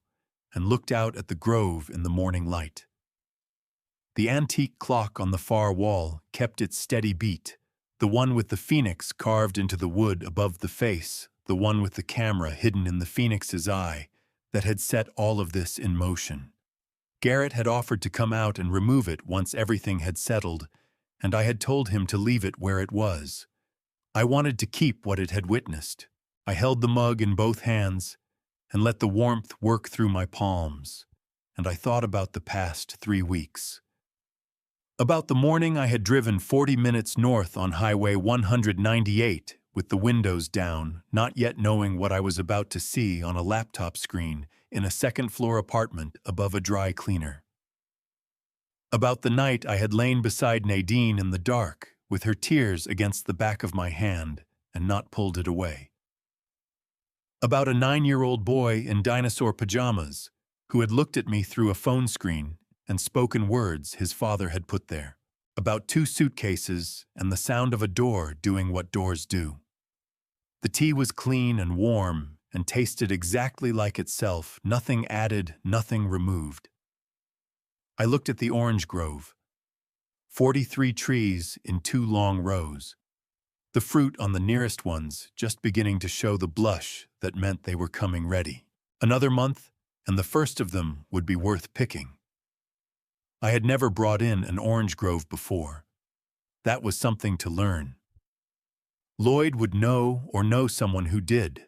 and looked out at the grove in the morning light. The antique clock on the far wall kept its steady beat, the one with the phoenix carved into the wood above the face, the one with the camera hidden in the phoenix's eye, that had set all of this in motion. Garrett had offered to come out and remove it once everything had settled, and I had told him to leave it where it was. I wanted to keep what it had witnessed. I held the mug in both hands and let the warmth work through my palms, and I thought about the past 3 weeks. About the morning I had driven 40 minutes north on Highway 198 with the windows down, not yet knowing what I was about to see on a laptop screen in a second-floor apartment above a dry cleaner. About the night I had lain beside Nadine in the dark, with her tears against the back of my hand, and not pulled it away. About a 9-year-old boy in dinosaur pajamas, who had looked at me through a phone screen and spoken words his father had put there. About 2 suitcases and the sound of a door doing what doors do. The tea was clean and warm and tasted exactly like itself, nothing added, nothing removed. I looked at the orange grove. 43 trees in 2 long rows. The fruit on the nearest ones just beginning to show the blush that meant they were coming ready. Another month, and the first of them would be worth picking. I had never brought in an orange grove before. That was something to learn. Lloyd would know or know someone who did.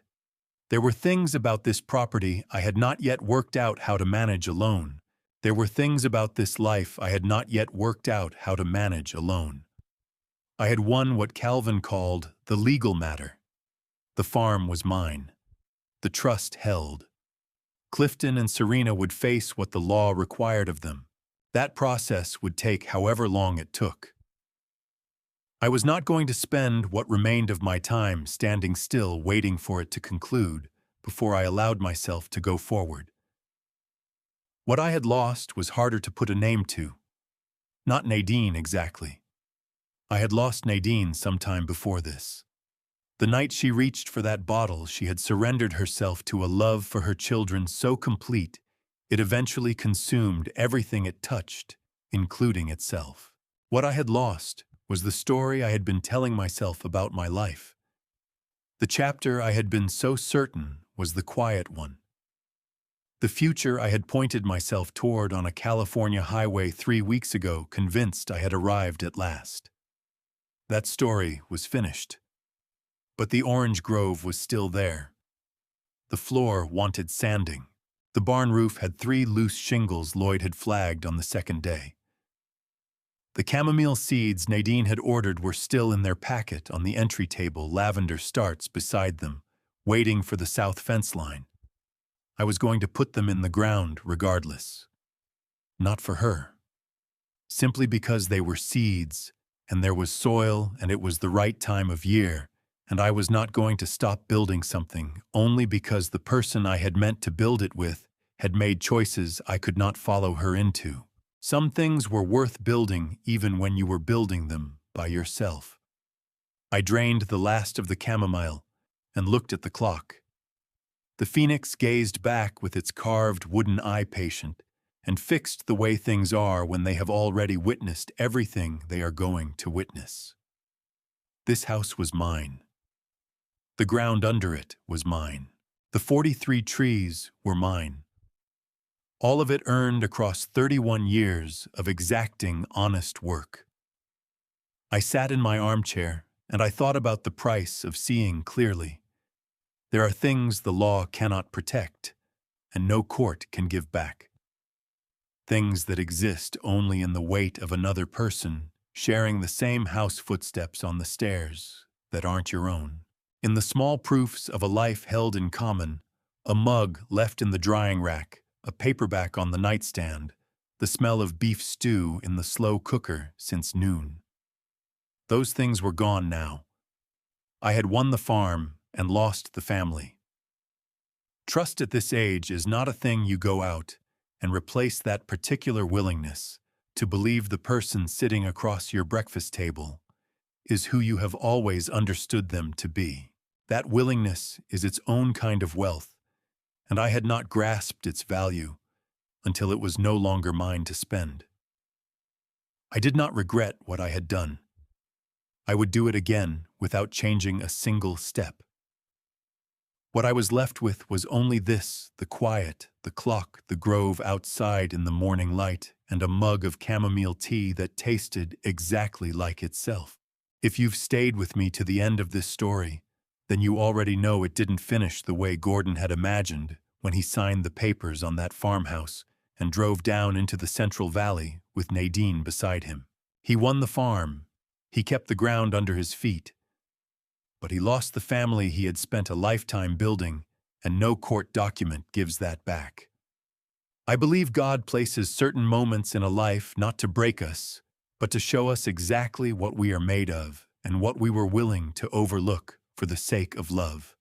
There were things about this property I had not yet worked out how to manage alone. There were things about this life I had not yet worked out how to manage alone. I had won what Calvin called the legal matter. The farm was mine. The trust held. Clifton and Serena would face what the law required of them. That process would take however long it took. I was not going to spend what remained of my time standing still waiting for it to conclude before I allowed myself to go forward. What I had lost was harder to put a name to. Not Nadine exactly. I had lost Nadine sometime before this. The night she reached for that bottle, she had surrendered herself to a love for her children so complete, it eventually consumed everything it touched, including itself. What I had lost was the story I had been telling myself about my life. The chapter I had been so certain was the quiet one. The future I had pointed myself toward on a California highway 3 weeks ago, convinced I had arrived at last. That story was finished. But the orange grove was still there. The floor wanted sanding. The barn roof had 3 loose shingles Lloyd had flagged on the second day. The chamomile seeds Nadine had ordered were still in their packet on the entry table, lavender starts beside them, waiting for the south fence line. I was going to put them in the ground regardless. Not for her. Simply because they were seeds, and there was soil, and it was the right time of year, and I was not going to stop building something only because the person I had meant to build it with had made choices I could not follow her into. Some things were worth building even when you were building them by yourself. I drained the last of the chamomile and looked at the clock. The phoenix gazed back with its carved wooden eye patient and fixed the way things are when they have already witnessed everything they are going to witness. This house was mine. The ground under it was mine. The 43 trees were mine. All of it earned across 31 years of exacting, honest work. I sat in my armchair and I thought about the price of seeing clearly. There are things the law cannot protect, and no court can give back. Things that exist only in the weight of another person, sharing the same house footsteps on the stairs that aren't your own. In the small proofs of a life held in common, a mug left in the drying rack, a paperback on the nightstand, the smell of beef stew in the slow cooker since noon. Those things were gone now. I had won the farm and lost the family. Trust at this age is not a thing you go out and replace that particular willingness to believe the person sitting across your breakfast table is who you have always understood them to be. That willingness is its own kind of wealth, and I had not grasped its value until it was no longer mine to spend. I did not regret what I had done. I would do it again without changing a single step. What I was left with was only this, the quiet, the clock, the grove outside in the morning light, and a mug of chamomile tea that tasted exactly like itself. If you've stayed with me to the end of this story, then you already know it didn't finish the way Gordon had imagined when he signed the papers on that farmhouse and drove down into the Central Valley with Nadine beside him. He won the farm. He kept the ground under his feet. But he lost the family he had spent a lifetime building, and no court document gives that back. I believe God places certain moments in a life not to break us, but to show us exactly what we are made of and what we were willing to overlook for the sake of love.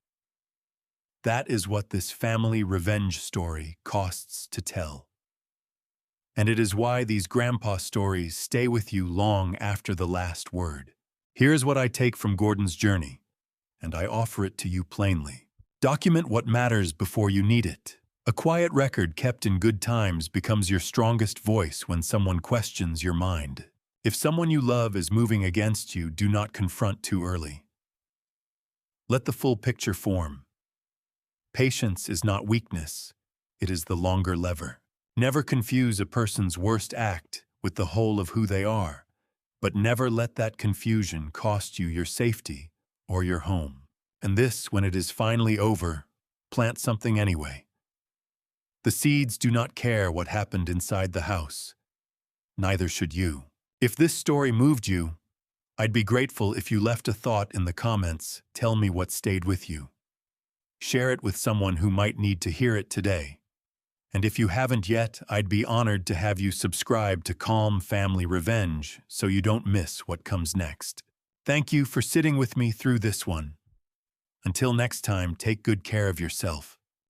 That is what this family revenge story costs to tell. And it is why these grandpa stories stay with you long after the last word. Here's what I take from Gordon's journey, and I offer it to you plainly. Document what matters before you need it. A quiet record kept in good times becomes your strongest voice when someone questions your mind. If someone you love is moving against you, do not confront too early. Let the full picture form. Patience is not weakness, it is the longer lever. Never confuse a person's worst act with the whole of who they are, but never let that confusion cost you your safety or your home. And this, when it is finally over, plant something anyway. The seeds do not care what happened inside the house. Neither should you. If this story moved you, I'd be grateful if you left a thought in the comments. Tell me what stayed with you. Share it with someone who might need to hear it today. And if you haven't yet, I'd be honored to have you subscribe to Calm Family Revenge so you don't miss what comes next. Thank you for sitting with me through this one. Until next time, take good care of yourself.